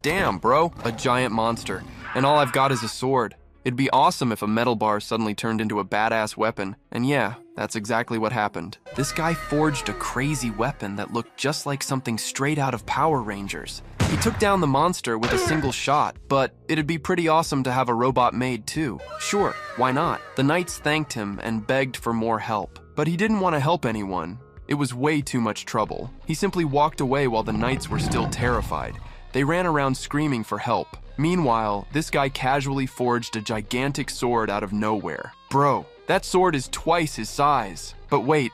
Damn, bro, a giant monster, and all I've got is a sword. It'd be awesome if a metal bar suddenly turned into a badass weapon, and yeah, that's exactly what happened. This guy forged a crazy weapon that looked just like something straight out of Power Rangers. He took down the monster with a single shot, but it'd be pretty awesome to have a robot made too. Sure, why not? The knights thanked him and begged for more help, but he didn't want to help anyone. It was way too much trouble. He simply walked away while the knights were still terrified. They ran around screaming for help. Meanwhile, this guy casually forged a gigantic sword out of nowhere. Bro, that sword is twice his size. But wait,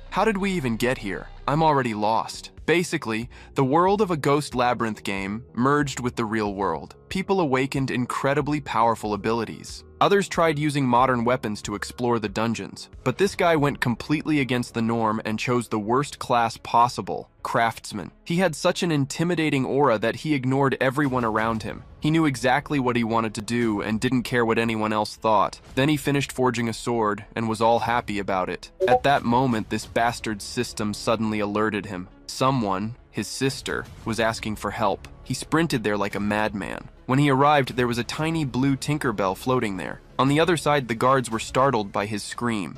how did we even get here? I'm already lost. Basically, the world of a Ghost Labyrinth game merged with the real world. People awakened incredibly powerful abilities. Others tried using modern weapons to explore the dungeons, but this guy went completely against the norm and chose the worst class possible, craftsman. He had such an intimidating aura that he ignored everyone around him. He knew exactly what he wanted to do and didn't care what anyone else thought. Then he finished forging a sword and was all happy about it. At that moment, this bastard system suddenly alerted him. Someone, his sister, was asking for help. He sprinted there like a madman. When he arrived, there was a tiny blue Tinkerbell floating there. On the other side, the guards were startled by his scream.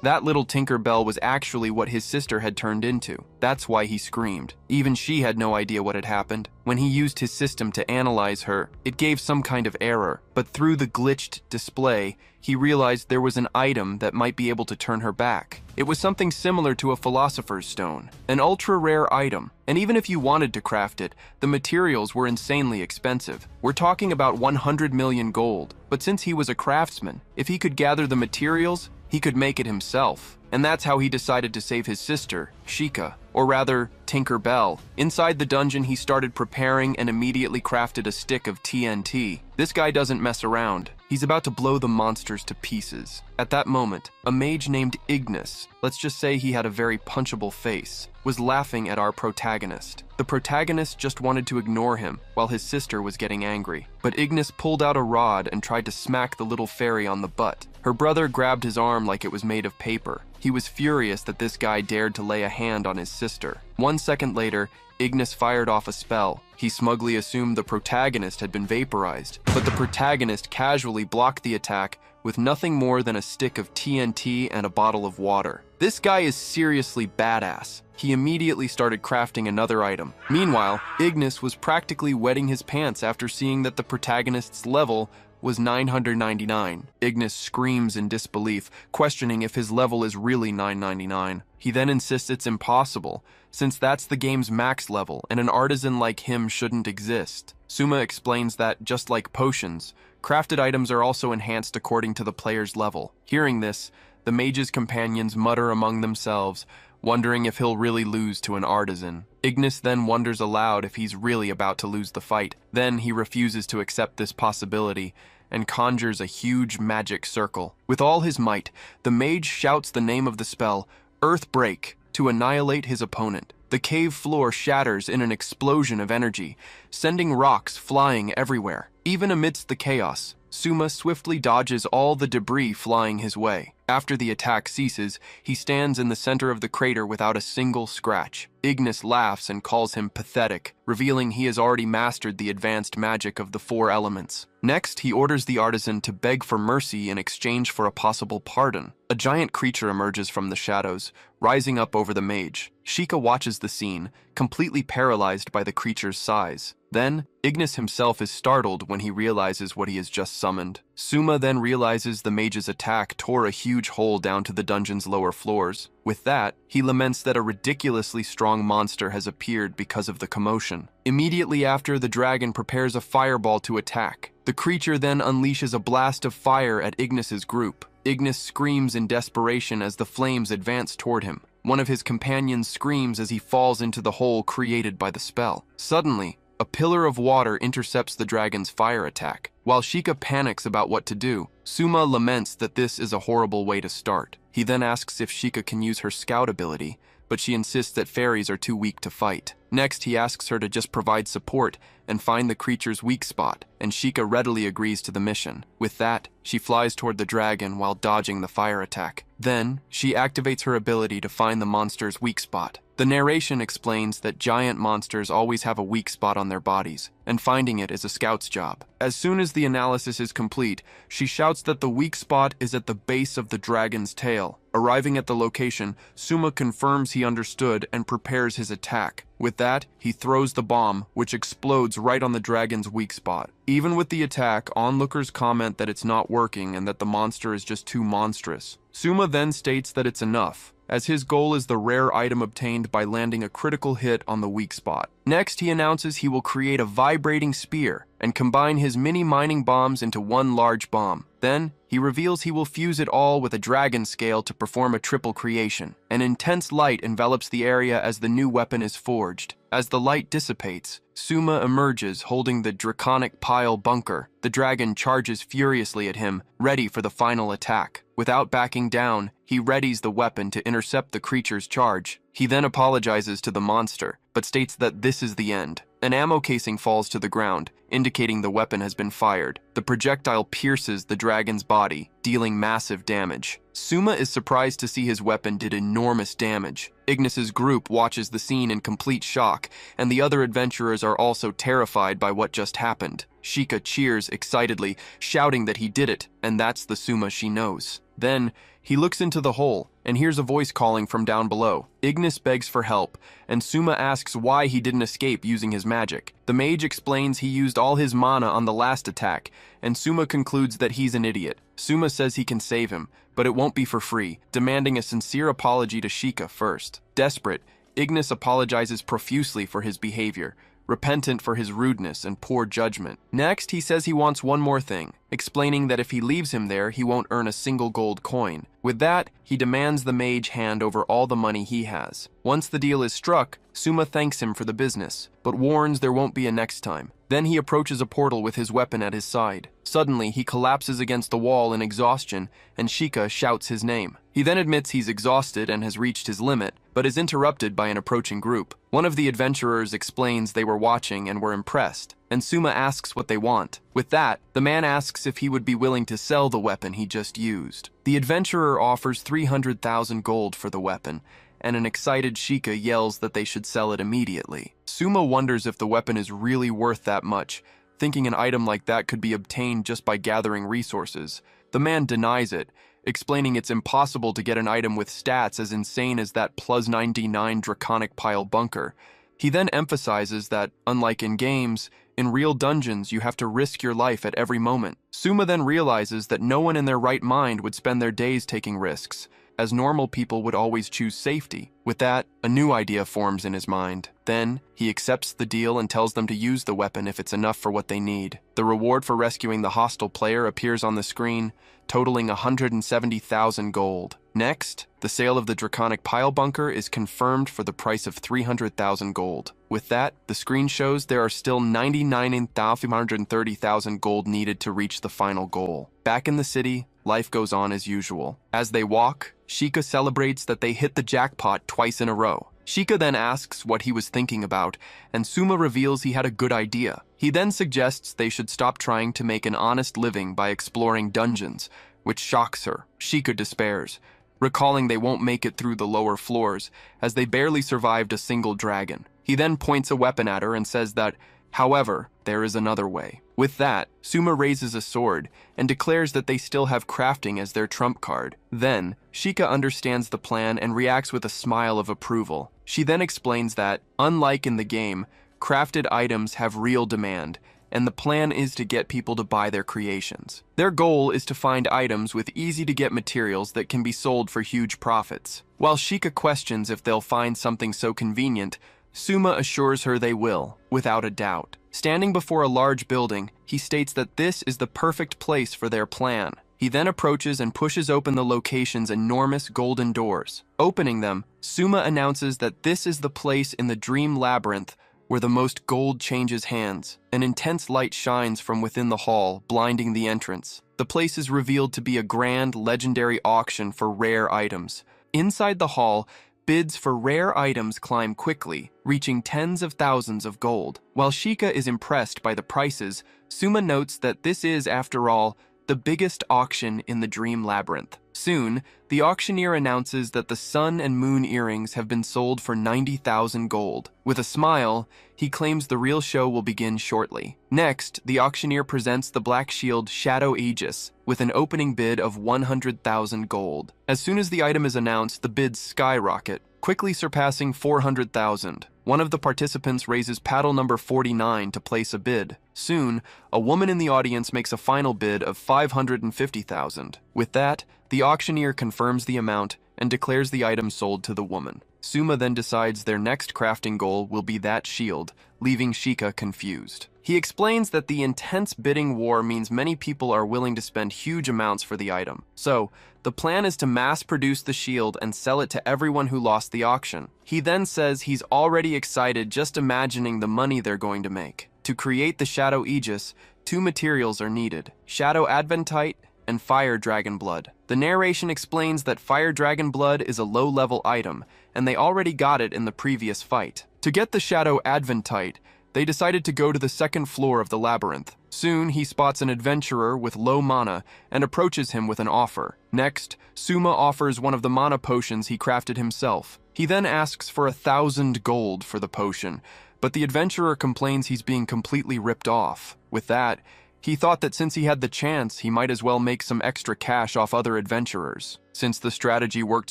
That little Tinkerbell was actually what his sister had turned into. That's why he screamed. Even she had no idea what had happened. When he used his system to analyze her, it gave some kind of error. But through the glitched display, he realized there was an item that might be able to turn her back. It was something similar to a Philosopher's Stone, an ultra-rare item. And even if you wanted to craft it, the materials were insanely expensive. We're talking about 100 million gold. But since he was a craftsman, if he could gather the materials, he could make it himself. And that's how he decided to save his sister, Sheikah, or rather, Tinkerbell. Inside the dungeon, he started preparing and immediately crafted a stick of TNT. This guy doesn't mess around. He's about to blow the monsters to pieces. At that moment, a mage named Ignis, let's just say he had a very punchable face, was laughing at our protagonist. The protagonist just wanted to ignore him while his sister was getting angry. But Ignis pulled out a rod and tried to smack the little fairy on the butt. Her brother grabbed his arm like it was made of paper. He was furious that this guy dared to lay a hand on his sister. 1 second later, Ignis fired off a spell. He smugly assumed the protagonist had been vaporized, but the protagonist casually blocked the attack with nothing more than a stick of TNT and a bottle of water. This guy is seriously badass. He immediately started crafting another item. Meanwhile, Ignis was practically wetting his pants after seeing that the protagonist's level was 999. Ignis screams in disbelief, questioning if his level is really 999. He then insists it's impossible, since that's the game's max level, and an artisan like him shouldn't exist. Suma explains that, just like potions, crafted items are also enhanced according to the player's level. Hearing this, the mage's companions mutter among themselves, wondering if he'll really lose to an artisan. Ignis then wonders aloud if he's really about to lose the fight. Then he refuses to accept this possibility and conjures a huge magic circle. With all his might, the mage shouts the name of the spell, Earthbreak, to annihilate his opponent. The cave floor shatters in an explosion of energy, sending rocks flying everywhere. Even amidst the chaos, Suma swiftly dodges all the debris flying his way. After the attack ceases, he stands in the center of the crater without a single scratch. Ignis laughs and calls him pathetic, revealing he has already mastered the advanced magic of the 4 elements. Next, he orders the artisan to beg for mercy in exchange for a possible pardon. A giant creature emerges from the shadows, rising up over the mage. Sheikah watches the scene, completely paralyzed by the creature's size. Then, Ignis himself is startled when he realizes what he has just summoned. Suma then realizes the mage's attack tore a huge hole down to the dungeon's lower floors. With that, he laments that a ridiculously strong monster has appeared because of the commotion. Immediately after, the dragon prepares a fireball to attack. The creature then unleashes a blast of fire at Ignis's group. Ignis screams in desperation as the flames advance toward him. One of his companions screams as he falls into the hole created by the spell. Suddenly, a pillar of water intercepts the dragon's fire attack. While Sheikah panics about what to do, Suma laments that this is a horrible way to start. He then asks if Sheikah can use her scout ability, but she insists that fairies are too weak to fight. Next, he asks her to just provide support and find the creature's weak spot, and Sheikah readily agrees to the mission. With that, she flies toward the dragon while dodging the fire attack. Then, she activates her ability to find the monster's weak spot. The narration explains that giant monsters always have a weak spot on their bodies, and finding it is a scout's job. As soon as the analysis is complete, she shouts that the weak spot is at the base of the dragon's tail. Arriving at the location, Suma confirms he understood and prepares his attack. With that, he throws the bomb, which explodes right on the dragon's weak spot. Even with the attack, onlookers comment that it's not working and that the monster is just too monstrous. Suma then states that it's enough, as his goal is the rare item obtained by landing a critical hit on the weak spot. Next, he announces he will create a vibrating spear and combine his mini mining bombs into one large bomb. Then, he reveals he will fuse it all with a dragon scale to perform a triple creation. An intense light envelops the area as the new weapon is forged. As the light dissipates, Suma emerges holding the draconic pile bunker. The dragon charges furiously at him, ready for the final attack. Without backing down, he readies the weapon to intercept the creature's charge. He then apologizes to the monster, but states that this is the end. An ammo casing falls to the ground, indicating the weapon has been fired. The projectile pierces the dragon's body, dealing massive damage. Suma is surprised to see his weapon did enormous damage. Ignis's group watches the scene in complete shock, and the other adventurers are also terrified by what just happened. Shika cheers excitedly, shouting that he did it, and that's the Suma she knows. Then, he looks into the hole and hears a voice calling from down below. Ignis begs for help, and Suma asks why he didn't escape using his magic. The mage explains he used all his mana on the last attack, and Suma concludes that he's an idiot. Suma says he can save him, but it won't be for free, demanding a sincere apology to Shika first. Desperate, Ignis apologizes profusely for his behavior, repentant for his rudeness and poor judgment. Next, he says he wants one more thing, explaining that if he leaves him there, he won't earn a single gold coin. With that, he demands the mage hand over all the money he has. Once the deal is struck, Suma thanks him for the business, but warns there won't be a next time. Then he approaches a portal with his weapon at his side. Suddenly, he collapses against the wall in exhaustion, and Shika shouts his name. He then admits he's exhausted and has reached his limit, but is interrupted by an approaching group. One of the adventurers explains they were watching and were impressed, and Suma asks what they want. With that, the man asks if he would be willing to sell the weapon he just used. The adventurer offers 300,000 gold for the weapon, and an excited Shika yells that they should sell it immediately. Suma wonders if the weapon is really worth that much, thinking an item like that could be obtained just by gathering resources. The man denies it, explaining it's impossible to get an item with stats as insane as that plus 99 draconic pile bunker. He then emphasizes that, unlike in games, in real dungeons you have to risk your life at every moment. Suma then realizes that no one in their right mind would spend their days taking risks, as normal people would always choose safety. With that, a new idea forms in his mind. Then, he accepts the deal and tells them to use the weapon if it's enough for what they need. The reward for rescuing the hostile player appears on the screen, totaling 170,000 gold. Next, the sale of the draconic pile bunker is confirmed for the price of 300,000 gold. With that, the screen shows there are still 99,530,000 gold needed to reach the final goal. Back in the city, life goes on as usual. As they walk, Shika celebrates that they hit the jackpot twice in a row. Shika then asks what he was thinking about, and Suma reveals he had a good idea. He then suggests they should stop trying to make an honest living by exploring dungeons, which shocks her. Shika despairs, recalling they won't make it through the lower floors, as they barely survived a single dragon. He then points a weapon at her and says that, however, there is another way. With that, Suma raises a sword and declares that they still have crafting as their trump card. Then, Shika understands the plan and reacts with a smile of approval. She then explains that, unlike in the game, crafted items have real demand, and the plan is to get people to buy their creations. Their goal is to find items with easy-to-get materials that can be sold for huge profits. While Shika questions if they'll find something so convenient, Suma assures her they will, without a doubt. Standing before a large building, he states that this is the perfect place for their plan. He then approaches and pushes open the location's enormous golden doors. Opening them, Suma announces that this is the place in the dream labyrinth where the most gold changes hands. An intense light shines from within the hall, blinding the entrance. The place is revealed to be a grand, legendary auction for rare items. Inside the hall, bids for rare items climb quickly, reaching tens of thousands of gold. While Shika is impressed by the prices, Suma notes that this is, after all, the biggest auction in the Dream Labyrinth. Soon, the auctioneer announces that the sun and moon earrings have been sold for 90,000 gold. With a smile, he claims the real show will begin shortly. Next, the auctioneer presents the Black Shield Shadow Aegis with an opening bid of 100,000 gold. As soon as the item is announced, the bids skyrocket, quickly surpassing 400,000. One of the participants raises paddle number 49 to place a bid. Soon, a woman in the audience makes a final bid of 550,000. With that, the auctioneer confirms the amount and declares the item sold to the woman. Suma then decides their next crafting goal will be that shield, leaving Shika confused. He explains that the intense bidding war means many people are willing to spend huge amounts for the item. So, the plan is to mass-produce the shield and sell it to everyone who lost the auction. He then says he's already excited just imagining the money they're going to make. To create the Shadow Aegis, 2 materials are needed: Shadow Adventite and Fire Dragon Blood. The narration explains that Fire Dragon Blood is a low-level item, and they already got it in the previous fight. To get the Shadow Adventite, they decided to go to the second floor of the labyrinth. Soon, he spots an adventurer with low mana and approaches him with an offer. Next, Suma offers one of the mana potions he crafted himself. He then asks for 1,000 gold for the potion, but the adventurer complains he's being completely ripped off. With that, he thought that since he had the chance, he might as well make some extra cash off other adventurers. Since the strategy worked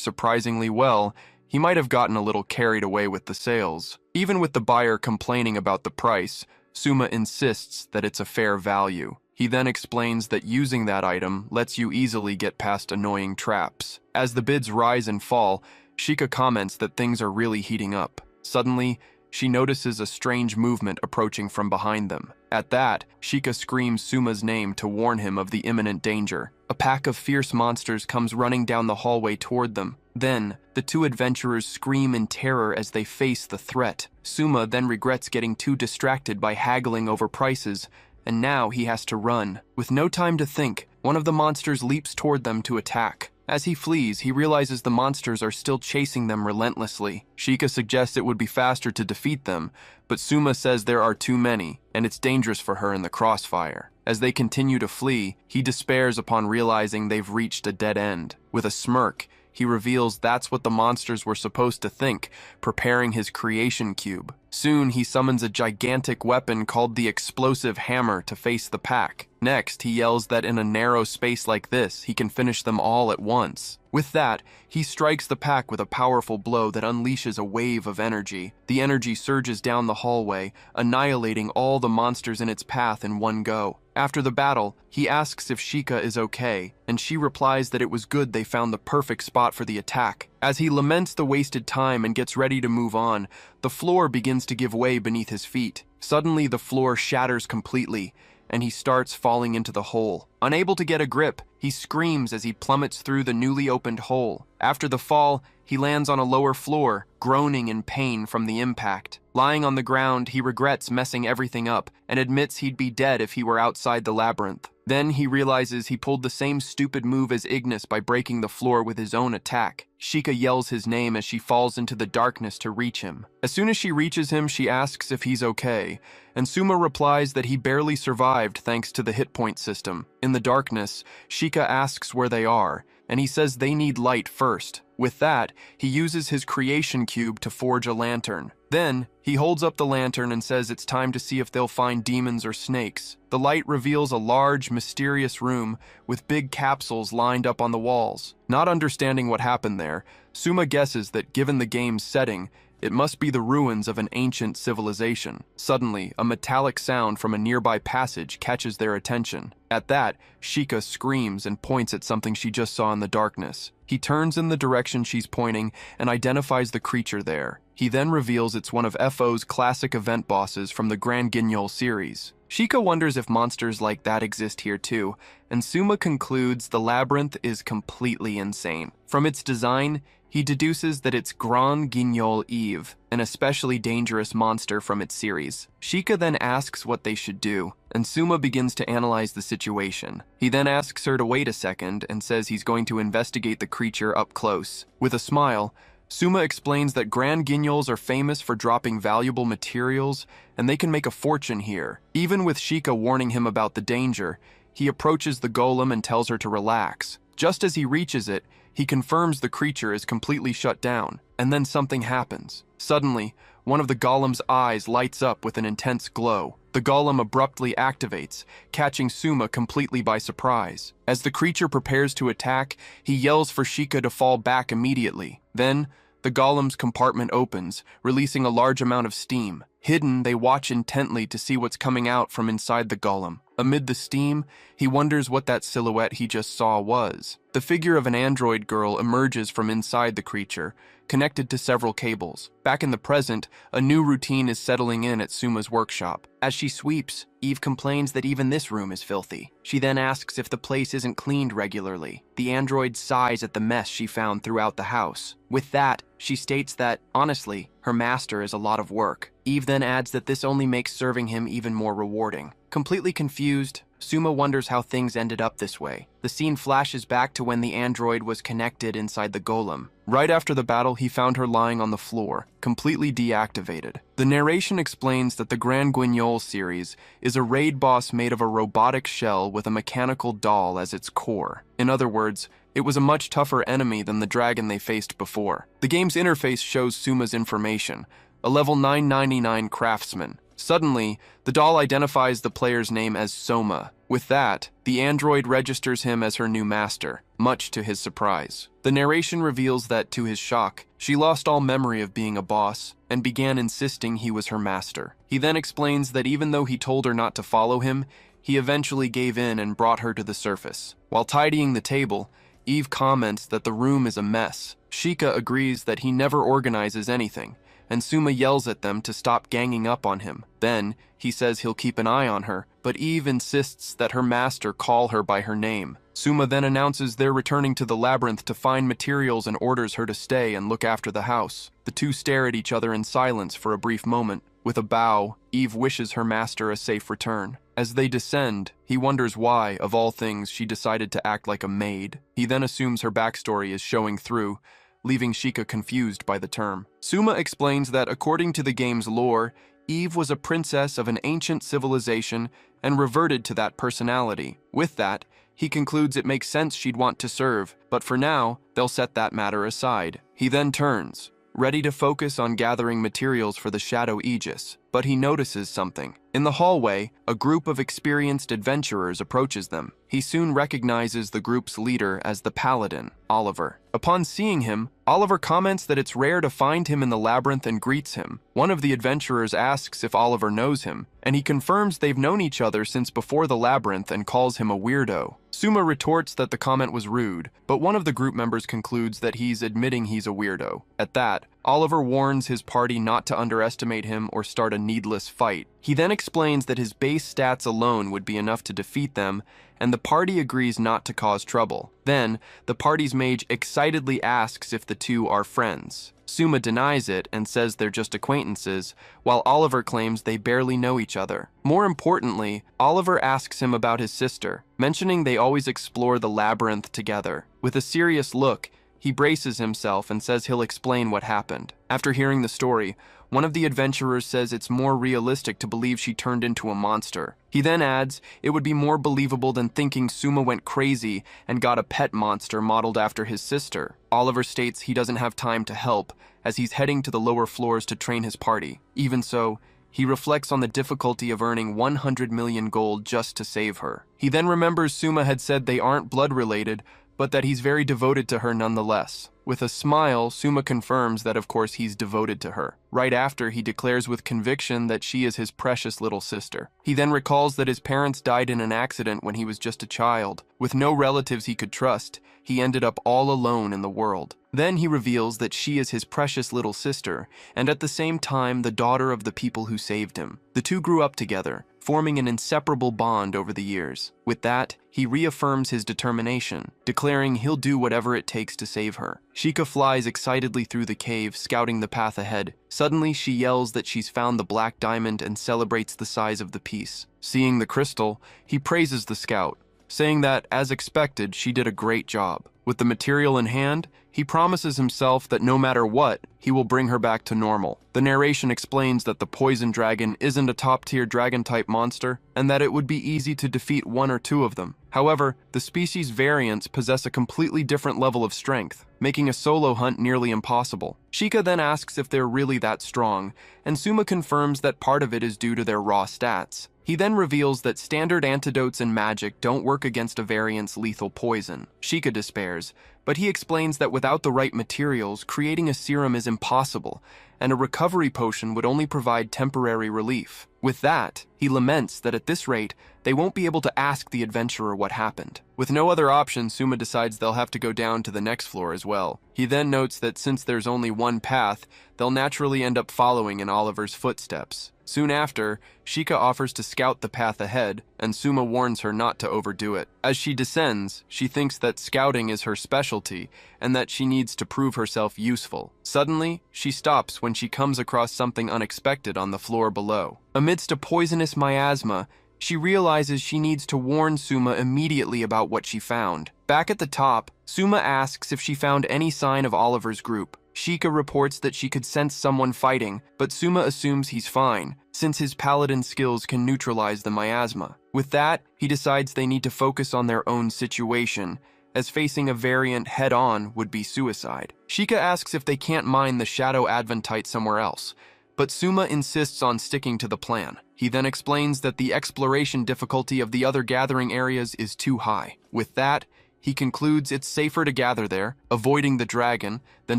surprisingly well, he might have gotten a little carried away with the sales. Even with the buyer complaining about the price, Suma insists that it's a fair value. He then explains that using that item lets you easily get past annoying traps. As the bids rise and fall, Shika comments that things are really heating up. Suddenly, she notices a strange movement approaching from behind them. At that, Shika screams Suma's name to warn him of the imminent danger. A pack of fierce monsters comes running down the hallway toward them. Then, the 2 adventurers scream in terror as they face the threat. Suma then regrets getting too distracted by haggling over prices, and now he has to run. With no time to think, one of the monsters leaps toward them to attack. As he flees, he realizes the monsters are still chasing them relentlessly. Shika suggests it would be faster to defeat them, but Suma says there are too many, and it's dangerous for her in the crossfire. As they continue to flee, he despairs upon realizing they've reached a dead end. With a smirk, he reveals that's what the monsters were supposed to think, preparing his creation cube. Soon, he summons a gigantic weapon called the Explosive Hammer to face the pack. Next, he yells that in a narrow space like this, he can finish them all at once. With that, he strikes the pack with a powerful blow that unleashes a wave of energy. The energy surges down the hallway, annihilating all the monsters in its path in one go. After the battle, he asks if Shika is okay, and she replies that it was good they found the perfect spot for the attack. As he laments the wasted time and gets ready to move on, the floor begins to give way beneath his feet. Suddenly, the floor shatters completely, and he starts falling into the hole. Unable to get a grip, he screams as he plummets through the newly opened hole. After the fall, he lands on a lower floor, groaning in pain from the impact. Lying on the ground, he regrets messing everything up and admits he'd be dead if he were outside the labyrinth. Then he realizes he pulled the same stupid move as Ignis by breaking the floor with his own attack. Shika yells his name as she falls into the darkness to reach him. As soon as she reaches him, she asks if he's okay, and Suma replies that he barely survived thanks to the hit point system. In the darkness, Shika asks where they are, and he says they need light first. With that, he uses his creation cube to forge a lantern. Then, he holds up the lantern and says it's time to see if they'll find demons or snakes. The light reveals a large, mysterious room with big capsules lined up on the walls. Not understanding what happened there, Suma guesses that given the game's setting, it must be the ruins of an ancient civilization. Suddenly, a metallic sound from a nearby passage catches their attention. At that, Shika screams and points at something she just saw in the darkness. He turns in the direction she's pointing and identifies the creature there. He then reveals it's one of FO's classic event bosses from the Grand Guignol series. Shika wonders if monsters like that exist here too, and Suma concludes the labyrinth is completely insane. From its design, he deduces that it's Grand Guignol Eve, an especially dangerous monster from its series. Shika then asks what they should do, and Suma begins to analyze the situation. He then asks her to wait a second and says he's going to investigate the creature up close. With a smile, Suma explains that Grand Guignols are famous for dropping valuable materials, and they can make a fortune here. Even with Shika warning him about the danger, he approaches the golem and tells her to relax. Just as he reaches it, he confirms the creature is completely shut down, and then something happens. Suddenly, one of the golem's eyes lights up with an intense glow. The golem abruptly activates, catching Suma completely by surprise. As the creature prepares to attack, he yells for Sheikah to fall back immediately. Then, the golem's compartment opens, releasing a large amount of steam. Hidden, they watch intently to see what's coming out from inside the golem. Amid the steam, he wonders what that silhouette he just saw was. The figure of an android girl emerges from inside the creature, connected to several cables. Back in the present, a new routine is settling in at Suma's workshop. As she sweeps, Eve complains that even this room is filthy. She then asks if the place isn't cleaned regularly. The android sighs at the mess she found throughout the house. With that, she states that, honestly, her master is a lot of work. Eve then adds that this only makes serving him even more rewarding. Completely confused, Suma wonders how things ended up this way. The scene flashes back to when the android was connected inside the golem. Right after the battle, he found her lying on the floor, completely deactivated. The narration explains that the Grand Guignol series is a raid boss made of a robotic shell with a mechanical doll as its core. In other words, it was a much tougher enemy than the dragon they faced before. The game's interface shows Suma's information, a level 999 craftsman. Suddenly, the doll identifies the player's name as Soma. With that, the android registers him as her new master, much to his surprise. The narration reveals that, to his shock, she lost all memory of being a boss and began insisting he was her master. He then explains that even though he told her not to follow him, he eventually gave in and brought her to the surface. While tidying the table, Eve comments that the room is a mess. Sheikah agrees that he never organizes anything, and Suma yells at them to stop ganging up on him. Then, he says he'll keep an eye on her, but Eve insists that her master call her by her name. Suma then announces they're returning to the labyrinth to find materials and orders her to stay and look after the house. The two stare at each other in silence for a brief moment. With a bow, Eve wishes her master a safe return. As they descend, he wonders why, of all things, she decided to act like a maid. He then assumes her backstory is showing through, leaving Sheikah confused by the term. Suma explains that according to the game's lore, Eve was a princess of an ancient civilization and reverted to that personality. With that, he concludes it makes sense she'd want to serve, but for now, they'll set that matter aside. He then turns, ready to focus on gathering materials for the Shadow Aegis, but he notices something. In the hallway, a group of experienced adventurers approaches them. He soon recognizes the group's leader as the paladin, Oliver. Upon seeing him, Oliver comments that it's rare to find him in the labyrinth and greets him. One of the adventurers asks if Oliver knows him, and he confirms they've known each other since before the labyrinth and calls him a weirdo. Suma retorts that the comment was rude, but one of the group members concludes that he's admitting he's a weirdo. At that, Oliver warns his party not to underestimate him or start a needless fight. He then explains that his base stats alone would be enough to defeat them, and the party agrees not to cause trouble. Then, the party's mage excitedly asks if the two are friends. Suma denies it and says they're just acquaintances, while Oliver claims they barely know each other. More importantly, Oliver asks him about his sister, mentioning they always explore the labyrinth together. With a serious look, he braces himself and says he'll explain what happened. After hearing the story, one of the adventurers says it's more realistic to believe she turned into a monster. He then adds it would be more believable than thinking Suma went crazy and got a pet monster modeled after his sister. Oliver states he doesn't have time to help, as he's heading to the lower floors to train his party. Even so, he reflects on the difficulty of earning 100 million gold just to save her. He then remembers Suma had said they aren't blood-related, but that he's very devoted to her nonetheless. With a smile, Suma confirms that of course he's devoted to her. Right after, he declares with conviction that she is his precious little sister. He then recalls that his parents died in an accident when he was just a child. With no relatives he could trust, he ended up all alone in the world. Then he reveals that she is his precious little sister, and at the same time the daughter of the people who saved him. The two grew up together, forming an inseparable bond over the years. With that, he reaffirms his determination, declaring he'll do whatever it takes to save her. Sheikah flies excitedly through the cave, scouting the path ahead. Suddenly, she yells that she's found the black diamond and celebrates the size of the piece. Seeing the crystal, he praises the scout, saying that, as expected, she did a great job. With the material in hand, he promises himself that no matter what, he will bring her back to normal. The narration explains that the poison dragon isn't a top-tier dragon-type monster, and that it would be easy to defeat one or two of them. However, the species variants possess a completely different level of strength, making a solo hunt nearly impossible. Sheikah then asks if they're really that strong, and Suma confirms that part of it is due to their raw stats. He then reveals that standard antidotes and magic don't work against a variant's lethal poison. Sheikah despairs, but he explains that without the right materials, creating a serum is impossible, and a recovery potion would only provide temporary relief. With that, he laments that at this rate, they won't be able to ask the adventurer what happened. With no other option, Suma decides they'll have to go down to the next floor as well. He then notes that since there's only one path, they'll naturally end up following in Oliver's footsteps. Soon after, Sheikah offers to scout the path ahead, and Suma warns her not to overdo it. As she descends, she thinks that scouting is her specialty, and that she needs to prove herself useful. Suddenly, she stops when she comes across something unexpected on the floor below. Amidst a poisonous miasma, she realizes she needs to warn Suma immediately about what she found. Back at the top, Suma asks if she found any sign of Oliver's group. Sheikah reports that she could sense someone fighting, but Suma assumes he's fine, since his paladin skills can neutralize the miasma. With that, he decides they need to focus on their own situation, as facing a variant head-on would be suicide. Sheikah asks if they can't mine the Shadow Adventite somewhere else, but Suma insists on sticking to the plan. He then explains that the exploration difficulty of the other gathering areas is too high. With that, he concludes it's safer to gather there, avoiding the dragon, than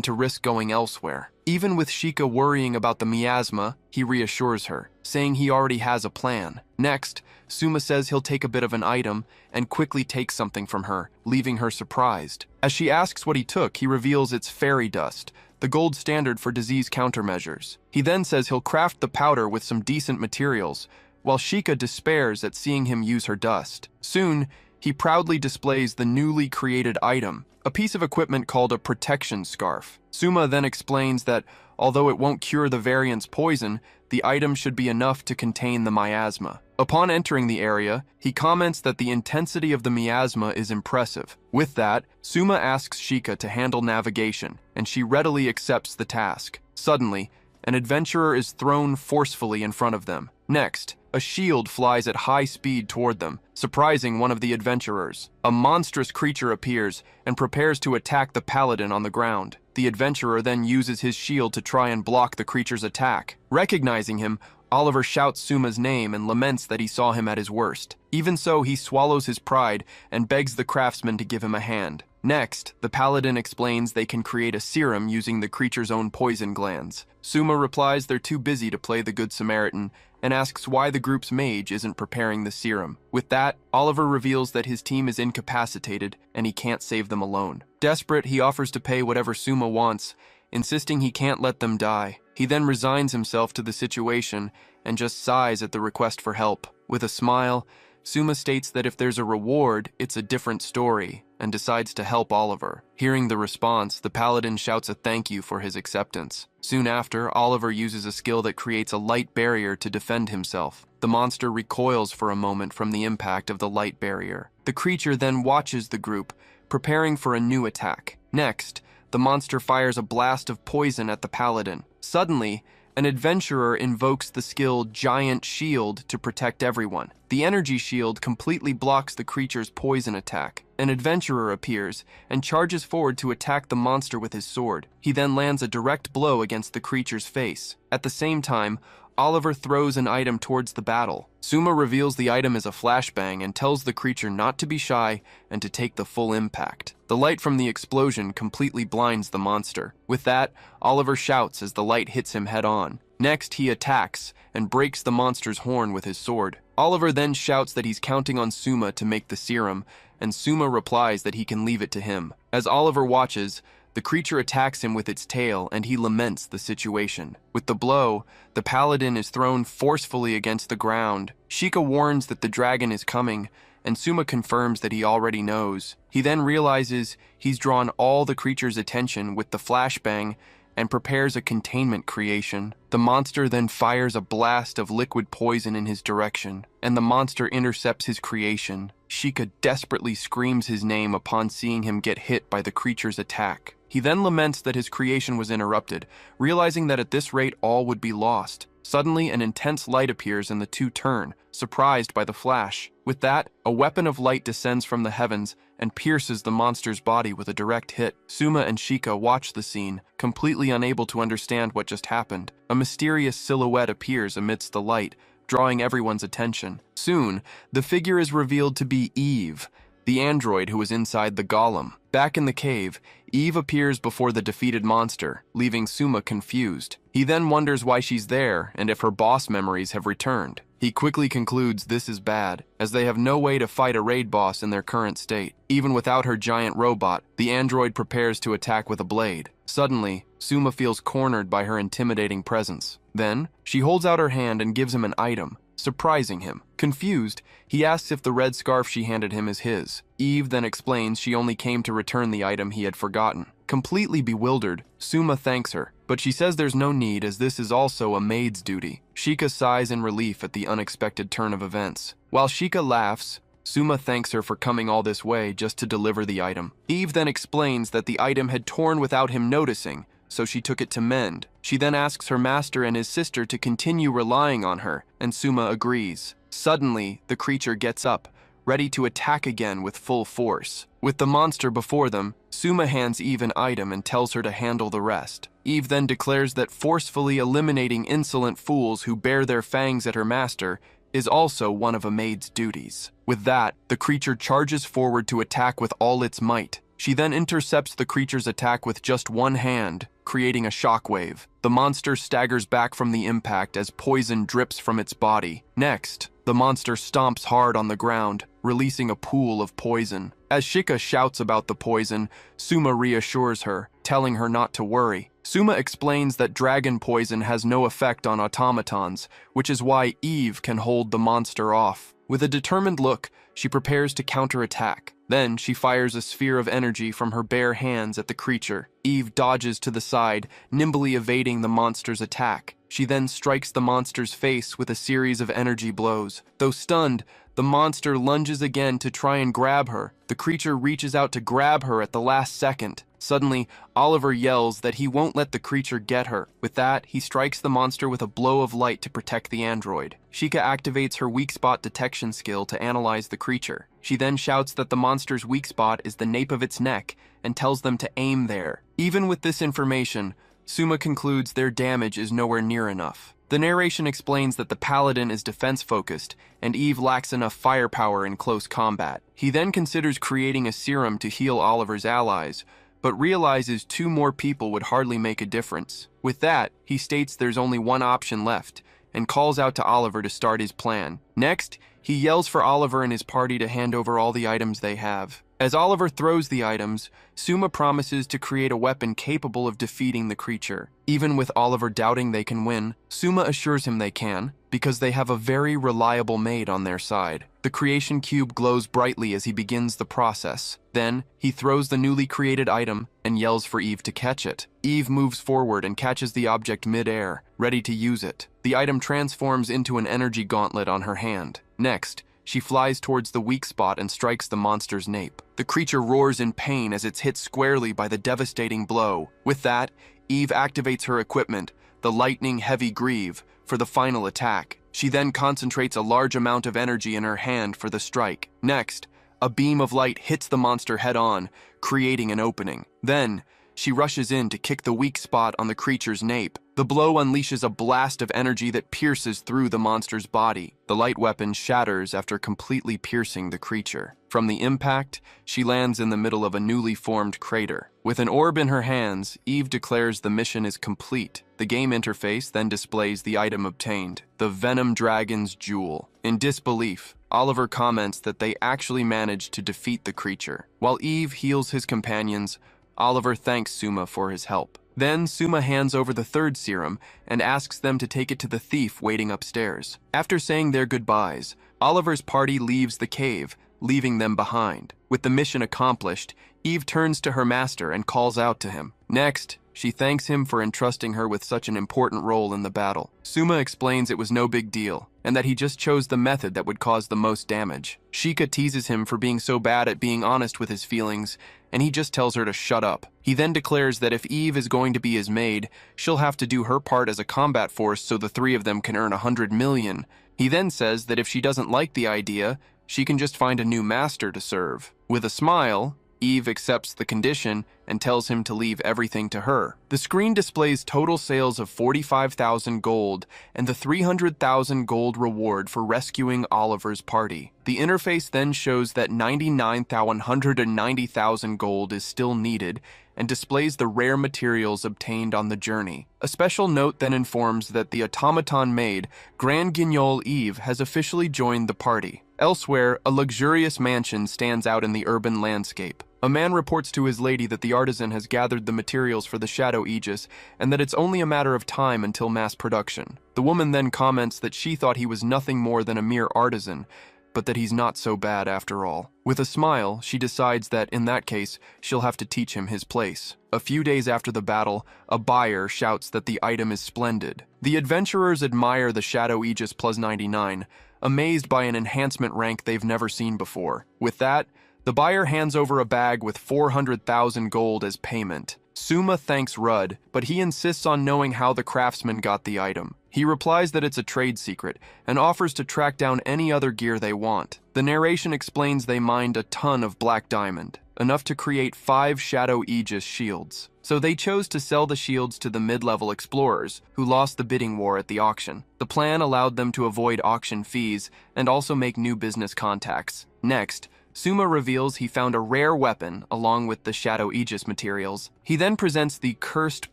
to risk going elsewhere. Even with Sheikah worrying about the miasma, he reassures her, saying he already has a plan. Next, Suma says he'll take a bit of an item and quickly takes something from her, leaving her surprised. As she asks what he took, he reveals it's fairy dust, the gold standard for disease countermeasures. He then says he'll craft the powder with some decent materials, while Sheikah despairs at seeing him use her dust. Soon, he proudly displays the newly created item, a piece of equipment called a protection scarf. Suma then explains that, although it won't cure the variant's poison, the item should be enough to contain the miasma. Upon entering the area, he comments that the intensity of the miasma is impressive. With that, Suma asks Sheikah to handle navigation, and she readily accepts the task. Suddenly, an adventurer is thrown forcefully in front of them. Next, a shield flies at high speed toward them, surprising one of the adventurers. A monstrous creature appears and prepares to attack the paladin on the ground. The adventurer then uses his shield to try and block the creature's attack. Recognizing him, Oliver shouts Suma's name and laments that he saw him at his worst. Even so, he swallows his pride and begs the craftsman to give him a hand. Next, the paladin explains they can create a serum using the creature's own poison glands. Suma replies they're too busy to play the Good Samaritan and asks why the group's mage isn't preparing the serum. With that, Oliver reveals that his team is incapacitated and he can't save them alone. Desperate, he offers to pay whatever Suma wants, insisting he can't let them die. He then resigns himself to the situation and just sighs at the request for help. With a smile, Suma states that if there's a reward, it's a different story, and decides to help Oliver. Hearing the response, the paladin shouts a thank you for his acceptance. Soon after, Oliver uses a skill that creates a light barrier to defend himself. The monster recoils for a moment from the impact of the light barrier. The creature then watches the group, preparing for a new attack. Next, the monster fires a blast of poison at the paladin. Suddenly, an adventurer invokes the skill Giant Shield to protect everyone. The energy shield completely blocks the creature's poison attack. An adventurer appears and charges forward to attack the monster with his sword. He then lands a direct blow against the creature's face. At the same time, Oliver throws an item towards the battle. Suma reveals the item is a flashbang and tells the creature not to be shy and to take the full impact. The light from the explosion completely blinds the monster. With that, Oliver shouts as the light hits him head-on. Next, he attacks and breaks the monster's horn with his sword. Oliver then shouts that he's counting on Suma to make the serum, and Suma replies that he can leave it to him. As Oliver watches, the creature attacks him with its tail, and he laments the situation. With the blow, the paladin is thrown forcefully against the ground. Sheikah warns that the dragon is coming, and Suma confirms that he already knows. He then realizes he's drawn all the creature's attention with the flashbang and prepares a containment creation. The monster then fires a blast of liquid poison in his direction, and the monster intercepts his creation. Sheikah desperately screams his name upon seeing him get hit by the creature's attack. He then laments that his creation was interrupted, realizing that at this rate all would be lost. Suddenly, an intense light appears and the two turn, surprised by the flash. With that, a weapon of light descends from the heavens and pierces the monster's body with a direct hit. Suma and Sheikah watch the scene, completely unable to understand what just happened. A mysterious silhouette appears amidst the light, drawing everyone's attention. Soon, the figure is revealed to be Eve, the android who was inside the golem. Back in the cave, Eve appears before the defeated monster, leaving Suma confused. He then wonders why she's there and if her boss memories have returned. He quickly concludes this is bad, as they have no way to fight a raid boss in their current state. Even without her giant robot, the android prepares to attack with a blade. Suddenly, Suma feels cornered by her intimidating presence. Then, she holds out her hand and gives him an item, surprising him. Confused, he asks if the red scarf she handed him is his. Eve then explains she only came to return the item he had forgotten. Completely bewildered, Suma thanks her, but she says there's no need as this is also a maid's duty. Sheikah sighs in relief at the unexpected turn of events. While Sheikah laughs, Suma thanks her for coming all this way just to deliver the item. Eve then explains that the item had torn without him noticing, so she took it to mend. She then asks her master and his sister to continue relying on her, and Suma agrees. Suddenly, the creature gets up, ready to attack again with full force. With the monster before them, Suma hands Eve an item and tells her to handle the rest. Eve then declares that forcefully eliminating insolent fools who bare their fangs at her master is also one of a maid's duties. With that, the creature charges forward to attack with all its might. She then intercepts the creature's attack with just one hand, creating a shockwave. The monster staggers back from the impact as poison drips from its body. Next, the monster stomps hard on the ground, releasing a pool of poison. As Sheikah shouts about the poison, Suma reassures her, telling her not to worry. Suma explains that dragon poison has no effect on automatons, which is why Eve can hold the monster off. With a determined look, she prepares to counterattack. Then she fires a sphere of energy from her bare hands at the creature. Eve dodges to the side, nimbly evading the monster's attack. She then strikes the monster's face with a series of energy blows. Though stunned, the monster lunges again to try and grab her. The creature reaches out to grab her at the last second. Suddenly, Oliver yells that he won't let the creature get her. With that, he strikes the monster with a blow of light to protect the android. Sheikah activates her weak spot detection skill to analyze the creature. She then shouts that the monster's weak spot is the nape of its neck and tells them to aim there. Even with this information, Suma concludes their damage is nowhere near enough. The narration explains that the paladin is defense-focused, and Eve lacks enough firepower in close combat. He then considers creating a serum to heal Oliver's allies, but realizes 2 more people would hardly make a difference. With that, he states there's only one option left, and calls out to Oliver to start his plan. Next, he yells for Oliver and his party to hand over all the items they have. As Oliver throws the items, Suma promises to create a weapon capable of defeating the creature. Even with Oliver doubting they can win, Suma assures him they can, because they have a very reliable maid on their side. The creation cube glows brightly as he begins the process. Then, he throws the newly created item and yells for Eve to catch it. Eve moves forward and catches the object mid-air, ready to use it. The item transforms into an energy gauntlet on her hand. Next, she flies towards the weak spot and strikes the monster's nape. The creature roars in pain as it's hit squarely by the devastating blow. With that, Eve activates her equipment, the lightning-heavy greave, for the final attack. She then concentrates a large amount of energy in her hand for the strike. Next, a beam of light hits the monster head-on, creating an opening. Then, she rushes in to kick the weak spot on the creature's nape. The blow unleashes a blast of energy that pierces through the monster's body. The light weapon shatters after completely piercing the creature. From the impact, she lands in the middle of a newly formed crater. With an orb in her hands, Eve declares the mission is complete. The game interface then displays the item obtained, the Venom Dragon's Jewel. In disbelief, Oliver comments that they actually managed to defeat the creature. While Eve heals his companions, Oliver thanks Suma for his help. Then Suma hands over the 3rd serum and asks them to take it to the thief waiting upstairs. After saying their goodbyes, Oliver's party leaves the cave, leaving them behind. With the mission accomplished, Eve turns to her master and calls out to him. Next, She thanks him for entrusting her with such an important role in the battle. Suma explains it was no big deal, and that he just chose the method that would cause the most damage. Shika teases him for being so bad at being honest with his feelings, and he just tells her to shut up. He then declares that if Eve is going to be his maid, she'll have to do her part as a combat force so the three of them can earn 100 million. He then says that if she doesn't like the idea, she can just find a new master to serve. With a smile, Eve accepts the condition and tells him to leave everything to her. The screen displays total sales of 45,000 gold and the 300,000 gold reward for rescuing Oliver's party. The interface then shows that 190,000 gold is still needed and displays the rare materials obtained on the journey. A special note then informs that the automaton maid, Grand Guignol Eve, has officially joined the party. Elsewhere, a luxurious mansion stands out in the urban landscape. A man reports to his lady that the artisan has gathered the materials for the Shadow Aegis and that it's only a matter of time until mass production. The woman then comments that she thought he was nothing more than a mere artisan, but that he's not so bad after all. With a smile, she decides that, in that case, she'll have to teach him his place. A few days after the battle, a buyer shouts that the item is splendid. The adventurers admire the Shadow Aegis Plus 99, amazed by an enhancement rank they've never seen before. With that, the buyer hands over a bag with 400,000 gold as payment. Suma thanks Rudd, but he insists on knowing how the craftsman got the item. He replies that it's a trade secret and offers to track down any other gear they want. The narration explains they mined a ton of black diamond, enough to create 5 Shadow Aegis shields. So they chose to sell the shields to the mid-level explorers, who lost the bidding war at the auction. The plan allowed them to avoid auction fees and also make new business contacts. Next, Suma reveals he found a rare weapon along with the Shadow Aegis materials. He then presents the Cursed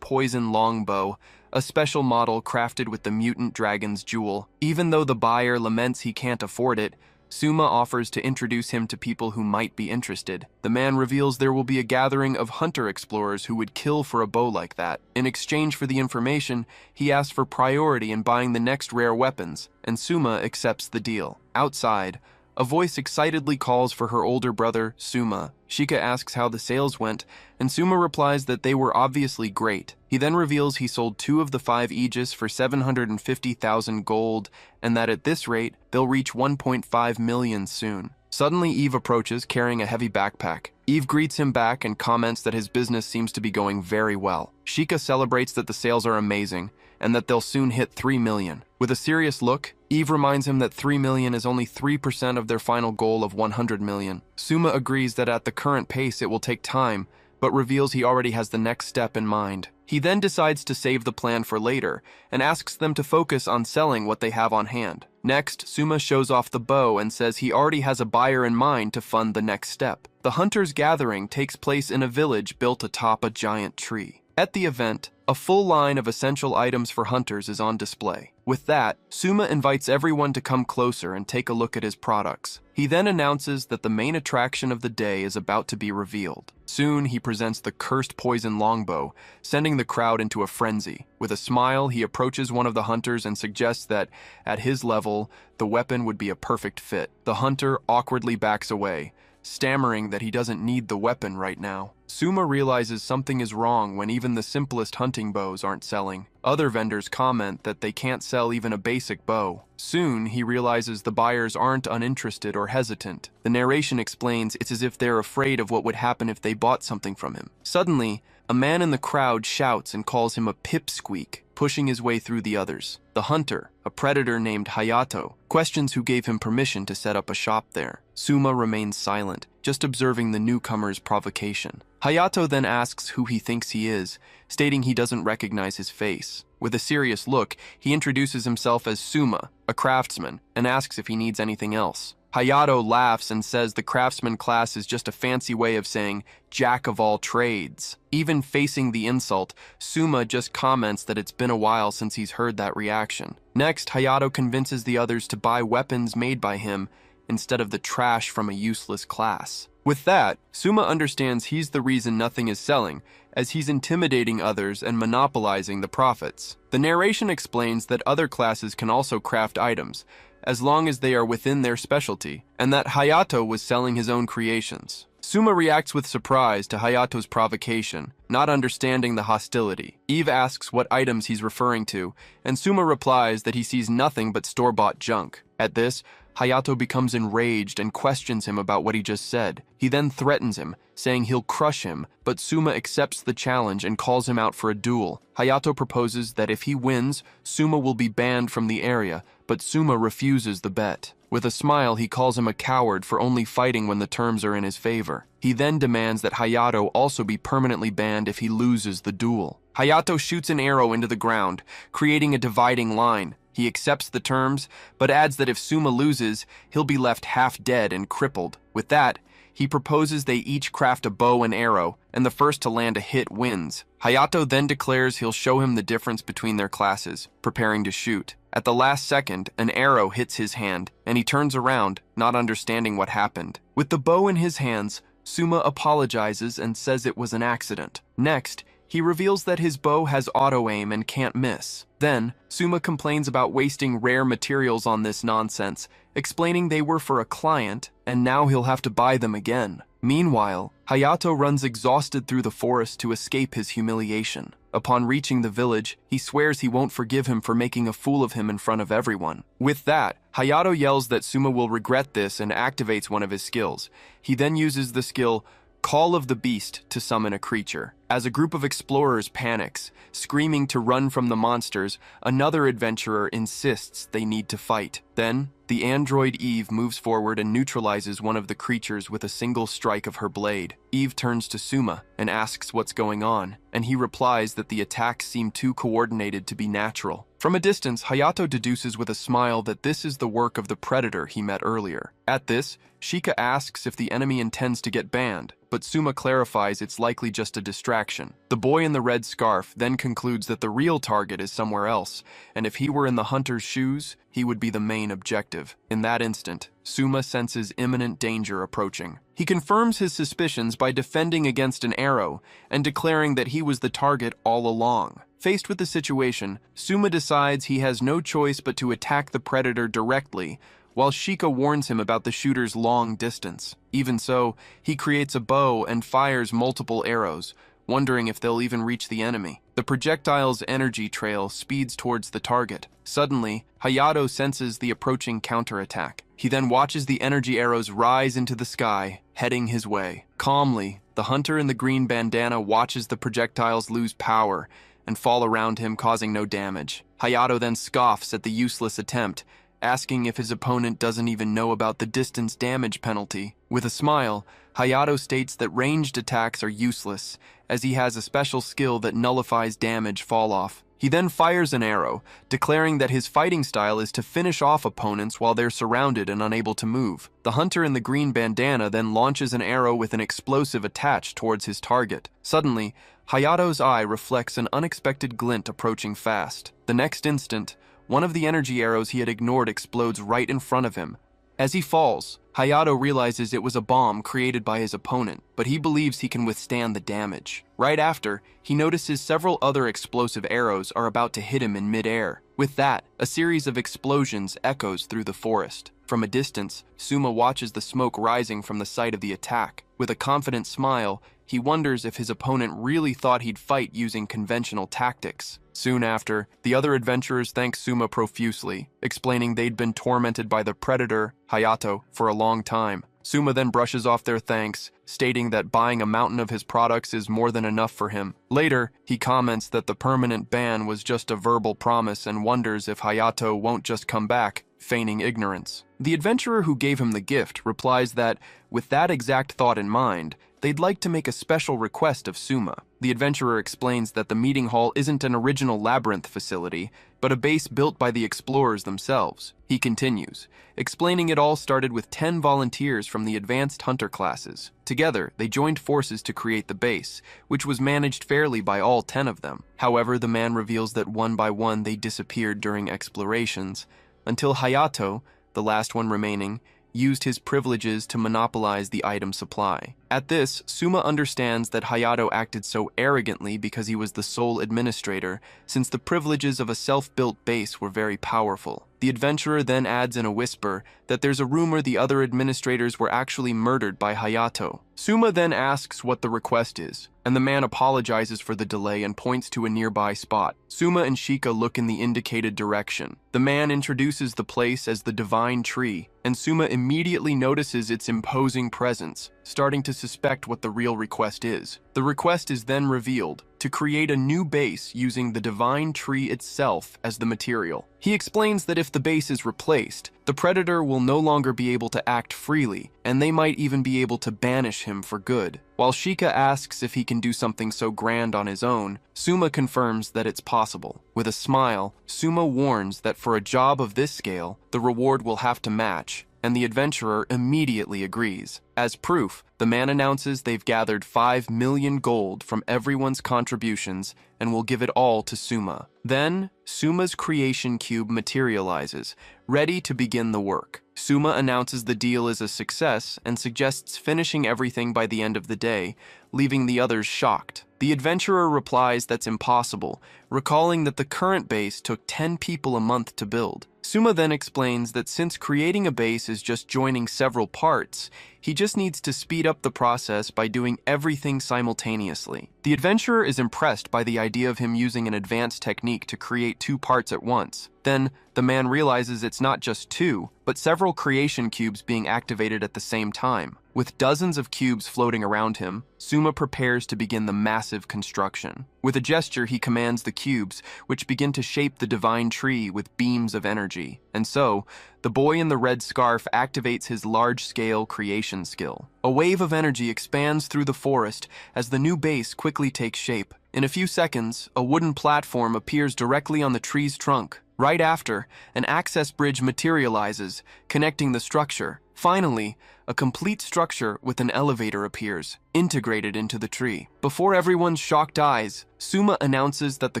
Poison Longbow, a special model crafted with the mutant dragon's jewel. Even though the buyer laments he can't afford it, Suma offers to introduce him to people who might be interested. The man reveals there will be a gathering of hunter explorers who would kill for a bow like that. In exchange for the information, he asks for priority in buying the next rare weapons, and Suma accepts the deal. Outside, a voice excitedly calls for her older brother, Suma. Shika asks how the sales went, and Suma replies that they were obviously great. He then reveals he sold 2 of the 5 Aegis for 750,000 gold, and that at this rate, they'll reach 1.5 million soon. Suddenly, Eve approaches, carrying a heavy backpack. Eve greets him back and comments that his business seems to be going very well. Shika celebrates that the sales are amazing, and that they'll soon hit 3 million. With a serious look, Eve reminds him that 3 million is only 3% of their final goal of 100 million. Suma agrees that at the current pace it will take time, but reveals he already has the next step in mind. He then decides to save the plan for later, and asks them to focus on selling what they have on hand. Next, Suma shows off the bow and says he already has a buyer in mind to fund the next step. The hunters' gathering takes place in a village built atop a giant tree. At the event, a full line of essential items for hunters is on display. With that, Suma invites everyone to come closer and take a look at his products. He then announces that the main attraction of the day is about to be revealed. Soon, he presents the Cursed Poison Longbow, sending the crowd into a frenzy. With a smile, he approaches one of the hunters and suggests that, at his level, the weapon would be a perfect fit. The hunter awkwardly backs away, stammering that he doesn't need the weapon right now. Suma realizes something is wrong when even the simplest hunting bows aren't selling. Other vendors comment that they can't sell even a basic bow. Soon, he realizes the buyers aren't uninterested or hesitant. The narration explains it's as if they're afraid of what would happen if they bought something from him. Suddenly, a man in the crowd shouts and calls him a pipsqueak, pushing his way through the others. The hunter, a predator named Hayato, questions who gave him permission to set up a shop there. Suma remains silent, just observing the newcomer's provocation. Hayato then asks who he thinks he is, stating he doesn't recognize his face. With a serious look, he introduces himself as Suma, a craftsman, and asks if he needs anything else. Hayato laughs and says the craftsman class is just a fancy way of saying jack of all trades. Even facing the insult, Suma just comments that it's been a while since he's heard that reaction. Next, Hayato convinces the others to buy weapons made by him instead of the trash from a useless class. With that, Suma understands he's the reason nothing is selling, as he's intimidating others and monopolizing the profits. The narration explains that other classes can also craft items, as long as they are within their specialty, and that Hayato was selling his own creations. Suma reacts with surprise to Hayato's provocation, not understanding the hostility. Eve asks what items he's referring to, and Suma replies that he sees nothing but store-bought junk. At this, Hayato becomes enraged and questions him about what he just said. He then threatens him, saying he'll crush him, but Suma accepts the challenge and calls him out for a duel. Hayato proposes that if he wins, Suma will be banned from the area, but Suma refuses the bet. With a smile, he calls him a coward for only fighting when the terms are in his favor. He then demands that Hayato also be permanently banned if he loses the duel. Hayato shoots an arrow into the ground, creating a dividing line. He accepts the terms, but adds that if Suma loses, he'll be left half dead and crippled. With that, he proposes they each craft a bow and arrow, and the first to land a hit wins. Hayato then declares he'll show him the difference between their classes, preparing to shoot. At the last second, an arrow hits his hand, and he turns around, not understanding what happened. With the bow in his hands, Suma apologizes and says it was an accident. Next, he reveals that his bow has auto-aim and can't miss. Then, Suma complains about wasting rare materials on this nonsense, explaining they were for a client, and now he'll have to buy them again. Meanwhile, Hayato runs exhausted through the forest to escape his humiliation. Upon reaching the village, he swears he won't forgive him for making a fool of him in front of everyone. With that, Hayato yells that Suma will regret this and activates one of his skills. He then uses the skill Call of the Beast to summon a creature. As a group of explorers panics, screaming to run from the monsters, another adventurer insists they need to fight. Then, the android Eve moves forward and neutralizes one of the creatures with a single strike of her blade. Eve turns to Suma and asks what's going on, and he replies that the attacks seem too coordinated to be natural. From a distance, Hayato deduces with a smile that this is the work of the predator he met earlier. At this, Shika asks if the enemy intends to get banned, but Suma clarifies it's likely just a distraction. The boy in the red scarf then concludes that the real target is somewhere else, and if he were in the hunter's shoes, he would be the main objective. In that instant, Suma senses imminent danger approaching. He confirms his suspicions by defending against an arrow and declaring that he was the target all along. Faced with the situation, Suma decides he has no choice but to attack the predator directly, while Shika warns him about the shooter's long distance. Even so, he creates a bow and fires multiple arrows, wondering if they'll even reach the enemy. The projectile's energy trail speeds towards the target. Suddenly, Hayato senses the approaching counterattack. He then watches the energy arrows rise into the sky, heading his way. Calmly, the hunter in the green bandana watches the projectiles lose power and fall around him, causing no damage. Hayato then scoffs at the useless attempt, asking if his opponent doesn't even know about the distance damage penalty. With a smile, Hayato states that ranged attacks are useless, as he has a special skill that nullifies damage fall-off. He then fires an arrow, declaring that his fighting style is to finish off opponents while they're surrounded and unable to move. The hunter in the green bandana then launches an arrow with an explosive attached towards his target. Suddenly, Hayato's eye reflects an unexpected glint approaching fast. The next instant, one of the energy arrows he had ignored explodes right in front of him. As he falls, Hayato realizes it was a bomb created by his opponent, but he believes he can withstand the damage. Right after, he notices several other explosive arrows are about to hit him in midair. With that, a series of explosions echoes through the forest. From a distance, Suma watches the smoke rising from the site of the attack. With a confident smile, he wonders if his opponent really thought he'd fight using conventional tactics. Soon after, the other adventurers thank Suma profusely, explaining they'd been tormented by the predator, Hayato, for a long time. Suma then brushes off their thanks, stating that buying a mountain of his products is more than enough for him. Later, he comments that the permanent ban was just a verbal promise and wonders if Hayato won't just come back, feigning ignorance. The adventurer who gave him the gift replies that, with that exact thought in mind, they'd like to make a special request of Suma. The adventurer explains that the meeting hall isn't an original labyrinth facility, but a base built by the explorers themselves. He continues, explaining it all started with 10 volunteers from the advanced hunter classes. Together, they joined forces to create the base, which was managed fairly by all 10 of them. However, the man reveals that one by one they disappeared during explorations, until Hayato, the last one remaining, used his privileges to monopolize the item supply. At this, Suma understands that Hayato acted so arrogantly because he was the sole administrator, since the privileges of a self-built base were very powerful. The adventurer then adds in a whisper that there's a rumor the other administrators were actually murdered by Hayato. Suma then asks what the request is, and the man apologizes for the delay and points to a nearby spot. Suma and Shika look in the indicated direction. The man introduces the place as the Divine Tree, and Suma immediately notices its imposing presence, starting to suspect what the real request is. The request is then revealed to create a new base using the Divine Tree itself as the material. He explains that if the base is replaced, the predator will no longer be able to act freely, and they might even be able to banish him for good. While Shika asks if he can do something so grand on his own, Suma confirms that it's possible. With a smile, Suma warns that for a job of this scale, the reward will have to match, and the adventurer immediately agrees. As proof, the man announces they've gathered 5 million gold from everyone's contributions and will give it all to Suma. Then, Suma's creation cube materializes, ready to begin the work. Suma announces the deal is a success and suggests finishing everything by the end of the day, leaving the others shocked. The adventurer replies that's impossible, recalling that the current base took 10 people a month to build. Suma then explains that since creating a base is just joining several parts, he just needs to speed up the process by doing everything simultaneously. The adventurer is impressed by the idea of him using an advanced technique to create 2 parts at once. Then, the man realizes it's not just 2, but several creation cubes being activated at the same time. With dozens of cubes floating around him, Suma prepares to begin the massive construction. With a gesture, he commands the cubes, which begin to shape the Divine Tree with beams of energy. And so, the boy in the red scarf activates his large-scale creation skill. A wave of energy expands through the forest as the new base quickly takes shape. In a few seconds, a wooden platform appears directly on the tree's trunk. Right after, an access bridge materializes, connecting the structure. Finally, a complete structure with an elevator appears, integrated into the tree. Before everyone's shocked eyes, Suma announces that the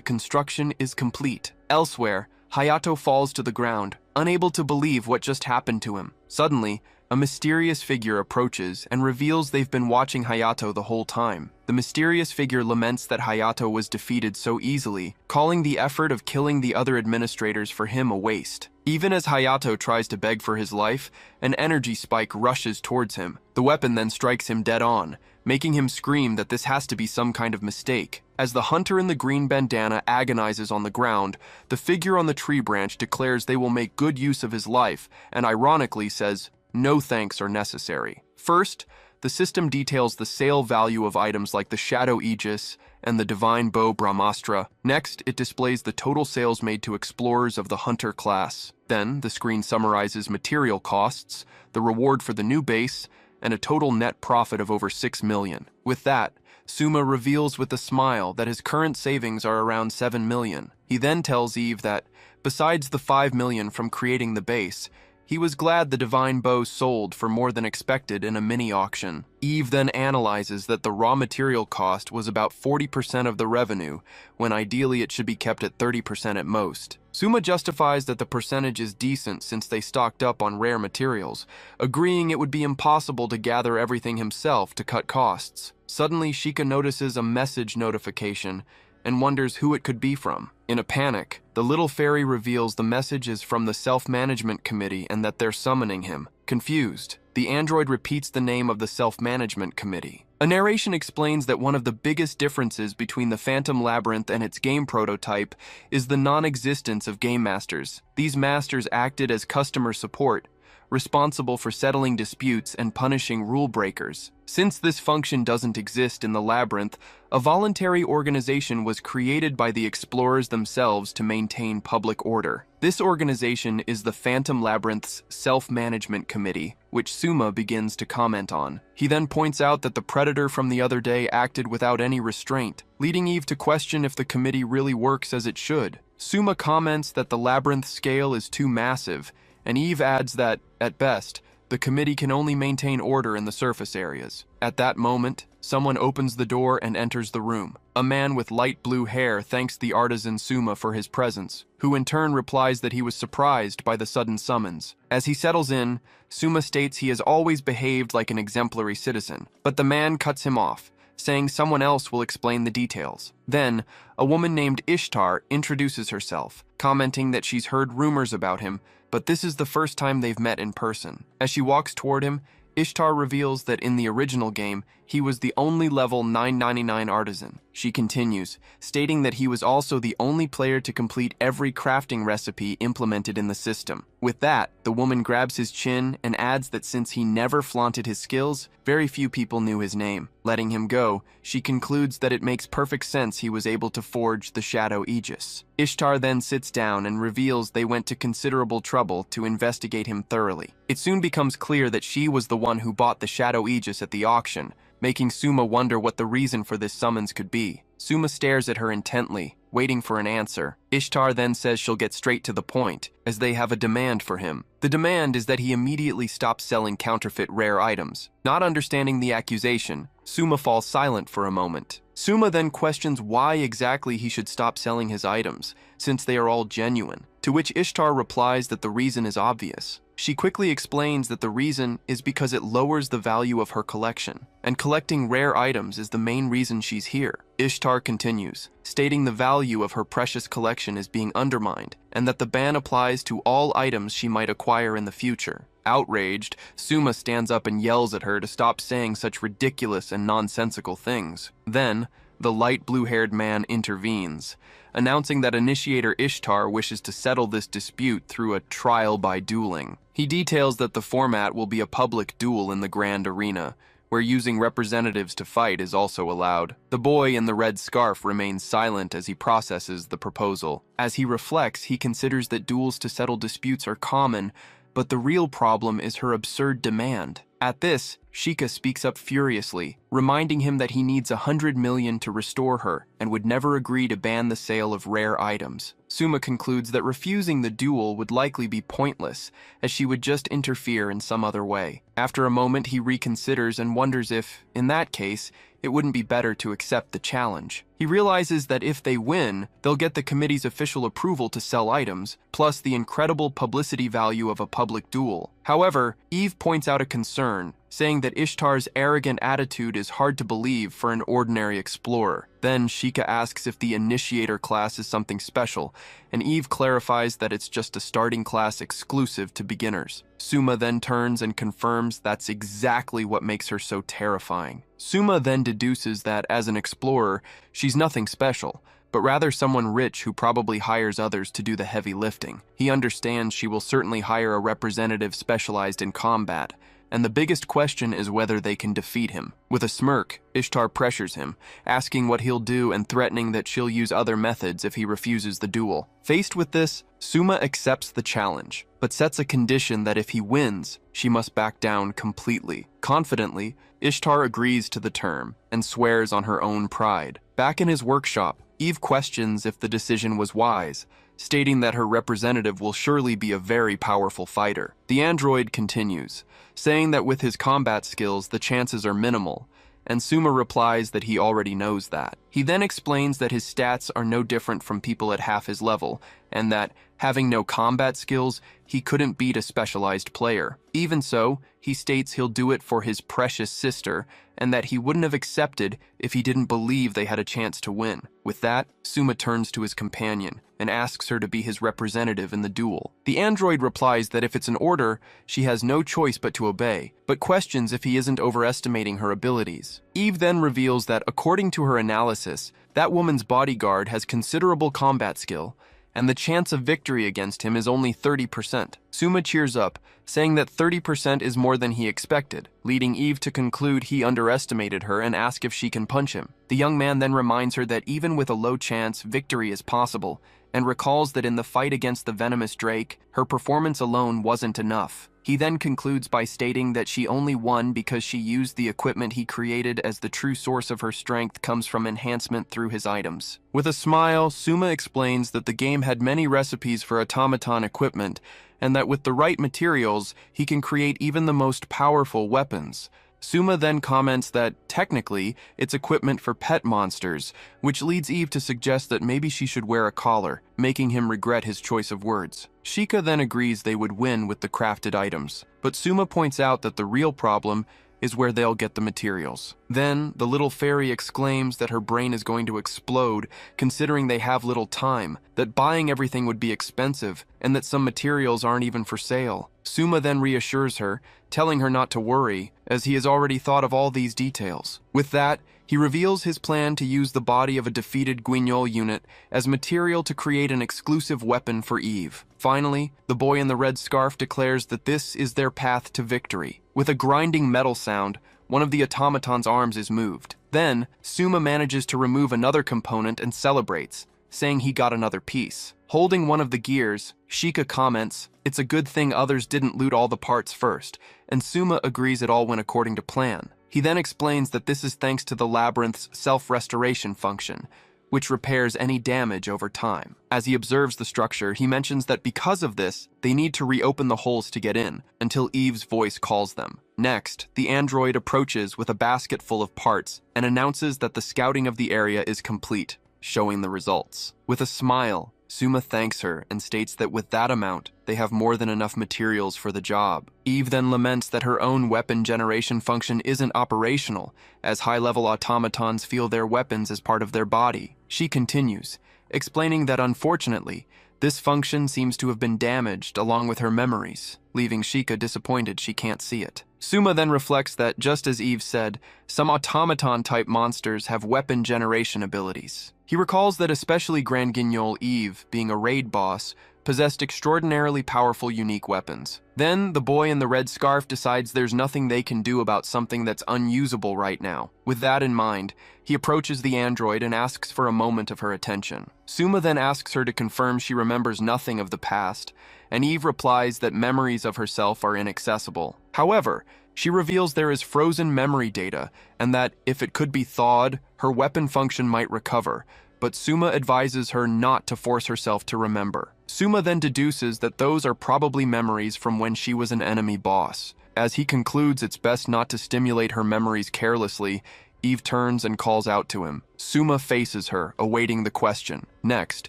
construction is complete. Elsewhere, Hayato falls to the ground, unable to believe what just happened to him. Suddenly, a mysterious figure approaches and reveals they've been watching Hayato the whole time. The mysterious figure laments that Hayato was defeated so easily, calling the effort of killing the other administrators for him a waste. Even as Hayato tries to beg for his life, an energy spike rushes towards him. The weapon then strikes him dead on, making him scream that this has to be some kind of mistake. As the hunter in the green bandana agonizes on the ground, the figure on the tree branch declares they will make good use of his life, and ironically says, "No thanks are necessary." First, the system details the sale value of items like the Shadow Aegis and the Divine Bow Brahmastra. Next, it displays the total sales made to explorers of the Hunter class. Then, the screen summarizes material costs, the reward for the new base, and a total net profit of over 6 million. With that, Suma reveals with a smile that his current savings are around 7 million. He then tells Eve that, besides the 5 million from creating the base, he was glad the Divine Bow sold for more than expected in a mini-auction. Eve then analyzes that the raw material cost was about 40% of the revenue, when ideally it should be kept at 30% at most. Suma justifies that the percentage is decent since they stocked up on rare materials, agreeing it would be impossible to gather everything himself to cut costs. Suddenly, Shika notices a message notification and wonders who it could be from. In a panic, the little fairy reveals the message is from the Self-Management Committee and that they're summoning him. Confused, the android repeats the name of the Self-Management Committee. A narration explains that one of the biggest differences between the Phantom Labyrinth and its game prototype is the non-existence of game masters. These masters acted as customer support, responsible for settling disputes and punishing rule breakers. Since this function doesn't exist in the labyrinth, a voluntary organization was created by the explorers themselves to maintain public order. This organization is the Phantom Labyrinth's Self-Management Committee, which Suma begins to comment on. He then points out that the predator from the other day acted without any restraint, leading Eve to question if the committee really works as it should. Suma comments that the labyrinth scale is too massive, and Eve adds that, at best, the committee can only maintain order in the surface areas. At that moment, someone opens the door and enters the room. A man with light blue hair thanks the artisan Suma for his presence, who in turn replies that he was surprised by the sudden summons. As he settles in, Suma states he has always behaved like an exemplary citizen, but the man cuts him off, saying someone else will explain the details. Then, a woman named Ishtar introduces herself, commenting that she's heard rumors about him, but this is the first time they've met in person. As she walks toward him, Ishtar reveals that in the original game, he was the only level 999 artisan. She continues, stating that he was also the only player to complete every crafting recipe implemented in the system. With that, the woman grabs his chin and adds that since he never flaunted his skills, very few people knew his name. Letting him go, she concludes that it makes perfect sense he was able to forge the Shadow Aegis. Ishtar then sits down and reveals they went to considerable trouble to investigate him thoroughly. It soon becomes clear that she was the one who bought the Shadow Aegis at the auction, making Suma wonder what the reason for this summons could be. Suma stares at her intently, waiting for an answer. Ishtar then says she'll get straight to the point, as they have a demand for him. The demand is that he immediately stops selling counterfeit rare items. Not understanding the accusation, Suma falls silent for a moment. Suma then questions why exactly he should stop selling his items, since they are all genuine, to which Ishtar replies that the reason is obvious. She quickly explains that the reason is because it lowers the value of her collection, and collecting rare items is the main reason she's here. Ishtar continues, stating the value of her precious collection is being undermined, and that the ban applies to all items she might acquire in the future. Outraged, Suma stands up and yells at her to stop saying such ridiculous and nonsensical things. Then, the light blue-haired man intervenes, announcing that Initiator Ishtar wishes to settle this dispute through a trial by dueling. He details that the format will be a public duel in the Grand Arena, where using representatives to fight is also allowed. The boy in the red scarf remains silent as he processes the proposal. As he reflects, he considers that duels to settle disputes are common, but the real problem is her absurd demand. At this, Sheikah speaks up furiously, reminding him that he needs 100 million to restore her and would never agree to ban the sale of rare items. Suma concludes that refusing the duel would likely be pointless, as she would just interfere in some other way. After a moment, he reconsiders and wonders if, in that case, it wouldn't be better to accept the challenge. He realizes that if they win, they'll get the committee's official approval to sell items, plus the incredible publicity value of a public duel. However, Eve points out a concern, saying that Ishtar's arrogant attitude is hard to believe for an ordinary explorer. Then Sheikah asks if the Initiator class is something special, and Eve clarifies that it's just a starting class exclusive to beginners. Suma then turns and confirms that's exactly what makes her so terrifying. Suma then deduces that, as an explorer, she's nothing special, but rather someone rich who probably hires others to do the heavy lifting. He understands she will certainly hire a representative specialized in combat, and the biggest question is whether they can defeat him. With a smirk, Ishtar pressures him, asking what he'll do and threatening that she'll use other methods if he refuses the duel. Faced with this, Suma accepts the challenge, but sets a condition that if he wins, she must back down completely. Confidently, Ishtar agrees to the term and swears on her own pride. Back in his workshop, Eve questions if the decision was wise, stating that her representative will surely be a very powerful fighter. The android continues, saying that with his combat skills, the chances are minimal, and Suma replies that he already knows that. He then explains that his stats are no different from people at half his level, and that, having no combat skills, he couldn't beat a specialized player. Even so, he states he'll do it for his precious sister, and that he wouldn't have accepted if he didn't believe they had a chance to win. With that, Suma turns to his companion and asks her to be his representative in the duel. The android replies that if it's an order, she has no choice but to obey, but questions if he isn't overestimating her abilities. Eve then reveals that, according to her analysis, that woman's bodyguard has considerable combat skill, and the chance of victory against him is only 30%. Suma cheers up, saying that 30% is more than he expected, leading Eve to conclude he underestimated her and ask if she can punch him. The young man then reminds her that even with a low chance, victory is possible, and recalls that in the fight against the venomous Drake, her performance alone wasn't enough. He then concludes by stating that she only won because she used the equipment he created, as the true source of her strength comes from enhancement through his items. With a smile, Suma explains that the game had many recipes for automaton equipment, and that with the right materials, he can create even the most powerful weapons. Suma then comments that, technically, it's equipment for pet monsters, which leads Eve to suggest that maybe she should wear a collar, making him regret his choice of words. Sheikah then agrees they would win with the crafted items, but Suma points out that the real problem is where they'll get the materials. Then, the little fairy exclaims that her brain is going to explode, considering they have little time, that buying everything would be expensive, and that some materials aren't even for sale. Suma then reassures her, telling her not to worry, as he has already thought of all these details. With that, he reveals his plan to use the body of a defeated Guignol unit as material to create an exclusive weapon for Eve. Finally, the boy in the red scarf declares that this is their path to victory. With a grinding metal sound, one of the automaton's arms is moved. Then, Suma manages to remove another component and celebrates, saying he got another piece. Holding one of the gears, Sheikah comments, "It's a good thing others didn't loot all the parts first," and Suma agrees it all went according to plan. He then explains that this is thanks to the labyrinth's self-restoration function, which repairs any damage over time. As he observes the structure, he mentions that because of this, they need to reopen the holes to get in, until Eve's voice calls them. Next, the android approaches with a basket full of parts and announces that the scouting of the area is complete, showing the results. With a smile, Suma thanks her and states that with that amount, they have more than enough materials for the job. Eve then laments that her own weapon generation function isn't operational, as high-level automatons feel their weapons as part of their body. She continues, explaining that unfortunately, this function seems to have been damaged along with her memories, leaving Sheikah disappointed she can't see it. Suma then reflects that, just as Eve said, some automaton-type monsters have weapon generation abilities. He recalls that especially Grand Guignol Eve, being a raid boss, possessed extraordinarily powerful unique weapons. Then, the boy in the red scarf decides there's nothing they can do about something that's unusable right now. With that in mind, he approaches the android and asks for a moment of her attention. Suma then asks her to confirm she remembers nothing of the past, and Eve replies that memories of herself are inaccessible. However, she reveals there is frozen memory data, and that, if it could be thawed, her weapon function might recover, but Suma advises her not to force herself to remember. Suma then deduces that those are probably memories from when she was an enemy boss. As he concludes it's best not to stimulate her memories carelessly, Eve turns and calls out to him. Suma faces her, awaiting the question. Next,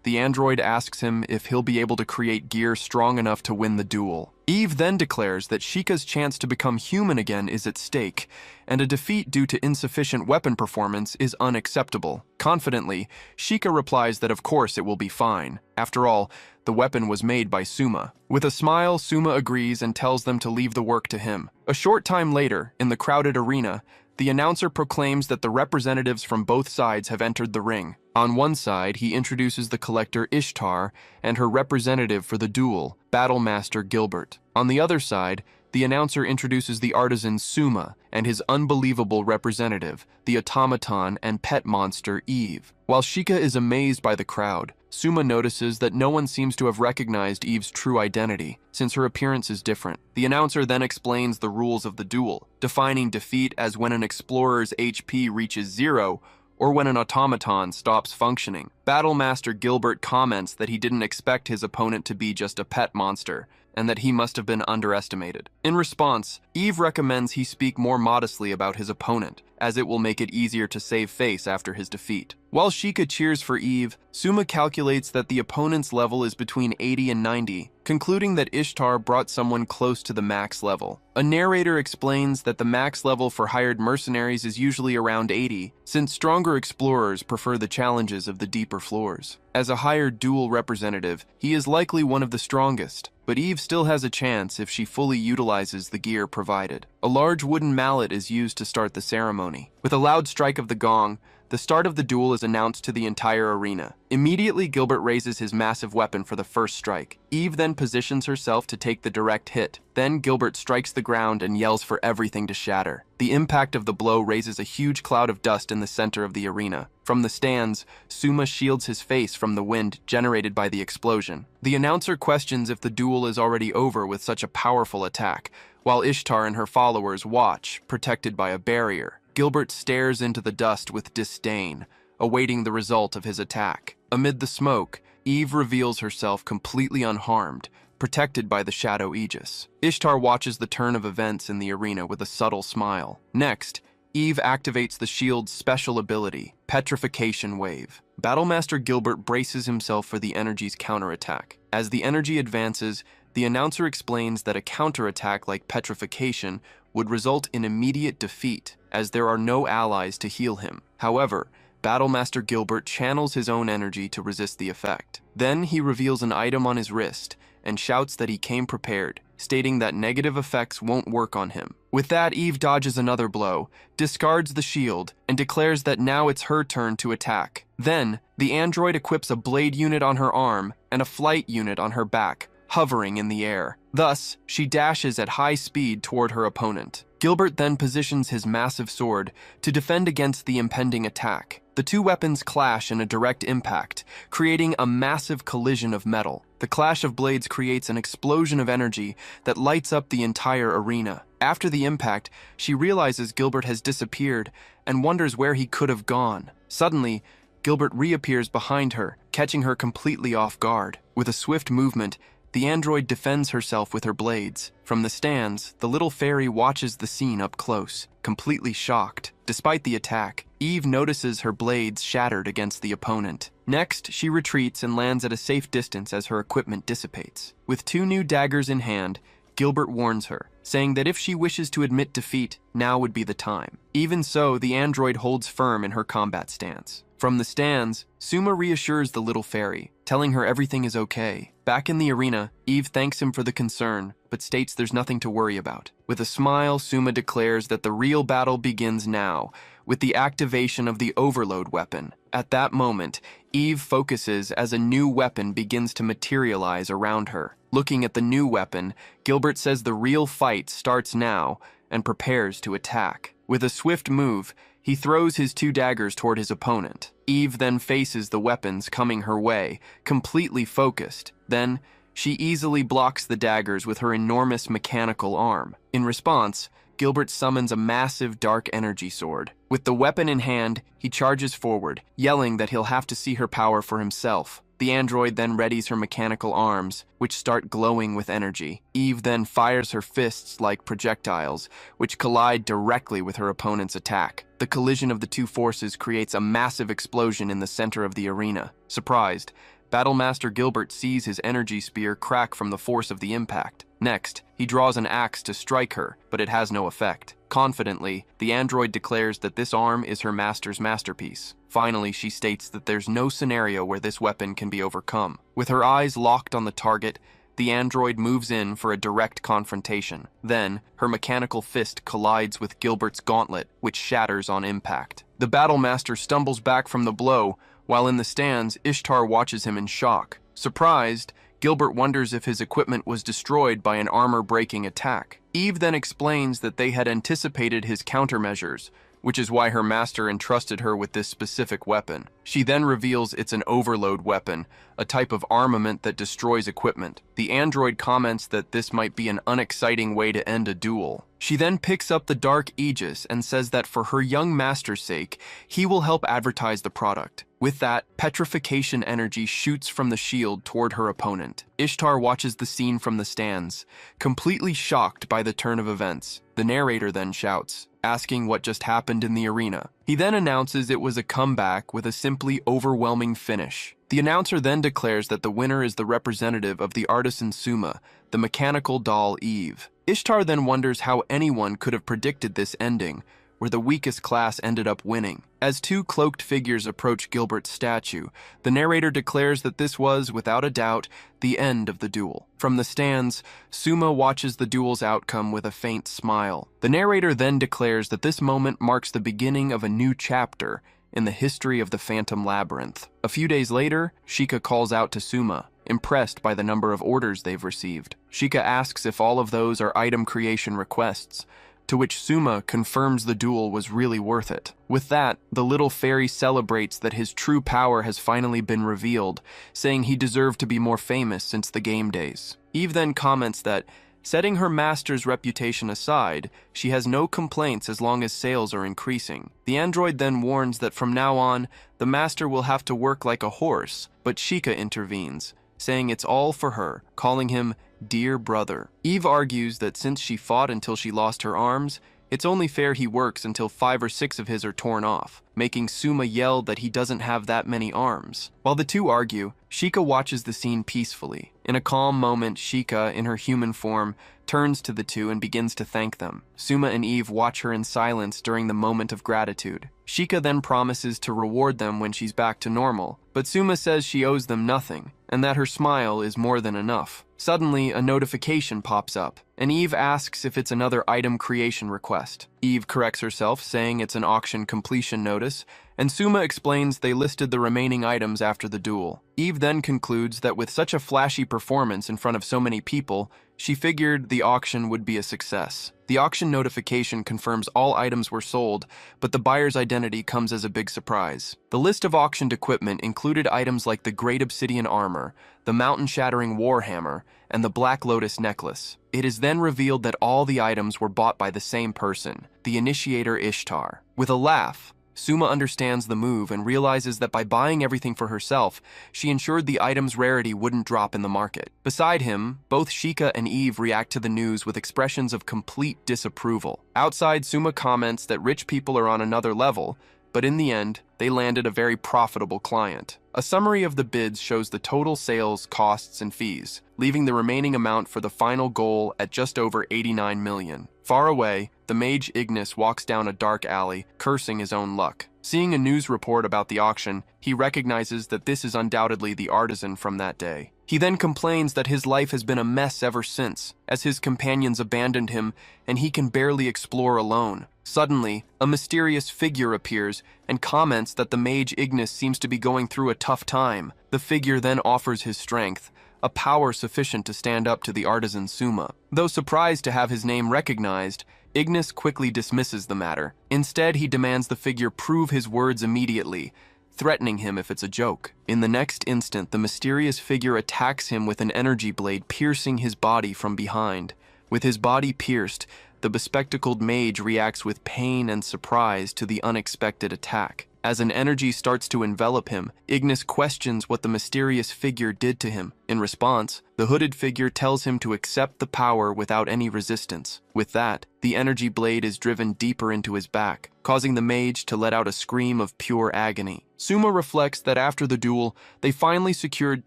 the android asks him if he'll be able to create gear strong enough to win the duel. Eve then declares that Sheikah's chance to become human again is at stake, and a defeat due to insufficient weapon performance is unacceptable. Confidently, Sheikah replies that of course it will be fine. After all, the weapon was made by Suma. With a smile, Suma agrees and tells them to leave the work to him. A short time later, in the crowded arena, the announcer proclaims that the representatives from both sides have entered the ring. On one side, he introduces the collector Ishtar and her representative for the duel, Battlemaster Gilbert. On the other side, the announcer introduces the artisan Suma and his unbelievable representative, the automaton and pet monster Eve. While Sheikah is amazed by the crowd, Suma notices that no one seems to have recognized Eve's true identity, since her appearance is different. The announcer then explains the rules of the duel, defining defeat as when an explorer's HP reaches 0, or when an automaton stops functioning. Battlemaster Gilbert comments that he didn't expect his opponent to be just a pet monster, and that he must have been underestimated. In response, Eve recommends he speak more modestly about his opponent, as it will make it easier to save face after his defeat. While Sheikah cheers for Eve, Suma calculates that the opponent's level is between 80 and 90, concluding that Ishtar brought someone close to the max level. A narrator explains that the max level for hired mercenaries is usually around 80, since stronger explorers prefer the challenges of the deeper floors. As a hired duel representative, he is likely one of the strongest, but Eve still has a chance if she fully utilizes the gear provided. A large wooden mallet is used to start the ceremony. With a loud strike of the gong, the start of the duel is announced to the entire arena. Immediately, Gilbert raises his massive weapon for the first strike. Eve then positions herself to take the direct hit. Then Gilbert strikes the ground and yells for everything to shatter. The impact of the blow raises a huge cloud of dust in the center of the arena. From the stands, Suma shields his face from the wind generated by the explosion. The announcer questions if the duel is already over with such a powerful attack, while Ishtar and her followers watch, protected by a barrier. Gilbert stares into the dust with disdain, awaiting the result of his attack. Amid the smoke, Eve reveals herself completely unharmed, protected by the Shadow Aegis. Ishtar watches the turn of events in the arena with a subtle smile. Next, Eve activates the shield's special ability, Petrification Wave. Battlemaster Gilbert braces himself for the energy's counterattack. As the energy advances, the announcer explains that a counterattack like petrification would result in immediate defeat, as there are no allies to heal him. However, Battlemaster Gilbert channels his own energy to resist the effect. Then he reveals an item on his wrist and shouts that he came prepared, stating that negative effects won't work on him. With that, Eve dodges another blow, discards the shield, and declares that now it's her turn to attack. Then, the android equips a blade unit on her arm and a flight unit on her back, hovering in the air. Thus, she dashes at high speed toward her opponent. Gilbert then positions his massive sword to defend against the impending attack. The two weapons clash in a direct impact, creating a massive collision of metal. The clash of blades creates an explosion of energy that lights up the entire arena. After the impact, she realizes Gilbert has disappeared and wonders where he could have gone. Suddenly, Gilbert reappears behind her, catching her completely off guard. With a swift movement, the android defends herself with her blades. From the stands, the little fairy watches the scene up close, completely shocked. Despite the attack, Eve notices her blades shattered against the opponent. Next, she retreats and lands at a safe distance as her equipment dissipates. With two new daggers in hand, Gilbert warns her, saying that if she wishes to admit defeat, now would be the time. Even so, the android holds firm in her combat stance. From the stands, Suma reassures the little fairy, telling her everything is okay. Back in the arena, Eve thanks him for the concern, but states there's nothing to worry about. With a smile, Suma declares that the real battle begins now, with the activation of the overload weapon. At that moment, Eve focuses as a new weapon begins to materialize around her. Looking at the new weapon, Gilbert says the real fight starts now and prepares to attack. With a swift move, he throws his two daggers toward his opponent. Eve then faces the weapons coming her way, completely focused. Then, she easily blocks the daggers with her enormous mechanical arm. In response, Gilbert summons a massive dark energy sword. With the weapon in hand, he charges forward, yelling that he'll have to see her power for himself. The android then readies her mechanical arms, which start glowing with energy. Eve then fires her fists like projectiles, which collide directly with her opponent's attack. The collision of the two forces creates a massive explosion in the center of the arena. Surprised, Battlemaster Gilbert sees his energy spear crack from the force of the impact. Next, he draws an axe to strike her, but it has no effect. Confidently, the android declares that this arm is her master's masterpiece. Finally, she states that there's no scenario where this weapon can be overcome. With her eyes locked on the target, the android moves in for a direct confrontation. Then, her mechanical fist collides with Gilbert's gauntlet, which shatters on impact. The Battlemaster stumbles back from the blow, while in the stands, Ishtar watches him in shock. Surprised, Gilbert wonders if his equipment was destroyed by an armor-breaking attack. Eve then explains that they had anticipated his countermeasures, which is why her master entrusted her with this specific weapon. She then reveals it's an overload weapon, a type of armament that destroys equipment. The android comments that this might be an unexciting way to end a duel. She then picks up the Dark Aegis and says that for her young master's sake, he will help advertise the product. With that, petrification energy shoots from the shield toward her opponent. Ishtar watches the scene from the stands, completely shocked by the turn of events. The narrator then shouts, asking what just happened in the arena. He then announces it was a comeback with a simply overwhelming finish. The announcer then declares that the winner is the representative of the artisan Suma, the mechanical doll Eve. Ishtar then wonders how anyone could have predicted this ending, where the weakest class ended up winning. As two cloaked figures approach Gilbert's statue, the narrator declares that this was, without a doubt, the end of the duel. From the stands, Suma watches the duel's outcome with a faint smile. The narrator then declares that this moment marks the beginning of a new chapter in the history of the Phantom Labyrinth. A few days later, Sheikah calls out to Suma, impressed by the number of orders they've received. Sheikah asks if all of those are item creation requests, to which Suma confirms the duel was really worth it. With that, the little fairy celebrates that his true power has finally been revealed, saying he deserved to be more famous since the game days. Eve then comments that, setting her master's reputation aside, she has no complaints as long as sales are increasing. The android then warns that from now on, the master will have to work like a horse, but Sheikah intervenes, saying it's all for her, calling him dear brother. Eve argues that since she fought until she lost her arms, It's only fair he works until 5 or 6 of his are torn off, making Suma yell that he doesn't have that many arms. While the two argue, Shika watches the scene peacefully. In a calm moment, Shika, in her human form, turns to the two and begins to thank them. Suma and Eve watch her in silence during the moment of gratitude. Shika then promises to reward them when she's back to normal, but Suma says she owes them nothing, and that her smile is more than enough. Suddenly, a notification pops up, and Eve asks if it's another item creation request. Eve corrects herself, saying it's an auction completion notice, and Suma explains they listed the remaining items after the duel. Eve then concludes that with such a flashy performance in front of so many people, she figured the auction would be a success. The auction notification confirms all items were sold, but the buyer's identity comes as a big surprise. The list of auctioned equipment included items like the Great Obsidian Armor, the Mountain-Shattering Warhammer, and the Black Lotus Necklace. It is then revealed that all the items were bought by the same person, the initiator Ishtar. With a laugh, Suma understands the move and realizes that by buying everything for herself, she ensured the item's rarity wouldn't drop in the market. Beside him, both Shika and Eve react to the news with expressions of complete disapproval. Outside, Suma comments that rich people are on another level, but in the end, they landed a very profitable client. A summary of the bids shows the total sales, costs, and fees, leaving the remaining amount for the final goal at just over 89 million. Far away, the mage Ignis walks down a dark alley, cursing his own luck. Seeing a news report about the auction, he recognizes that this is undoubtedly the artisan from that day. He then complains that his life has been a mess ever since, as his companions abandoned him and he can barely explore alone. Suddenly, a mysterious figure appears and comments that the mage Ignis seems to be going through a tough time. The figure then offers his strength, a power sufficient to stand up to the artisan Suma. Though surprised to have his name recognized, Ignis quickly dismisses the matter. Instead, he demands the figure prove his words immediately, threatening him if it's a joke. In the next instant, the mysterious figure attacks him with an energy blade, piercing his body from behind. With his body pierced, the bespectacled mage reacts with pain and surprise to the unexpected attack. As an energy starts to envelop him, Ignis questions what the mysterious figure did to him. In response, the hooded figure tells him to accept the power without any resistance. With that, the energy blade is driven deeper into his back, causing the mage to let out a scream of pure agony. Suma reflects that after the duel, they finally secured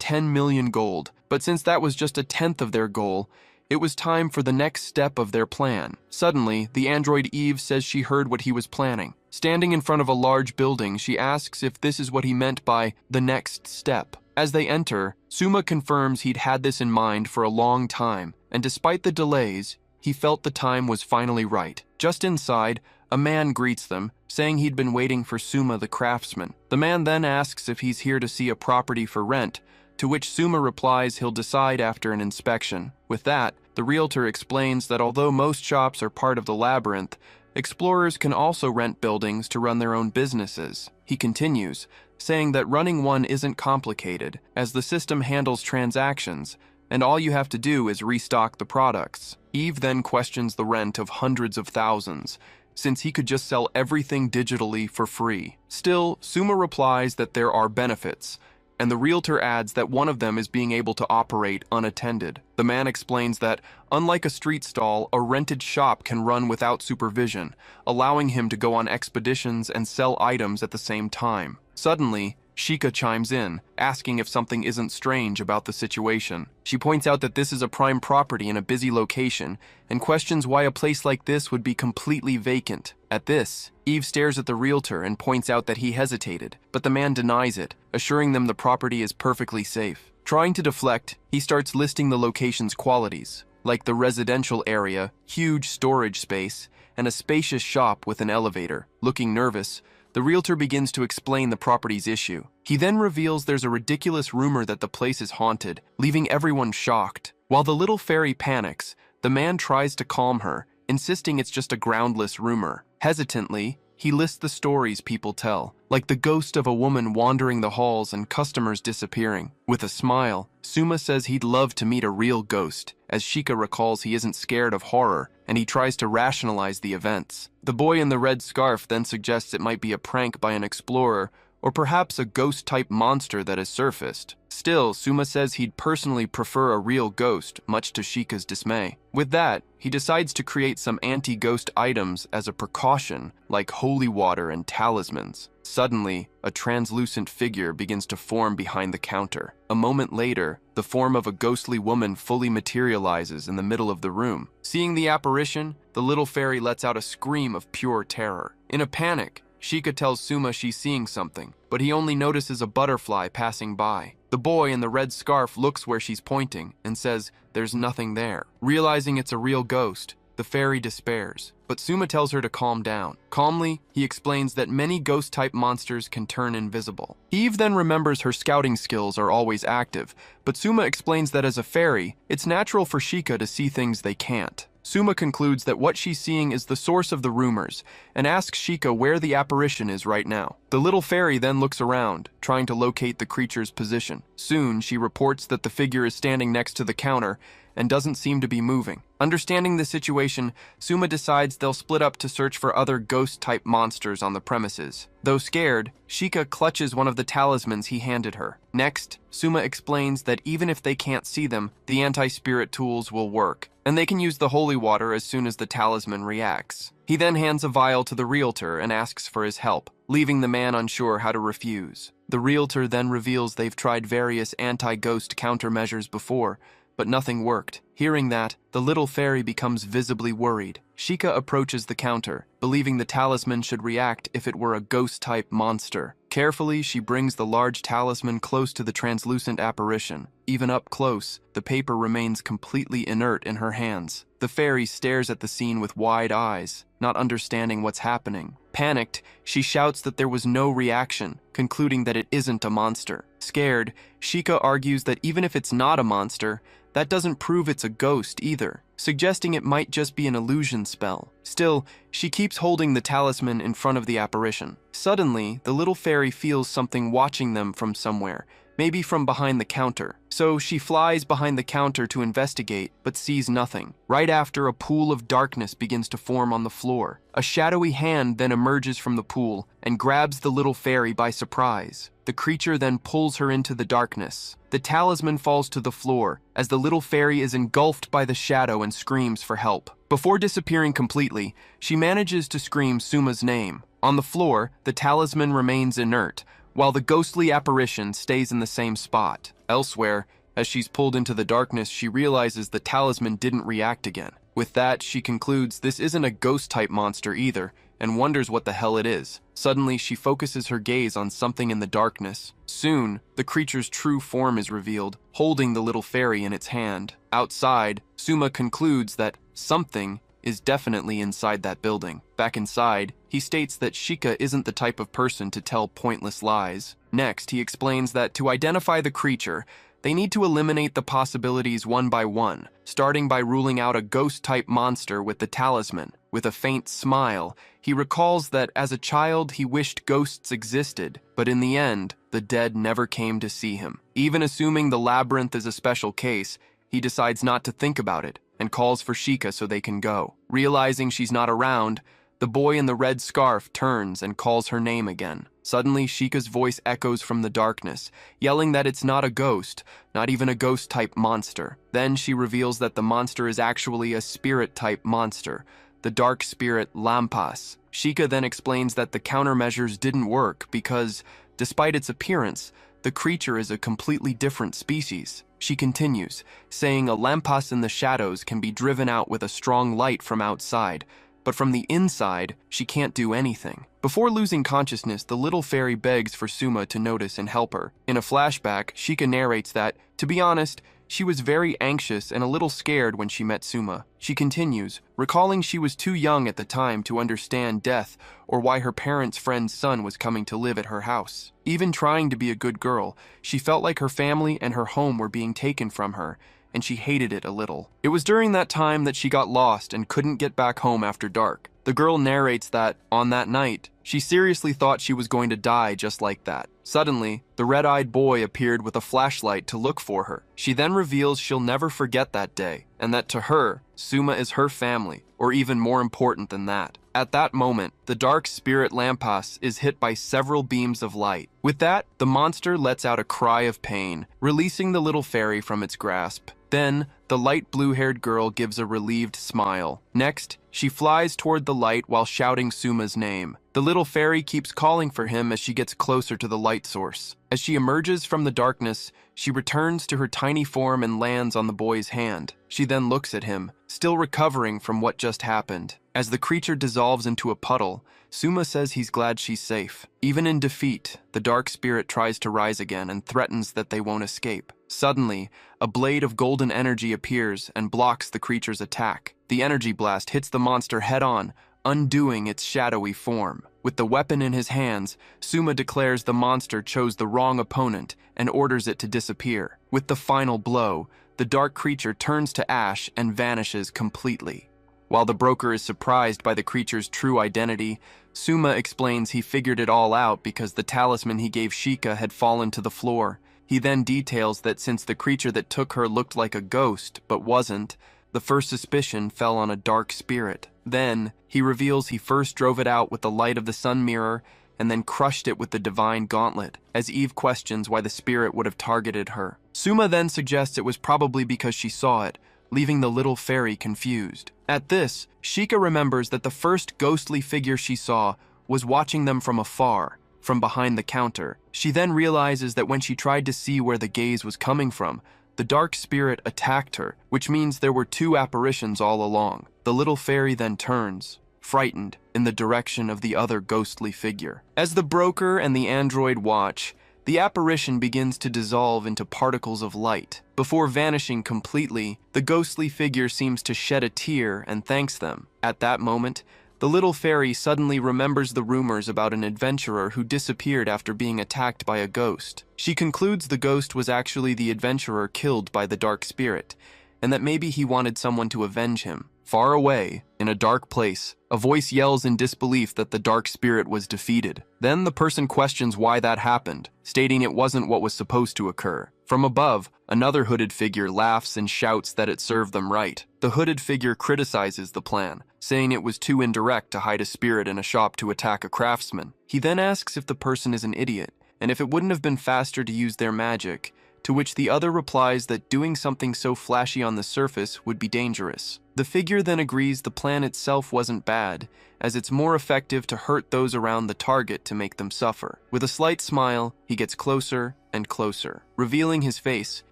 10 million gold, but since that was just a tenth of their goal, it was time for the next step of their plan. Suddenly, the android Eve says she heard what he was planning. Standing in front of a large building, she asks if this is what he meant by the next step. As they enter, Suma confirms he'd had this in mind for a long time, and despite the delays, he felt the time was finally right. Just inside, a man greets them, saying he'd been waiting for Suma the craftsman. The man then asks if he's here to see a property for rent, to which Suma replies he'll decide after an inspection. With that, the realtor explains that although most shops are part of the labyrinth, explorers can also rent buildings to run their own businesses. He continues, saying that running one isn't complicated, as the system handles transactions, and all you have to do is restock the products. Eve then questions the rent of hundreds of thousands, since he could just sell everything digitally for free. Still, Suma replies that there are benefits, and the realtor adds that one of them is being able to operate unattended. The man explains that, unlike a street stall, a rented shop can run without supervision, allowing him to go on expeditions and sell items at the same time. Suddenly, Shika chimes in, asking if something isn't strange about the situation. She points out that this is a prime property in a busy location, and questions why a place like this would be completely vacant. At this, Eve stares at the realtor and points out that he hesitated, but the man denies it, assuring them the property is perfectly safe. Trying to deflect, he starts listing the location's qualities, like the residential area, huge storage space, and a spacious shop with an elevator. Looking nervous, the realtor begins to explain the property's issue. He then reveals there's a ridiculous rumor that the place is haunted, leaving everyone shocked. While the little fairy panics, the man tries to calm her, insisting it's just a groundless rumor. Hesitantly, he lists the stories people tell, like the ghost of a woman wandering the halls and customers disappearing. With a smile, Suma says he'd love to meet a real ghost, as Shika recalls he isn't scared of horror, and he tries to rationalize the events. The boy in the red scarf then suggests it might be a prank by an explorer, or perhaps a ghost-type monster that has surfaced. Still, Suma says he'd personally prefer a real ghost, much to Shika's dismay. With that, he decides to create some anti-ghost items as a precaution, like holy water and talismans. Suddenly, a translucent figure begins to form behind the counter. A moment later, the form of a ghostly woman fully materializes in the middle of the room. Seeing the apparition, the little fairy lets out a scream of pure terror. In a panic, Shika tells Suma she's seeing something, but he only notices a butterfly passing by. The boy in the red scarf looks where she's pointing and says there's nothing there. Realizing it's a real ghost, the fairy despairs, but Suma tells her to calm down. Calmly, he explains that many ghost-type monsters can turn invisible. Eve then remembers her scouting skills are always active, but Suma explains that as a fairy, it's natural for Shika to see things they can't. Suma concludes that what she's seeing is the source of the rumors, and asks Shika where the apparition is right now. The little fairy then looks around, trying to locate the creature's position. Soon, she reports that the figure is standing next to the counter and doesn't seem to be moving. Understanding the situation, Suma decides they'll split up to search for other ghost-type monsters on the premises. Though scared, Shika clutches one of the talismans he handed her. Next, Suma explains that even if they can't see them, the anti-spirit tools will work, and they can use the holy water as soon as the talisman reacts. He then hands a vial to the realtor and asks for his help, leaving the man unsure how to refuse. The realtor then reveals they've tried various anti-ghost countermeasures before, but nothing worked. Hearing that, the little fairy becomes visibly worried. Shika approaches the counter, believing the talisman should react if it were a ghost-type monster. Carefully, she brings the large talisman close to the translucent apparition. Even up close, the paper remains completely inert in her hands. The fairy stares at the scene with wide eyes, not understanding what's happening. Panicked, she shouts that there was no reaction, concluding that it isn't a monster. Scared, Shika argues that even if it's not a monster, that doesn't prove it's a ghost either, suggesting it might just be an illusion spell. Still, she keeps holding the talisman in front of the apparition. Suddenly, the little fairy feels something watching them from somewhere, maybe from behind the counter. So she flies behind the counter to investigate, but sees nothing. Right after, a pool of darkness begins to form on the floor. A shadowy hand then emerges from the pool and grabs the little fairy by surprise. The creature then pulls her into the darkness. The talisman falls to the floor as the little fairy is engulfed by the shadow and screams for help. Before disappearing completely, she manages to scream Suma's name. On the floor, the talisman remains inert, while the ghostly apparition stays in the same spot. Elsewhere, as she's pulled into the darkness, she realizes the talisman didn't react again. With that, she concludes this isn't a ghost-type monster either, and wonders what the hell it is. Suddenly, she focuses her gaze on something in the darkness. Soon, the creature's true form is revealed, holding the little fairy in its hand. Outside, Suma concludes that something is definitely inside that building. Back inside, he states that Shika isn't the type of person to tell pointless lies. Next, he explains that to identify the creature, they need to eliminate the possibilities one by one, starting by ruling out a ghost-type monster with the talisman. With a faint smile, he recalls that as a child he wished ghosts existed, but in the end, the dead never came to see him. Even assuming the labyrinth is a special case, he decides not to think about it and calls for Shika so they can go. Realizing she's not around, the boy in the red scarf turns and calls her name again. Suddenly, Shika's voice echoes from the darkness, yelling that it's not a ghost, not even a ghost-type monster. Then she reveals that the monster is actually a spirit-type monster, the dark spirit Lampas. Shika then explains that the countermeasures didn't work because, despite its appearance, the creature is a completely different species. She continues, saying a Lampas in the shadows can be driven out with a strong light from outside, but from the inside, she can't do anything. Before losing consciousness, the little fairy begs for Suma to notice and help her. In a flashback, Shika narrates that, to be honest, she was very anxious and a little scared when she met Suma. She continues, recalling she was too young at the time to understand death or why her parents' friend's son was coming to live at her house. Even trying to be a good girl, she felt like her family and her home were being taken from her, and she hated it a little. It was during that time that she got lost and couldn't get back home after dark. The girl narrates that, on that night, she seriously thought she was going to die just like that. Suddenly, the red-eyed boy appeared with a flashlight to look for her. She then reveals she'll never forget that day, and that to her, Suma is her family, or even more important than that. At that moment, the dark spirit Lampas is hit by several beams of light. With that, the monster lets out a cry of pain, releasing the little fairy from its grasp. Then, the light blue-haired girl gives a relieved smile. Next, she flies toward the light while shouting Suma's name. The little fairy keeps calling for him as she gets closer to the light source. As she emerges from the darkness, she returns to her tiny form and lands on the boy's hand. She then looks at him, still recovering from what just happened. As the creature dissolves into a puddle, Suma says he's glad she's safe. Even in defeat, the dark spirit tries to rise again and threatens that they won't escape. Suddenly, a blade of golden energy appears and blocks the creature's attack. The energy blast hits the monster head-on, undoing its shadowy form. With the weapon in his hands, Suma declares the monster chose the wrong opponent and orders it to disappear. With the final blow, the dark creature turns to ash and vanishes completely. While the broker is surprised by the creature's true identity, Suma explains he figured it all out because the talisman he gave Shika had fallen to the floor. He then details that since the creature that took her looked like a ghost, but wasn't, the first suspicion fell on a dark spirit. Then, he reveals he first drove it out with the light of the sun mirror and then crushed it with the divine gauntlet, as Eve questions why the spirit would have targeted her. Suma then suggests it was probably because she saw it, leaving the little fairy confused. At this, Shika remembers that the first ghostly figure she saw was watching them from afar, from behind the counter. She then realizes that when she tried to see where the gaze was coming from, the dark spirit attacked her, which means there were two apparitions all along. The little fairy then turns, frightened, in the direction of the other ghostly figure. As the broker and the android watch, the apparition begins to dissolve into particles of light. Before vanishing completely, the ghostly figure seems to shed a tear and thanks them. At that moment, the little fairy suddenly remembers the rumors about an adventurer who disappeared after being attacked by a ghost. She concludes the ghost was actually the adventurer killed by the dark spirit, and that maybe he wanted someone to avenge him. Far away, in a dark place, a voice yells in disbelief that the dark spirit was defeated. Then the person questions why that happened, stating it wasn't what was supposed to occur. From above, another hooded figure laughs and shouts that it served them right. The hooded figure criticizes the plan, saying it was too indirect to hide a spirit in a shop to attack a craftsman. He then asks if the person is an idiot, and if it wouldn't have been faster to use their magic, to which the other replies that doing something so flashy on the surface would be dangerous. The figure then agrees the plan itself wasn't bad, as it's more effective to hurt those around the target to make them suffer. With a slight smile, he gets closer and closer. Revealing his face,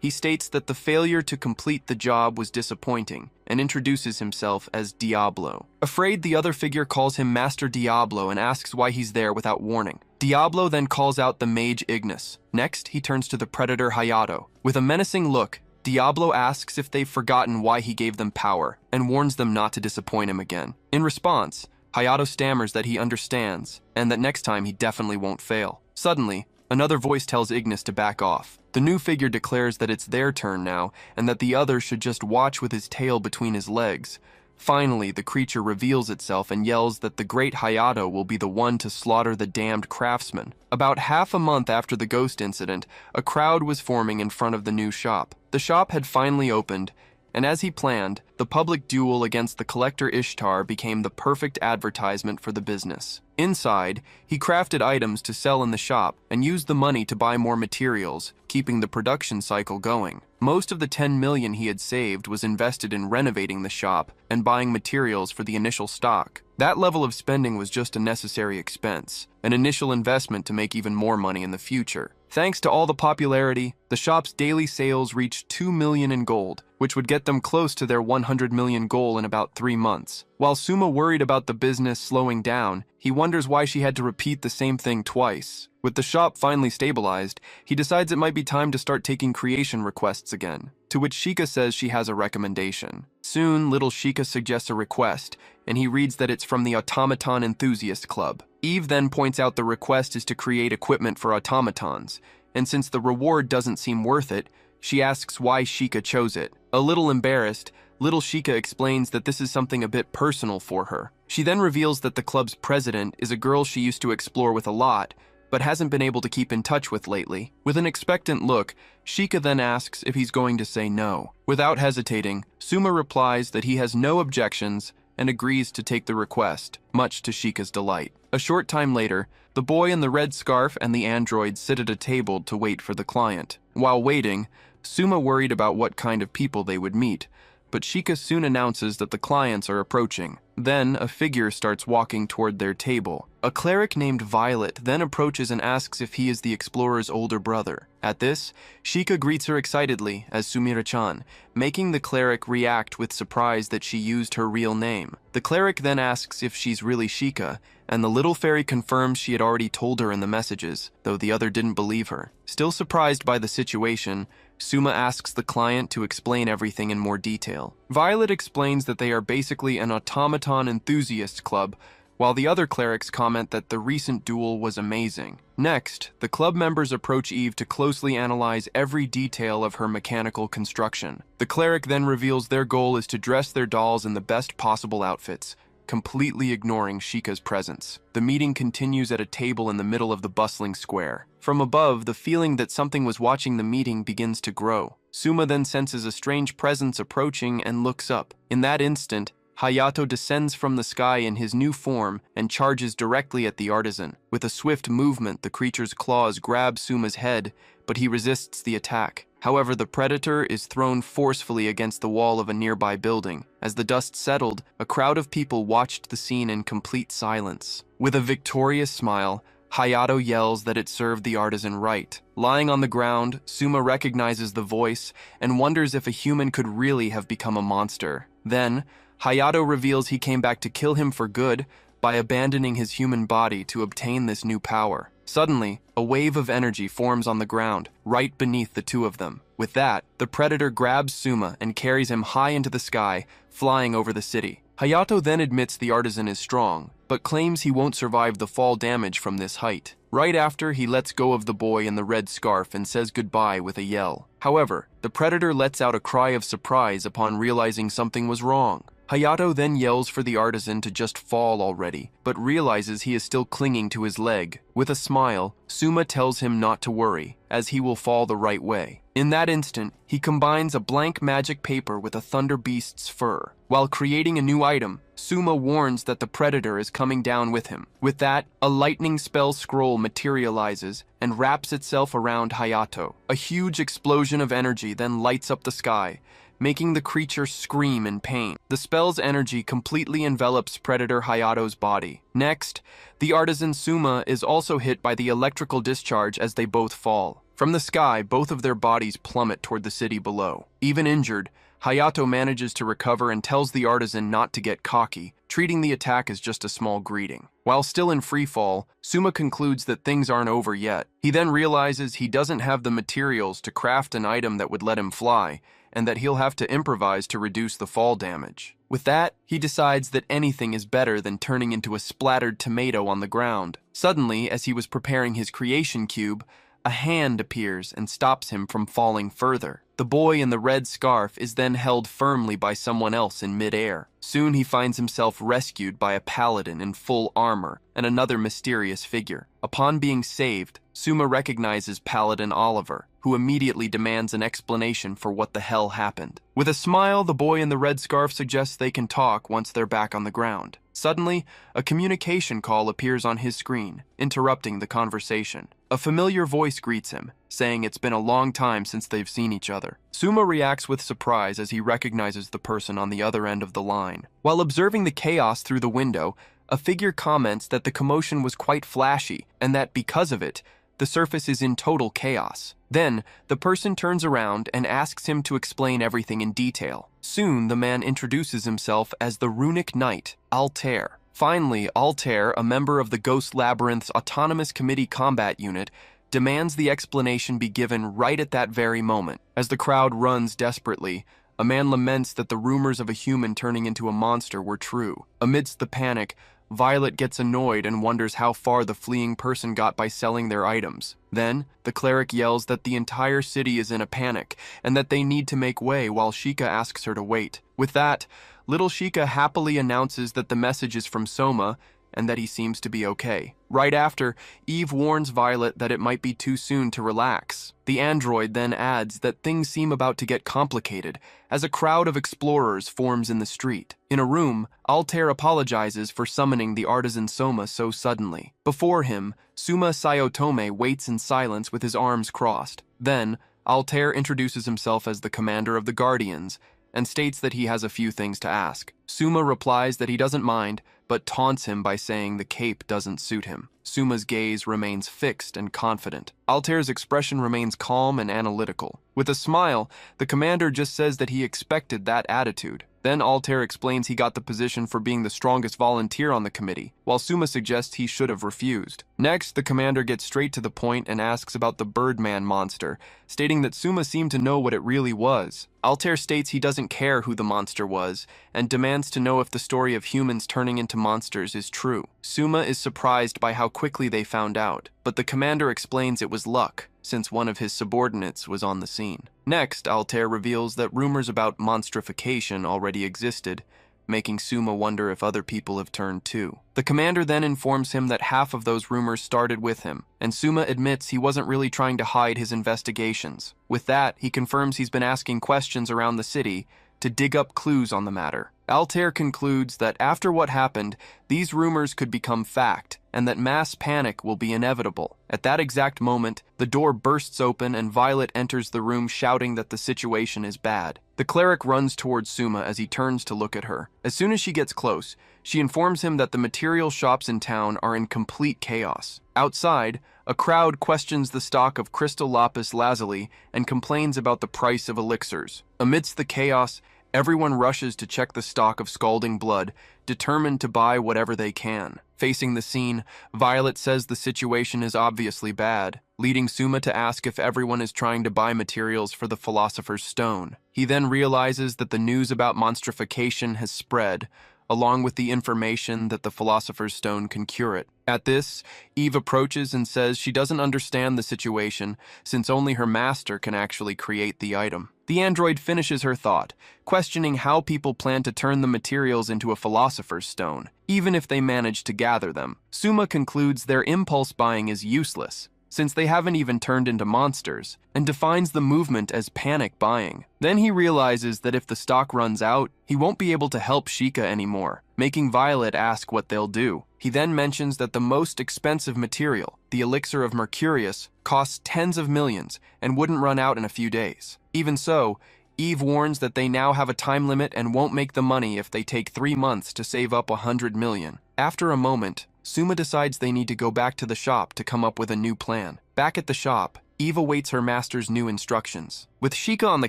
he states that the failure to complete the job was disappointing, and introduces himself as Diablo. Afraid, the other figure calls him Master Diablo and asks why he's there without warning. Diablo then calls out the mage Ignis. Next, he turns to the predator Hayato. With a menacing look, Diablo asks if they've forgotten why he gave them power, and warns them not to disappoint him again. In response, Hayato stammers that he understands, and that next time he definitely won't fail. Suddenly, another voice tells Ignis to back off. The new figure declares that it's their turn now, and that the other should just watch with his tail between his legs. Finally, the creature reveals itself and yells that the great Hayato will be the one to slaughter the damned craftsman. About half a month after the ghost incident, a crowd was forming in front of the new shop. The shop had finally opened, and as he planned, the public duel against the collector Ishtar became the perfect advertisement for the business. Inside, he crafted items to sell in the shop and used the money to buy more materials, keeping the production cycle going. Most of the 10 million he had saved was invested in renovating the shop and buying materials for the initial stock. That level of spending was just a necessary expense, an initial investment to make even more money in the future. Thanks to all the popularity, the shop's daily sales reached 2 million in gold, which would get them close to their 100 million goal in about 3 months. While Suma worried about the business slowing down, he wonders why she had to repeat the same thing twice. With the shop finally stabilized, he decides it might be time to start taking creation requests again, to which Shika says she has a recommendation. Soon, little Shika suggests a request, and he reads that it's from the Automaton Enthusiast Club. Eve then points out the request is to create equipment for automatons, and since the reward doesn't seem worth it, she asks why Shika chose it. A little embarrassed, little Shika explains that this is something a bit personal for her. She then reveals that the club's president is a girl she used to explore with a lot, but hasn't been able to keep in touch with lately. With an expectant look, Shika then asks if he's going to say no. Without hesitating, Suma replies that he has no objections and agrees to take the request, much to Sheikah's delight. A short time later, the boy in the red scarf and the android sit at a table to wait for the client. While waiting, Suma worried about what kind of people they would meet, but Sheikah soon announces that the clients are approaching. Then, a figure starts walking toward their table. A cleric named Violet then approaches and asks if he is the explorer's older brother. At this, Sheikah greets her excitedly as Sumira-chan, making the cleric react with surprise that she used her real name. The cleric then asks if she's really Sheikah, and the little fairy confirms she had already told her in the messages, though the other didn't believe her. Still surprised by the situation, Suma asks the client to explain everything in more detail. Violet explains that they are basically an automaton enthusiast club, while the other clerics comment that the recent duel was amazing. Next, the club members approach Eve to closely analyze every detail of her mechanical construction. The cleric then reveals their goal is to dress their dolls in the best possible outfits, completely ignoring Sheikah's presence. The meeting continues at a table in the middle of the bustling square. From above, the feeling that something was watching the meeting begins to grow. Suma then senses a strange presence approaching and looks up. In that instant, Hayato descends from the sky in his new form and charges directly at the artisan. With a swift movement, the creature's claws grab Suma's head, but he resists the attack. However, the predator is thrown forcefully against the wall of a nearby building. As the dust settled, a crowd of people watched the scene in complete silence. With a victorious smile, Hayato yells that it served the artisan right. Lying on the ground, Suma recognizes the voice and wonders if a human could really have become a monster. Then, Hayato reveals he came back to kill him for good by abandoning his human body to obtain this new power. Suddenly, a wave of energy forms on the ground, right beneath the two of them. With that, the predator grabs Suma and carries him high into the sky, flying over the city. Hayato then admits the artisan is strong, but claims he won't survive the fall damage from this height. Right after, he lets go of the boy in the red scarf and says goodbye with a yell. However, the predator lets out a cry of surprise upon realizing something was wrong. Hayato then yells for the artisan to just fall already, but realizes he is still clinging to his leg. With a smile, Suma tells him not to worry, as he will fall the right way. In that instant, he combines a blank magic paper with a thunder beast's fur. While creating a new item, Suma warns that the predator is coming down with him. With that, a lightning spell scroll materializes and wraps itself around Hayato. A huge explosion of energy then lights up the sky, making the creature scream in pain. The spell's energy completely envelops Predator Hayato's body. Next, the artisan Suma is also hit by the electrical discharge as they both fall. From the sky, both of their bodies plummet toward the city below. Even injured, Hayato manages to recover and tells the artisan not to get cocky, treating the attack as just a small greeting. While still in free fall, Suma concludes that things aren't over yet. He then realizes he doesn't have the materials to craft an item that would let him fly, and that he'll have to improvise to reduce the fall damage. With that, he decides that anything is better than turning into a splattered tomato on the ground. Suddenly, as he was preparing his creation cube, a hand appears and stops him from falling further. The boy in the red scarf is then held firmly by someone else in midair. Soon he finds himself rescued by a paladin in full armor and another mysterious figure. Upon being saved, Suma recognizes Paladin Oliver, who immediately demands an explanation for what the hell happened. With a smile, the boy in the red scarf suggests they can talk once they're back on the ground. Suddenly, a communication call appears on his screen, interrupting the conversation. A familiar voice greets him, saying it's been a long time since they've seen each other. Suma reacts with surprise as he recognizes the person on the other end of the line. While observing the chaos through the window, a figure comments that the commotion was quite flashy, and that because of it, the surface is in total chaos. Then, the person turns around and asks him to explain everything in detail. Soon, the man introduces himself as the Runic Knight, Altair. Finally, Altair, a member of the Ghost Labyrinth's Autonomous Committee Combat Unit, demands the explanation be given right at that very moment. As the crowd runs desperately, a man laments that the rumors of a human turning into a monster were true. Amidst the panic, Violet gets annoyed and wonders how far the fleeing person got by selling their items. Then, the cleric yells that the entire city is in a panic and that they need to make way while Sheikah asks her to wait. With that, little Sheikah happily announces that the message is from Soma and that he seems to be okay. Right after, Eve warns Violet that it might be too soon to relax. The android then adds that things seem about to get complicated as a crowd of explorers forms in the street. In a room, Altair apologizes for summoning the artisan Soma so suddenly. Before him, Suma Sayotome waits in silence with his arms crossed. Then, Altair introduces himself as the commander of the Guardians and states that he has a few things to ask. Suma replies that he doesn't mind, but taunts him by saying the cape doesn't suit him. Suma's gaze remains fixed and confident. Altair's expression remains calm and analytical. With a smile, the commander just says that he expected that attitude. Then Altair explains he got the position for being the strongest volunteer on the committee, while Suma suggests he should have refused. Next, the commander gets straight to the point and asks about the Birdman monster, stating that Suma seemed to know what it really was. Altair states he doesn't care who the monster was, and demands to know if the story of humans turning into monsters is true. Suma is surprised by how quickly they found out, but the commander explains it was luck, since one of his subordinates was on the scene. Next, Altair reveals that rumors about monstrification already existed, making Suma wonder if other people have turned too. The commander then informs him that half of those rumors started with him, and Suma admits he wasn't really trying to hide his investigations. With that, he confirms he's been asking questions around the city to dig up clues on the matter. Altair concludes that after what happened, these rumors could become fact, and that mass panic will be inevitable. At that exact moment, the door bursts open and Violet enters the room shouting that the situation is bad. The cleric runs towards Suma as he turns to look at her. As soon as she gets close, she informs him that the material shops in town are in complete chaos. Outside, a crowd questions the stock of crystal lapis lazuli and complains about the price of elixirs. Amidst the chaos, everyone rushes to check the stock of scalding blood, determined to buy whatever they can. Facing the scene, Violet says the situation is obviously bad, leading Suma to ask if everyone is trying to buy materials for the Philosopher's Stone. He then realizes that the news about monstrification has spread, along with the information that the Philosopher's Stone can cure it. At this, Eve approaches and says she doesn't understand the situation, since only her master can actually create the item. The android finishes her thought, questioning how people plan to turn the materials into a Philosopher's Stone, even if they manage to gather them. Suma concludes their impulse buying is useless, since they haven't even turned into monsters, and defines the movement as panic buying. Then he realizes that if the stock runs out, he won't be able to help Sheikah anymore, making Violet ask what they'll do. He then mentions that the most expensive material, the elixir of Mercurius, costs tens of millions and wouldn't run out in a few days. Even so, Eve warns that they now have a time limit and won't make the money if they take 3 months to save up 100 million. After a moment, Suma decides they need to go back to the shop to come up with a new plan. Back at the shop, Eve awaits her master's new instructions. With Sheikah on the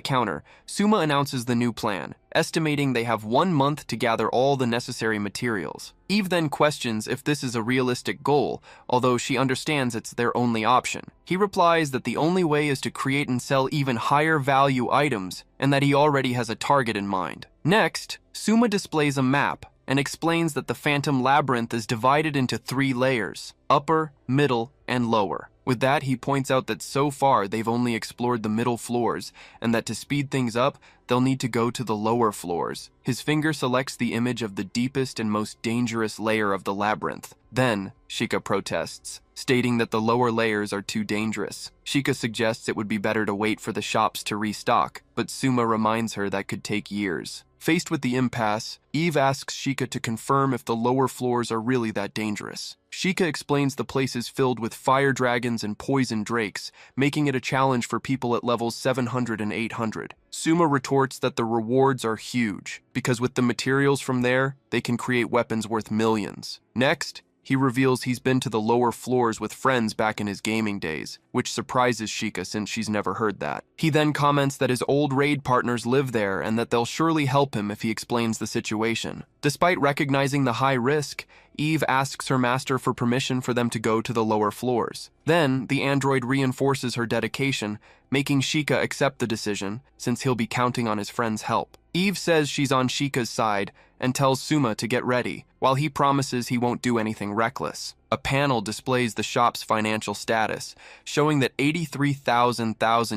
counter, Suma announces the new plan, estimating they have 1 month to gather all the necessary materials. Eve then questions if this is a realistic goal, although she understands it's their only option. He replies that the only way is to create and sell even higher value items, and that he already has a target in mind. Next, Suma displays a map and explains that the Phantom Labyrinth is divided into 3 layers: upper, middle, and lower. With that, he points out that so far they've only explored the middle floors, and that to speed things up, they'll need to go to the lower floors. His finger selects the image of the deepest and most dangerous layer of the labyrinth. Then, Sheikah protests, stating that the lower layers are too dangerous. Sheikah suggests it would be better to wait for the shops to restock, but Suma reminds her that could take years. Faced with the impasse, Eve asks Sheikah to confirm if the lower floors are really that dangerous. Sheikah explains the place is filled with fire dragons and poison drakes, making it a challenge for people at levels 700 and 800. Suma retorts that the rewards are huge, because with the materials from there, they can create weapons worth millions. Next, he reveals he's been to the lower floors with friends back in his gaming days, which surprises Sheikah since she's never heard that. He then comments that his old raid partners live there and that they'll surely help him if he explains the situation. Despite recognizing the high risk, Eve asks her master for permission for them to go to the lower floors. Then, the android reinforces her dedication, making Sheikah accept the decision, since he'll be counting on his friend's help. Eve says she's on Sheikah's side and tells Suma to get ready, while he promises he won't do anything reckless. A panel displays the shop's financial status, showing that 83,000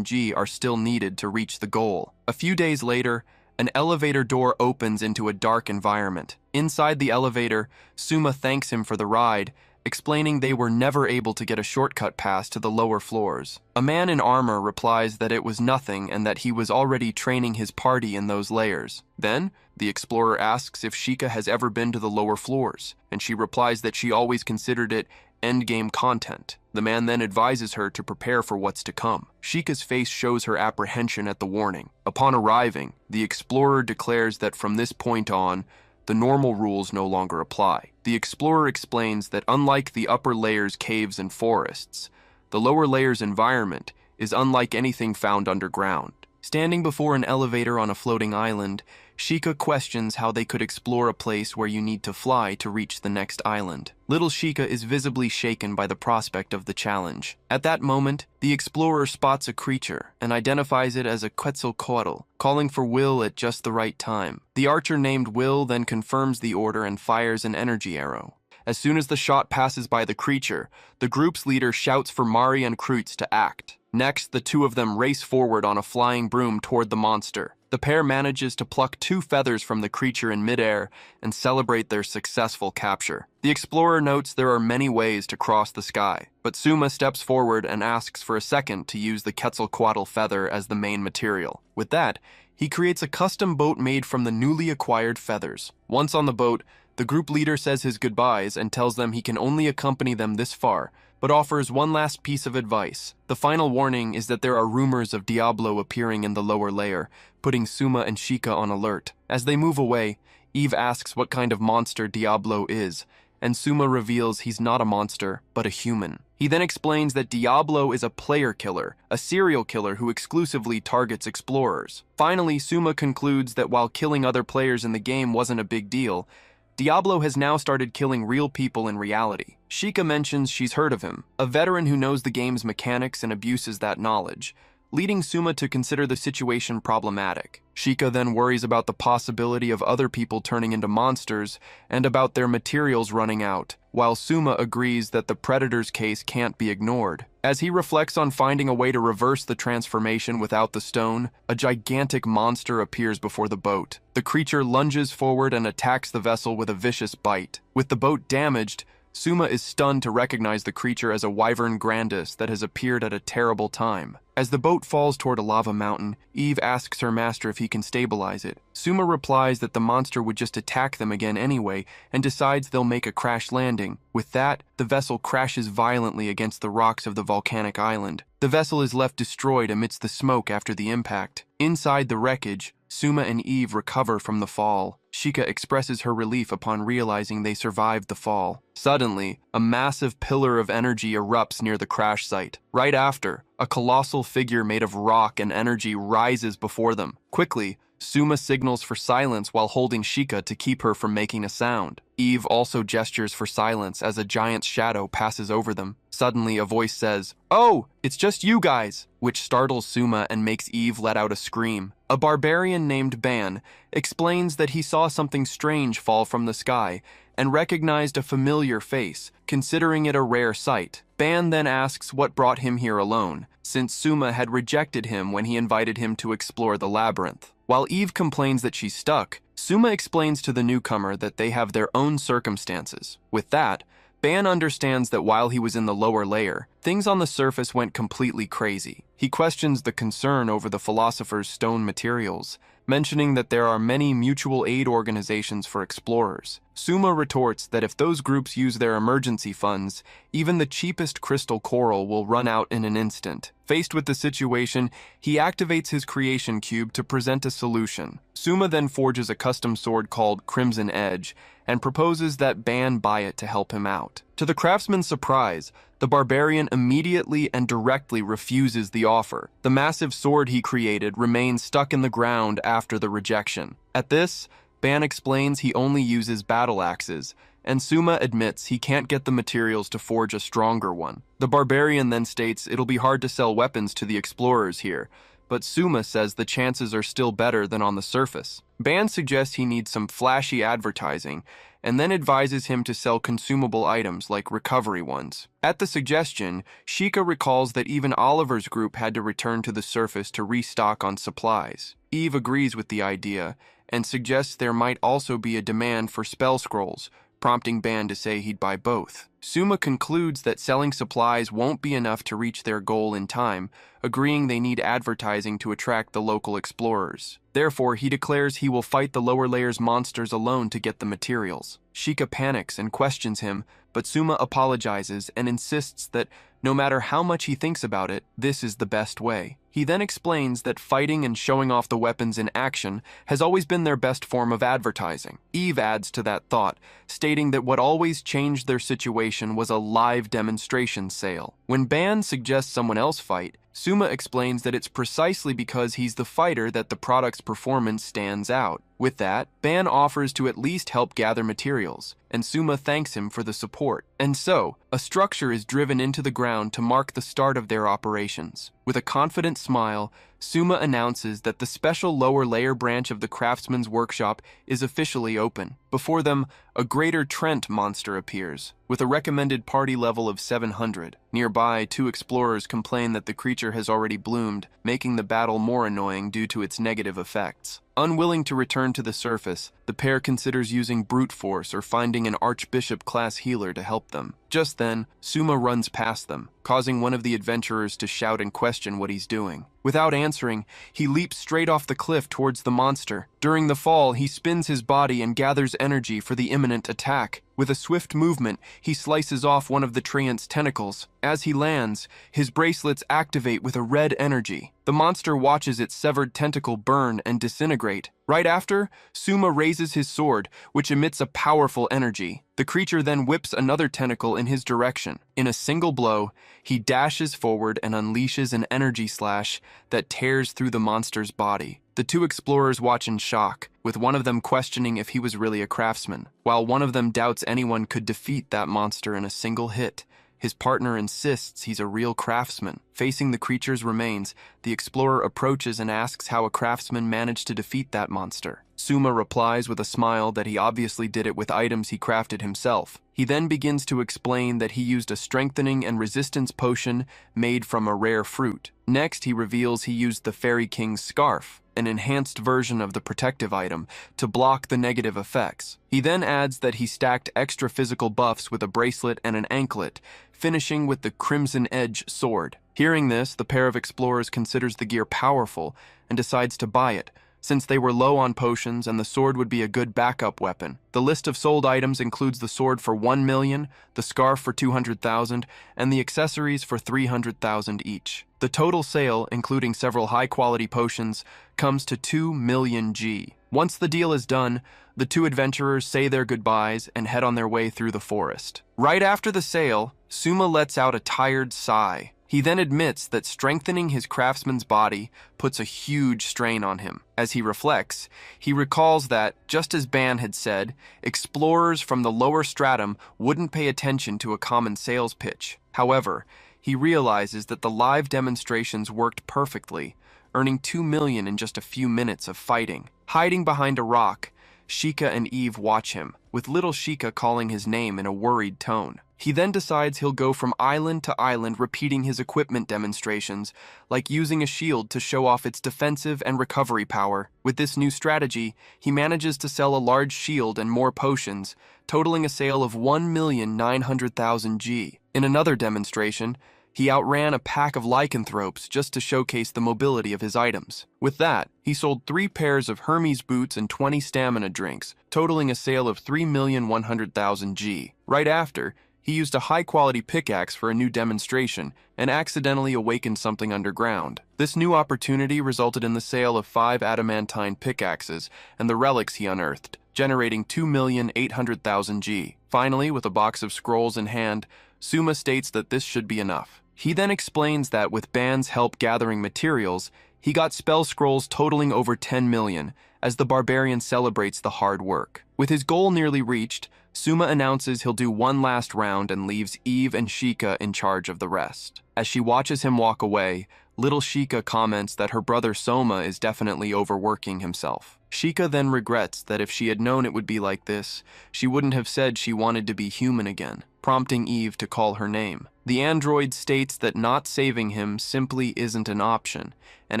G are still needed to reach the goal. A few days later, An elevator door opens into a dark environment. Inside the elevator, Suma thanks him for the ride, explaining they were never able to get a shortcut pass to the lower floors. A man in armor replies that it was nothing and that he was already training his party in those layers. Then, the explorer asks if Sheikah has ever been to the lower floors, and she replies that she always considered it endgame content. The man then advises her to prepare for what's to come. Sheikah's face shows her apprehension at the warning. Upon arriving, the explorer declares that from this point on, the normal rules no longer apply. The explorer explains that unlike the upper layers' caves and forests, the lower layers' environment is unlike anything found underground. Standing before an elevator on a floating island, Sheikah questions how they could explore a place where you need to fly to reach the next island. Little Sheikah is visibly shaken by the prospect of the challenge. At that moment, the explorer spots a creature and identifies it as a Quetzalcoatl, calling for Will at just the right time. The archer named Will then confirms the order and fires an energy arrow. As soon as the shot passes by the creature, the group's leader shouts for Mari and Kreutz to act. Next, the two of them race forward on a flying broom toward the monster. The pair manages to pluck 2 feathers from the creature in midair and celebrate their successful capture. The explorer notes there are many ways to cross the sky, but Suma steps forward and asks for a second to use the Quetzalcoatl feather as the main material. With that, he creates a custom boat made from the newly acquired feathers. Once on the boat, the group leader says his goodbyes and tells them he can only accompany them this far, but offers one last piece of advice. The final warning is that there are rumors of Diablo appearing in the lower layer, putting Suma and Sheikah on alert. As they move away, Eve asks what kind of monster Diablo is, and Suma reveals he's not a monster, but a human. He then explains that Diablo is a player killer, a serial killer who exclusively targets explorers. Finally, Suma concludes that while killing other players in the game wasn't a big deal, Diablo has now started killing real people in reality. Sheikah mentions she's heard of him, a veteran who knows the game's mechanics and abuses that knowledge, leading Suma to consider the situation problematic. Sheikah then worries about the possibility of other people turning into monsters and about their materials running out, while Suma agrees that the Predator's case can't be ignored. As he reflects on finding a way to reverse the transformation without the stone, a gigantic monster appears before the boat. The creature lunges forward and attacks the vessel with a vicious bite. With the boat damaged, Suma is stunned to recognize the creature as a wyvern grandis that has appeared at a terrible time. As the boat falls toward a lava mountain, Eve asks her master if he can stabilize it. Suma replies that the monster would just attack them again anyway and decides they'll make a crash landing. With that, the vessel crashes violently against the rocks of the volcanic island. The vessel is left destroyed amidst the smoke after the impact. Inside the wreckage, Suma and Eve recover from the fall. Sheikah expresses her relief upon realizing they survived the fall. Suddenly, a massive pillar of energy erupts near the crash site. Right after, a colossal figure made of rock and energy rises before them. Quickly, Suma signals for silence while holding Sheikah to keep her from making a sound. Eve also gestures for silence as a giant shadow passes over them. Suddenly, a voice says, "Oh, it's just you guys," which startles Suma and makes Eve let out a scream. A barbarian named Ban explains that he saw something strange fall from the sky and recognized a familiar face, considering it a rare sight. Ban then asks what brought him here alone, since Suma had rejected him when he invited him to explore the labyrinth. While Eve complains that she's stuck, Suma explains to the newcomer that they have their own circumstances. With that, Ban understands that while he was in the lower layer, things on the surface went completely crazy. He questions the concern over the philosopher's stone materials, mentioning that there are many mutual aid organizations for explorers. Suma retorts that if those groups use their emergency funds, even the cheapest crystal coral will run out in an instant. Faced with the situation, he activates his creation cube to present a solution. Suma then forges a custom sword called Crimson Edge and proposes that Ban buy it to help him out. To the craftsman's surprise, the barbarian immediately and directly refuses the offer. The massive sword he created remains stuck in the ground after the rejection. At this, Ban explains he only uses battle axes, and Suma admits he can't get the materials to forge a stronger one. The barbarian then states it'll be hard to sell weapons to the explorers here, but Suma says the chances are still better than on the surface. Ban suggests he needs some flashy advertising, and then advises him to sell consumable items like recovery ones. At the suggestion, Sheikah recalls that even Oliver's group had to return to the surface to restock on supplies. Eve agrees with the idea and suggests there might also be a demand for spell scrolls, prompting Ban to say he'd buy both. Suma concludes that selling supplies won't be enough to reach their goal in time, agreeing they need advertising to attract the local explorers. Therefore, he declares he will fight the lower layers monsters alone to get the materials. Sheikah panics and questions him, but Suma apologizes and insists that no matter how much he thinks about it, this is the best way. He then explains that fighting and showing off the weapons in action has always been their best form of advertising. Eve adds to that thought, stating that what always changed their situation was a live demonstration sale. When Ban suggests someone else fight, Suma explains that it's precisely because he's the fighter that the product's performance stands out. With that, Ban offers to at least help gather materials, and Suma thanks him for the support. And so, a structure is driven into the ground to mark the start of their operations. With a confident smile, Suma announces that the special lower layer branch of the craftsman's workshop is officially open. Before them, a greater Trent monster appears, with a recommended party level of 700. Nearby, two explorers complain that the creature has already bloomed, making the battle more annoying due to its negative effects. Unwilling to return to the surface, the pair considers using brute force or finding an Archbishop-class healer to help them. Just then, Suma runs past them, causing one of the adventurers to shout and question what he's doing. Without answering, he leaps straight off the cliff towards the monster. During the fall, he spins his body and gathers energy for the imminent attack. With a swift movement, he slices off one of the treant's tentacles. As he lands, his bracelets activate with a red energy. The monster watches its severed tentacle burn and disintegrate. Right after, Suma raises his sword, which emits a powerful energy. The creature then whips another tentacle in his direction. In a single blow, he dashes forward and unleashes an energy slash that tears through the monster's body. The two explorers watch in shock, with one of them questioning if he was really a craftsman, while one of them doubts anyone could defeat that monster in a single hit. His partner insists he's a real craftsman. Facing the creature's remains, the explorer approaches and asks how a craftsman managed to defeat that monster. Suma replies with a smile that he obviously did it with items he crafted himself. He then begins to explain that he used a strengthening and resistance potion made from a rare fruit. Next, he reveals he used the Fairy King's scarf, an enhanced version of the protective item, to block the negative effects. He then adds that he stacked extra physical buffs with a bracelet and an anklet, finishing with the Crimson Edge sword. Hearing this, the pair of explorers considers the gear powerful and decides to buy it, since they were low on potions and the sword would be a good backup weapon. The list of sold items includes the sword for 1 million, the scarf for 200,000, and the accessories for 300,000 each. The total sale, including several high-quality potions, comes to 2 million G. Once the deal is done, the two adventurers say their goodbyes and head on their way through the forest. Right after the sale, Suma lets out a tired sigh. He then admits that strengthening his craftsman's body puts a huge strain on him. As he reflects, he recalls that, just as Ban had said, explorers from the lower stratum wouldn't pay attention to a common sales pitch. However, he realizes that the live demonstrations worked perfectly, earning 2 million in just a few minutes of fighting. Hiding behind a rock, Sheikah and Eve watch him, with little Sheikah calling his name in a worried tone. He then decides he'll go from island to island repeating his equipment demonstrations, like using a shield to show off its defensive and recovery power. With this new strategy, he manages to sell a large shield and more potions, totaling a sale of 1,900,000 G. In another demonstration, he outran a pack of lycanthropes just to showcase the mobility of his items. With that, he sold 3 pairs of Hermes boots and 20 stamina drinks, totaling a sale of 3,100,000 G. Right after, he used a high-quality pickaxe for a new demonstration and accidentally awakened something underground. This new opportunity resulted in the sale of 5 adamantine pickaxes and the relics he unearthed, generating 2,800,000 G. Finally, with a box of scrolls in hand, Suma states that this should be enough. He then explains that with Ban's help gathering materials, he got spell scrolls totaling over 10 million, as the barbarian celebrates the hard work. With his goal nearly reached, Suma announces he'll do one last round and leaves Eve and Sheikah in charge of the rest. As she watches him walk away, little Sheikah comments that her brother Soma is definitely overworking himself. Sheikah then regrets that if she had known it would be like this, she wouldn't have said she wanted to be human again, prompting Eve to call her name. The android states that not saving him simply isn't an option, and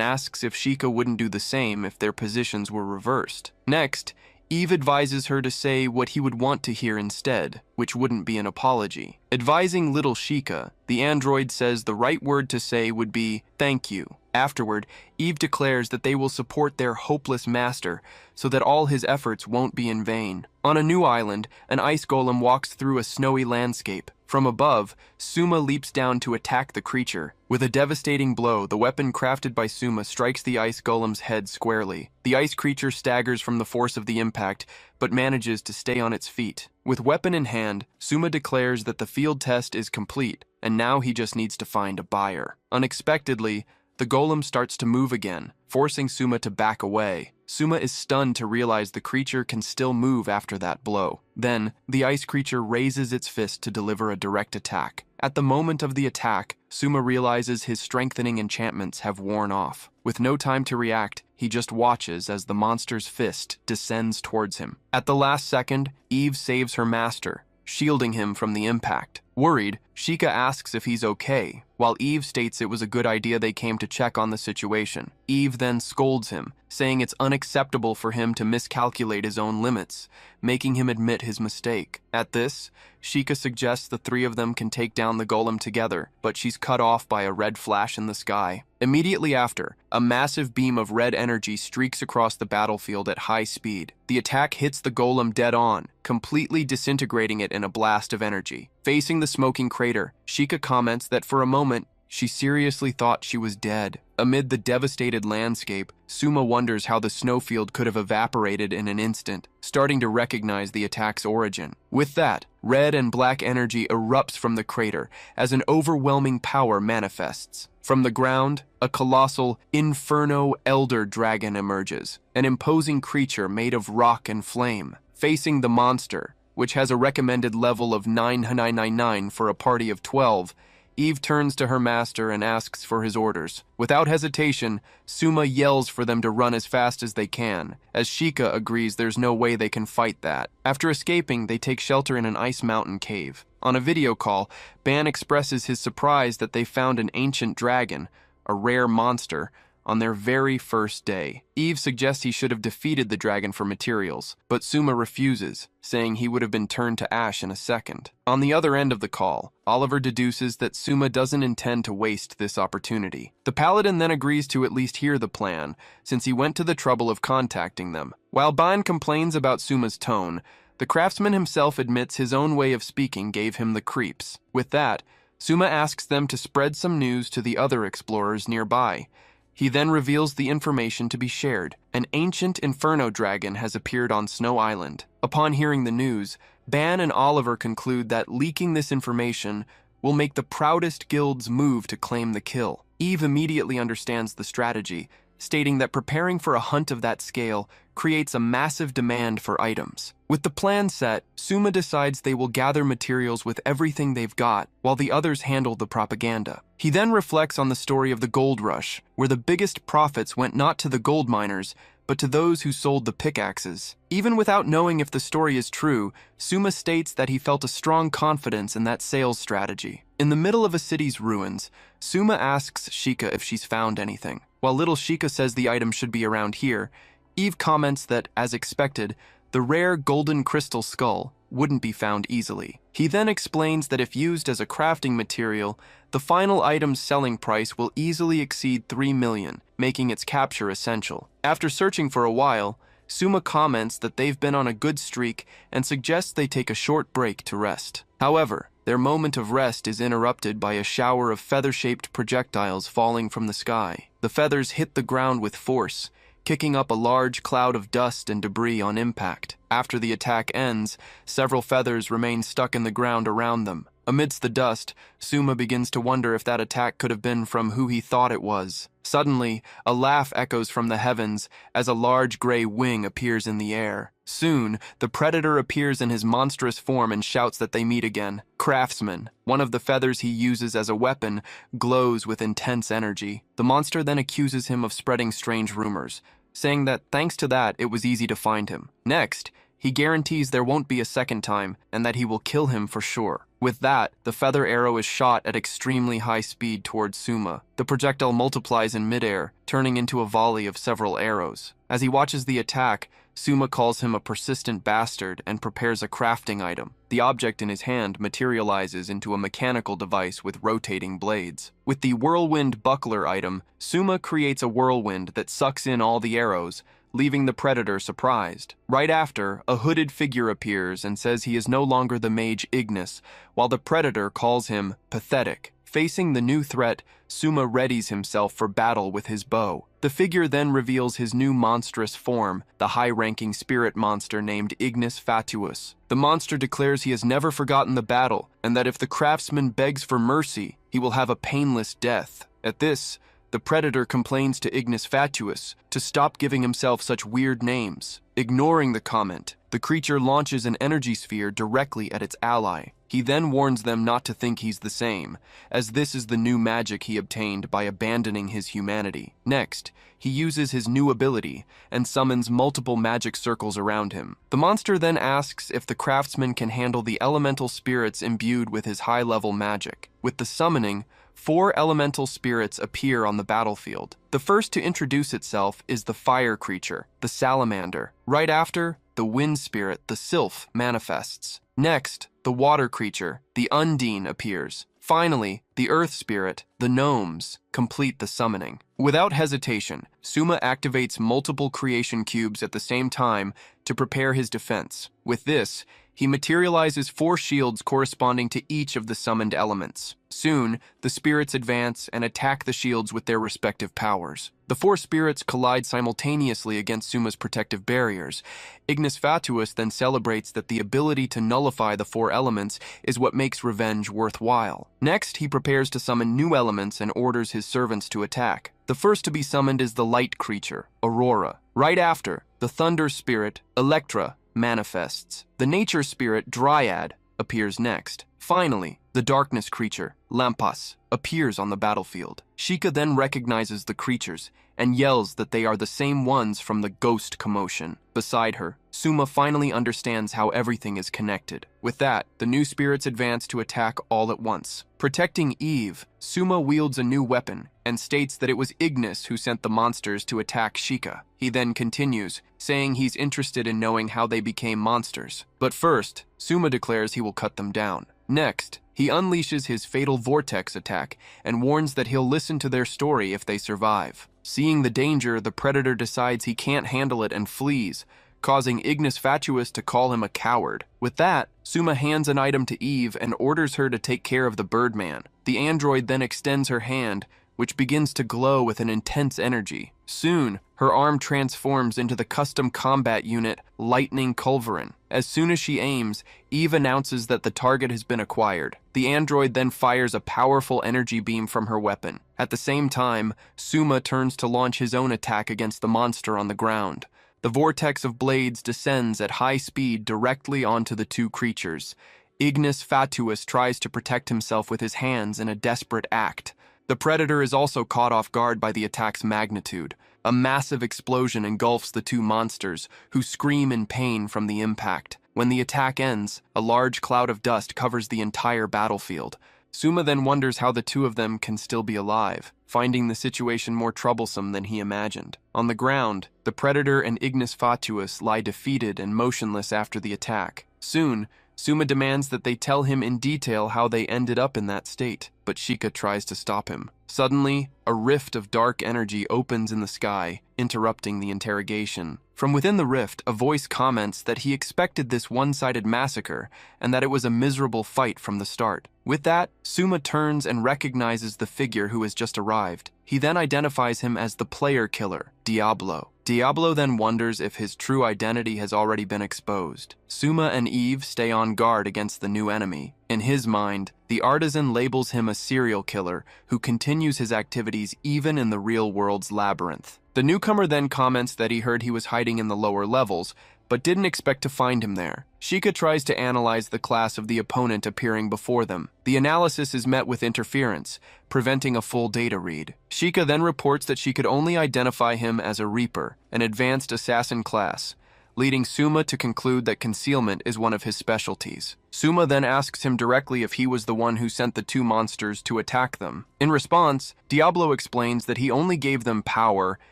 asks if Sheikah wouldn't do the same if their positions were reversed. Next, Eve advises her to say what he would want to hear instead, which wouldn't be an apology. Advising little Sheikah, the android says the right word to say would be "thank you." Afterward, Eve declares that they will support their hopeless master so that all his efforts won't be in vain. On a new island, an ice golem walks through a snowy landscape. From above, Suma leaps down to attack the creature. With a devastating blow, the weapon crafted by Suma strikes the ice golem's head squarely. The ice creature staggers from the force of the impact, but manages to stay on its feet. With weapon in hand, Suma declares that the field test is complete, and now he just needs to find a buyer. Unexpectedly, the golem starts to move again, forcing Suma to back away. Suma is stunned to realize the creature can still move after that blow. Then, the ice creature raises its fist to deliver a direct attack. At the moment of the attack, Suma realizes his strengthening enchantments have worn off. With no time to react, he just watches as the monster's fist descends towards him. At the last second, Eve saves her master, shielding him from the impact. Worried, Sheikah asks if he's okay, while Eve states it was a good idea they came to check on the situation. Eve then scolds him, saying it's unacceptable for him to miscalculate his own limits, making him admit his mistake. At this, Sheikah suggests the three of them can take down the golem together, but she's cut off by a red flash in the sky. Immediately after, a massive beam of red energy streaks across the battlefield at high speed. The attack hits the golem dead on, completely disintegrating it in a blast of energy. Facing the smoking crater, Sheikah comments that for a moment, she seriously thought she was dead. Amid the devastated landscape, Suma wonders how the snowfield could have evaporated in an instant, starting to recognize the attack's origin. With that, red and black energy erupts from the crater as an overwhelming power manifests. From the ground, a colossal Inferno Elder Dragon emerges, an imposing creature made of rock and flame. Facing the monster, which has a recommended level of 999 for a party of 12, Eve turns to her master and asks for his orders. Without hesitation, Suma yells for them to run as fast as they can, as Sheikah agrees there's no way they can fight that. After escaping, they take shelter in an ice mountain cave. On a video call, Ban expresses his surprise that they found an ancient dragon, a rare monster, on their very first day. Eve suggests he should have defeated the dragon for materials, but Suma refuses, saying he would have been turned to ash in a second. On the other end of the call, Oliver deduces that Suma doesn't intend to waste this opportunity. The paladin then agrees to at least hear the plan, since he went to the trouble of contacting them. While Ban complains about Suma's tone, the craftsman himself admits his own way of speaking gave him the creeps. With that, Suma asks them to spread some news to the other explorers nearby. He then reveals the information to be shared. An ancient Inferno dragon has appeared on Snow Island. Upon hearing the news, Ban and Oliver conclude that leaking this information will make the proudest guilds move to claim the kill. Eve immediately understands the strategy, stating that preparing for a hunt of that scale creates a massive demand for items. With the plan set, Suma decides they will gather materials with everything they've got, while the others handle the propaganda. He then reflects on the story of the gold rush, where the biggest profits went not to the gold miners, but to those who sold the pickaxes. Even without knowing if the story is true, Suma states that he felt a strong confidence in that sales strategy. In the middle of a city's ruins, Suma asks Sheikah if she's found anything. While little Sheikah says the item should be around here, Eve comments that, as expected, the rare golden crystal skull wouldn't be found easily. He then explains that if used as a crafting material, the final item's selling price will easily exceed 3 million, making its capture essential. After searching for a while, Suma comments that they've been on a good streak and suggests they take a short break to rest. However, their moment of rest is interrupted by a shower of feather-shaped projectiles falling from the sky. The feathers hit the ground with force, kicking up a large cloud of dust and debris on impact. After the attack ends, several feathers remain stuck in the ground around them. Amidst the dust, Suma begins to wonder if that attack could have been from who he thought it was. Suddenly, a laugh echoes from the heavens as a large gray wing appears in the air. Soon, the predator appears in his monstrous form and shouts that they meet again. Craftsman, one of the feathers he uses as a weapon, glows with intense energy. The monster then accuses him of spreading strange rumors, saying that thanks to that, it was easy to find him. Next, He guarantees there won't be a second time and that he will kill him for sure. With that, the feather arrow is shot at extremely high speed towards Suma. The projectile multiplies in midair, turning into a volley of several arrows. As he watches the attack, Suma calls him a persistent bastard and prepares a crafting item. The object in his hand materializes into a mechanical device with rotating blades. With the whirlwind buckler item, Suma creates a whirlwind that sucks in all the arrows, leaving the predator surprised. Right after, a hooded figure appears and says he is no longer the mage Ignis, while the predator calls him pathetic. Facing the new threat, Suma readies himself for battle with his bow. The figure then reveals his new monstrous form, the high-ranking spirit monster named Ignis Fatuus. The monster declares he has never forgotten the battle, and that if the craftsman begs for mercy, he will have a painless death. At this, the predator complains to Ignis Fatuus to stop giving himself such weird names. Ignoring the comment, the creature launches an energy sphere directly at its ally. He then warns them not to think he's the same, as this is the new magic he obtained by abandoning his humanity. Next, he uses his new ability and summons multiple magic circles around him. The monster then asks if the craftsman can handle the elemental spirits imbued with his high-level magic. With the summoning, 4 elemental spirits appear on the battlefield. The first to introduce itself is the fire creature, the salamander. Right after, the wind spirit, the sylph, manifests. Next, the water creature, the undine, appears. Finally, the earth spirit, the gnomes, complete the summoning. Without hesitation, Suma activates multiple creation cubes at the same time to prepare his defense. With this, he materializes 4 shields corresponding to each of the summoned elements. Soon, the spirits advance and attack the shields with their respective powers. The 4 spirits collide simultaneously against Suma's protective barriers. Ignis Fatuus then celebrates that the ability to nullify the 4 elements is what makes revenge worthwhile. Next, he prepares to summon new elements and orders his servants to attack. The first to be summoned is the light creature, Aurora. Right after, the thunder spirit, Electra, manifests. The nature spirit, Dryad, appears next. Finally, the darkness creature, Lampas, appears on the battlefield. Sheikah then recognizes the creatures and yells that they are the same ones from the ghost commotion. Beside her, Suma finally understands how everything is connected. With that, the new spirits advance to attack all at once. Protecting Eve, Suma wields a new weapon and states that it was Ignis who sent the monsters to attack Sheikah. He then continues, saying he's interested in knowing how they became monsters. But first, Suma declares he will cut them down. Next, he unleashes his fatal vortex attack and warns that he'll listen to their story if they survive. Seeing the danger, the predator decides he can't handle it and flees, causing Ignis Fatuus to call him a coward. With that, Suma hands an item to Eve and orders her to take care of the Birdman. The android then extends her hand, which begins to glow with an intense energy. Soon, her arm transforms into the custom combat unit Lightning Culverin. As soon as she aims, Eve announces that the target has been acquired. The android then fires a powerful energy beam from her weapon. At the same time, Suma turns to launch his own attack against the monster on the ground. The vortex of blades descends at high speed directly onto the 2 creatures. Ignis Fatuus tries to protect himself with his hands in a desperate act. The predator is also caught off guard by the attack's magnitude. A massive explosion engulfs the 2 monsters, who scream in pain from the impact. When the attack ends, a large cloud of dust covers the entire battlefield. Suma then wonders how the 2 of them can still be alive, finding the situation more troublesome than he imagined. On the ground, the predator and Ignis Fatuus lie defeated and motionless after the attack. Soon, Suma demands that they tell him in detail how they ended up in that state, but Sheikah tries to stop him. Suddenly, a rift of dark energy opens in the sky, interrupting the interrogation. From within the rift, a voice comments that he expected this one-sided massacre and that it was a miserable fight from the start. With that, Suma turns and recognizes the figure who has just arrived. He then identifies him as the player killer, Diablo. Diablo then wonders if his true identity has already been exposed. Suma and Eve stay on guard against the new enemy. In his mind, the artisan labels him a serial killer who continues his activities even in the real world's labyrinth. The newcomer then comments that he heard he was hiding in the lower levels, but didn't expect to find him there. Sheikah tries to analyze the class of the opponent appearing before them. The analysis is met with interference, preventing a full data read. Sheikah then reports that she could only identify him as a Reaper, an advanced assassin class. leading Suma to conclude that concealment is one of his specialties. Suma then asks him directly if he was the one who sent the two monsters to attack them. In response, Diablo explains that he only gave them power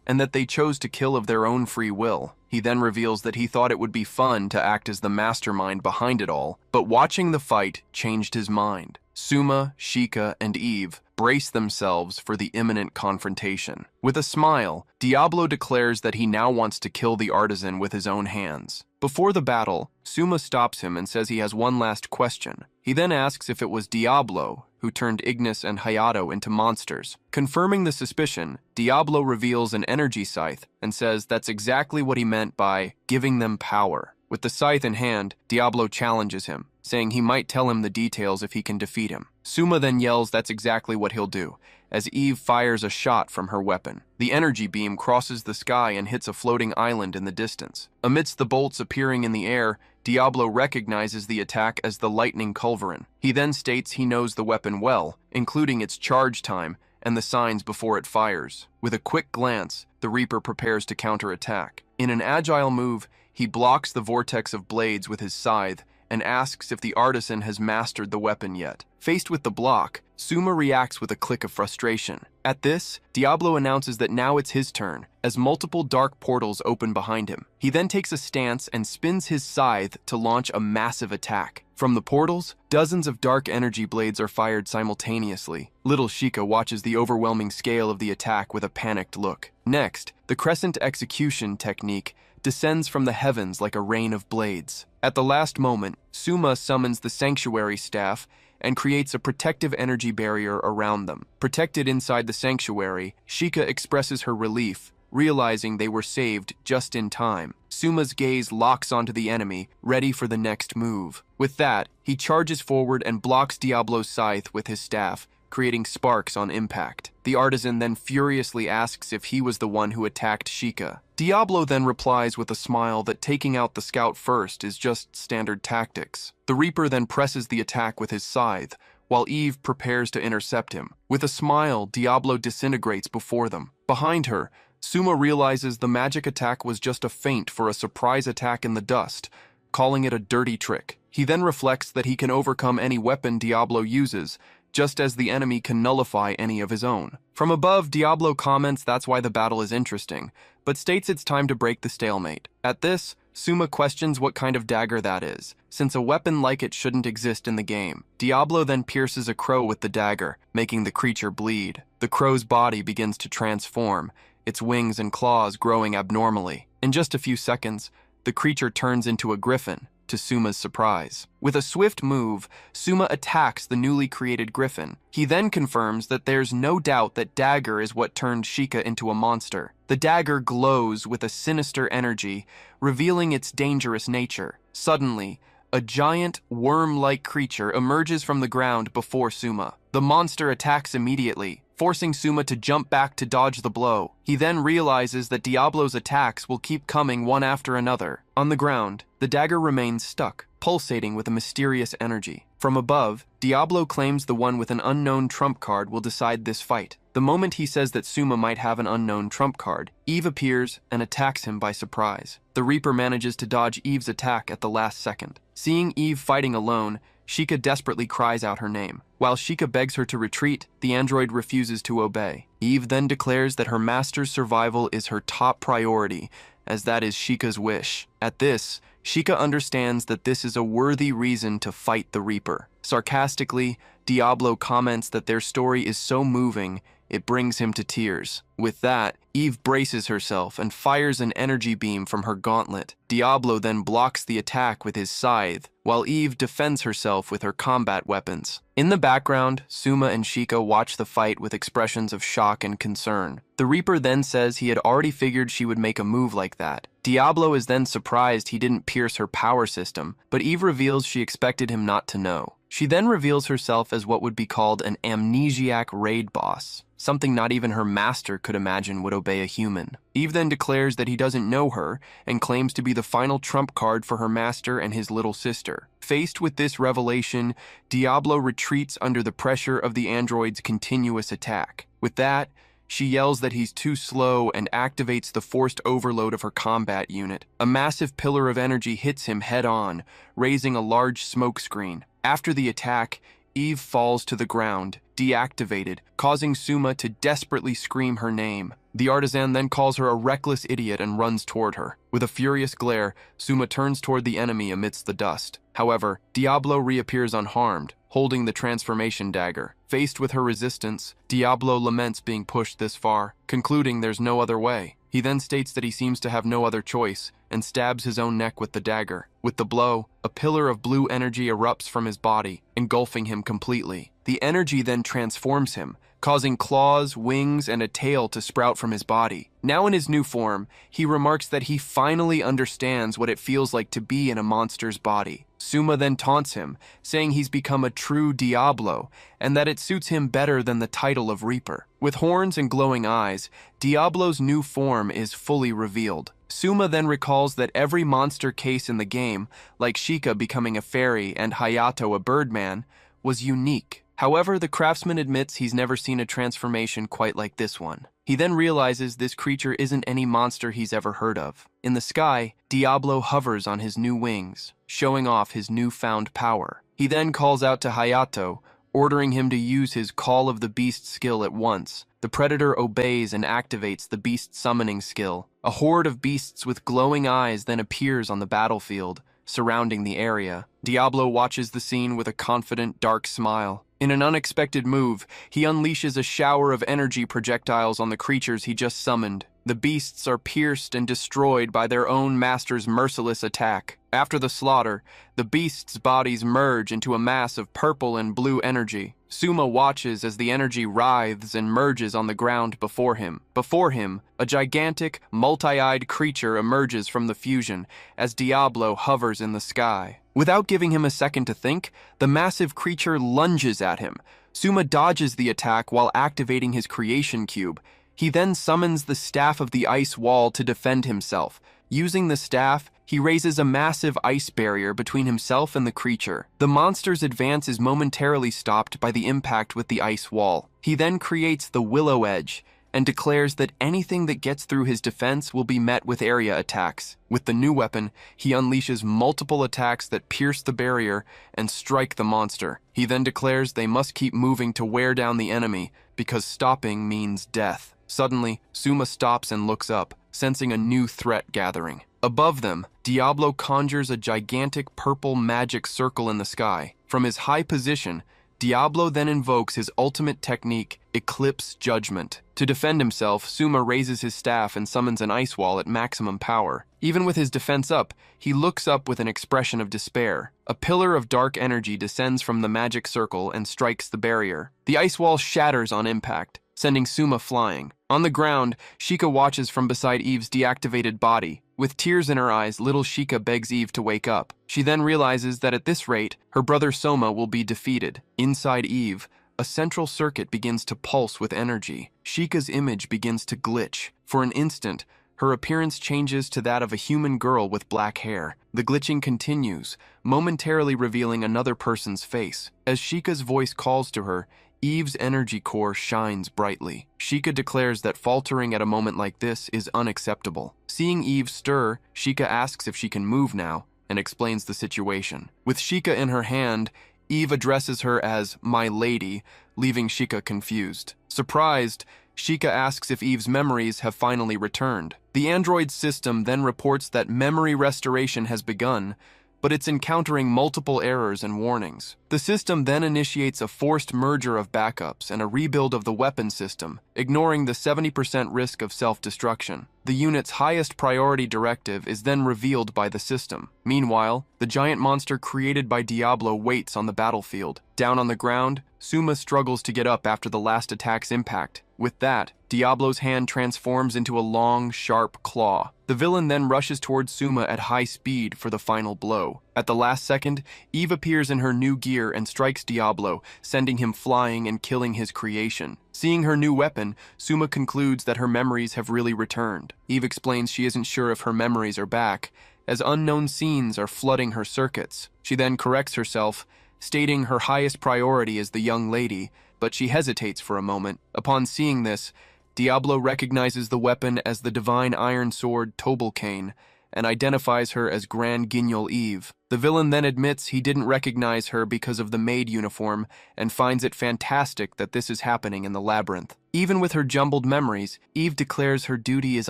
and that they chose to kill of their own free will. He then reveals that he thought it would be fun to act as the mastermind behind it all, but watching the fight changed his mind. Suma, Sheikah, and Eve brace themselves for the imminent confrontation. With a smile, Diablo declares that he now wants to kill the artisan with his own hands. Before the battle, Suma stops him and says he has one last question. He then asks if it was Diablo who turned Ignis and Hayato into monsters. Confirming the suspicion, Diablo reveals an energy scythe and says that's exactly what he meant by giving them power. With the scythe in hand, Diablo challenges him, saying he might tell him the details if he can defeat him. Suma then yells that's exactly what he'll do, as Eve fires a shot from her weapon. The energy beam crosses the sky and hits a floating island in the distance. Amidst the bolts appearing in the air, Diablo recognizes the attack as the lightning culverin. He then states he knows the weapon well, including its charge time and the signs before it fires. With a quick glance, the Reaper prepares to counterattack. In an agile move, he blocks the vortex of blades with his scythe and asks if the artisan has mastered the weapon yet. Faced with the block, Suma reacts with a click of frustration. At this, Diablo announces that now it's his turn, as multiple dark portals open behind him. He then takes a stance and spins his scythe to launch a massive attack. From the portals, dozens of dark energy blades are fired simultaneously. Little Sheikah watches the overwhelming scale of the attack with a panicked look. Next, the crescent execution technique descends from the heavens like a rain of blades. At the last moment, Suma summons the sanctuary staff and creates a protective energy barrier around them. Protected inside the sanctuary, Sheikah expresses her relief, realizing they were saved just in time. Suma's gaze locks onto the enemy, ready for the next move. With that, he charges forward and blocks Diablo's scythe with his staff, creating sparks on impact. The artisan then furiously asks if he was the one who attacked Sheikah. Diablo then replies with a smile that taking out the scout first is just standard tactics. The Reaper then presses the attack with his scythe, while Eve prepares to intercept him. With a smile, Diablo disintegrates before them. Behind her, Suma realizes the magic attack was just a feint for a surprise attack in the dust, calling it a dirty trick. He then reflects that he can overcome any weapon Diablo uses, just as the enemy can nullify any of his own. From above, Diablo comments that's why the battle is interesting, but states it's time to break the stalemate. At this, Suma questions what kind of dagger that is, since a weapon like it shouldn't exist in the game. Diablo then pierces a crow with the dagger, making the creature bleed. The crow's body begins to transform, its wings and claws growing abnormally. In just a few seconds, the creature turns into a griffin, to Suma's surprise. With a swift move, Suma attacks the newly created griffin. He then confirms that there's no doubt that dagger is what turned Sheikah into a monster. The dagger glows with a sinister energy, revealing its dangerous nature. Suddenly, a giant, worm-like creature emerges from the ground before Suma. The monster attacks immediately, forcing Suma to jump back to dodge the blow. He then realizes that Diablo's attacks will keep coming one after another. On the ground, the dagger remains stuck, pulsating with a mysterious energy. From above, Diablo claims the one with an unknown trump card will decide this fight. The moment he says that Suma might have an unknown trump card, Eve appears and attacks him by surprise. The Reaper manages to dodge Eve's attack at the last second. Seeing Eve fighting alone, Sheikah desperately cries out her name. While Sheikah begs her to retreat, the android refuses to obey. Eve then declares that her master's survival is her top priority, as that is Sheikah's wish. At this, Sheikah understands that this is a worthy reason to fight the Reaper. Sarcastically, Diablo comments that their story is so moving, it brings him to tears. With that, Eve braces herself and fires an energy beam from her gauntlet. Diablo then blocks the attack with his scythe, while Eve defends herself with her combat weapons. In the background, Suma and Sheikah watch the fight with expressions of shock and concern. The Reaper then says he had already figured she would make a move like that. Diablo is then surprised he didn't pierce her power system, but Eve reveals she expected him not to know. She then reveals herself as what would be called an amnesiac raid boss, something not even her master could imagine would obey a human. Eve then declares that he doesn't know her and claims to be the final trump card for her master and his little sister. Faced with this revelation, Diablo retreats under the pressure of the android's continuous attack. With that, She yells that he's too slow and activates the forced overload of her combat unit. A massive pillar of energy hits him head-on, raising a large smoke screen. After the attack, Eve falls to the ground, deactivated, causing Suma to desperately scream her name. The artisan then calls her a reckless idiot and runs toward her. With a furious glare, Suma turns toward the enemy amidst the dust. However, Diablo reappears unharmed, holding the transformation dagger. Faced with her resistance, Diablo laments being pushed this far, concluding there's no other way. He then states that he seems to have no other choice, and stabs his own neck with the dagger. With the blow, a pillar of blue energy erupts from his body, engulfing him completely. The energy then transforms him, causing claws, wings, and a tail to sprout from his body. Now in his new form, he remarks that he finally understands what it feels like to be in a monster's body. Suma then taunts him, saying he's become a true Diablo, and that it suits him better than the title of Reaper. With horns and glowing eyes, Diablo's new form is fully revealed. Suma then recalls that every monster case in the game, like Shika becoming a fairy and Hayato a birdman, was unique. However, the craftsman admits he's never seen a transformation quite like this one. He then realizes this creature isn't any monster he's ever heard of. In the sky, Diablo hovers on his new wings, showing off his newfound power. He then calls out to Hayato, ordering him to use his Call of the Beast skill at once. The predator obeys and activates the beast summoning skill. A horde of beasts with glowing eyes then appears on the battlefield, surrounding the area. Diablo watches the scene with a confident, dark smile. In an unexpected move, he unleashes a shower of energy projectiles on the creatures he just summoned. The beasts are pierced and destroyed by their own master's merciless attack. After the slaughter, the beasts' bodies merge into a mass of purple and blue energy. Suma watches as the energy writhes and merges on the ground before him. Before him, a gigantic, multi-eyed creature emerges from the fusion as Diablo hovers in the sky. Without giving him a second to think, the massive creature lunges at him. Suma dodges the attack while activating his creation cube. He then summons the Staff of the Ice Wall to defend himself. Using the staff, he raises a massive ice barrier between himself and the creature. The monster's advance is momentarily stopped by the impact with the ice wall. He then creates the Willow Edge and declares that anything that gets through his defense will be met with area attacks. With the new weapon, he unleashes multiple attacks that pierce the barrier and strike the monster. He then declares they must keep moving to wear down the enemy, because stopping means death. Suddenly, Suma stops and looks up, sensing a new threat gathering. Above them, Diablo conjures a gigantic purple magic circle in the sky. From his high position, Diablo then invokes his ultimate technique, Eclipse Judgment. To defend himself, Suma raises his staff and summons an ice wall at maximum power. Even with his defense up, he looks up with an expression of despair. A pillar of dark energy descends from the magic circle and strikes the barrier. The ice wall shatters on impact, sending Suma flying. On the ground, Shika watches from beside Eve's deactivated body. With tears in her eyes, little Shika begs Eve to wake up. She then realizes that at this rate, her brother Soma will be defeated. Inside Eve, a central circuit begins to pulse with energy. Shika's image begins to glitch. For an instant, her appearance changes to that of a human girl with black hair. The glitching continues, momentarily revealing another person's face. As Shika's voice calls to her, Eve's energy core shines brightly. Shika declares that faltering at a moment like this is unacceptable. Seeing Eve stir, Shika asks if she can move now and explains the situation. With Shika in her hand, Eve addresses her as "my lady," leaving Shika confused. Surprised, Shika asks if Eve's memories have finally returned. The android's system then reports that memory restoration has begun, but it's encountering multiple errors and warnings. The system then initiates a forced merger of backups and a rebuild of the weapon system, ignoring the 70% risk of self-destruction. The unit's highest priority directive is then revealed by the system. Meanwhile, the giant monster created by Diablo waits on the battlefield. Down on the ground, Suma struggles to get up after the last attack's impact. With that, Diablo's hand transforms into a long, sharp claw. The villain then rushes towards Suma at high speed for the final blow. At the last second, Eve appears in her new gear and strikes Diablo, sending him flying and killing his creation. Seeing her new weapon, Suma concludes that her memories have really returned. Eve explains she isn't sure if her memories are back, as unknown scenes are flooding her circuits. She then corrects herself, stating her highest priority is the young lady, but she hesitates for a moment. Upon seeing this, Diablo recognizes the weapon as the divine iron sword Tobelcane and identifies her as Grand Guignol Eve. The villain then admits he didn't recognize her because of the maid uniform and finds it fantastic that this is happening in the labyrinth. Even with her jumbled memories, Eve declares her duty is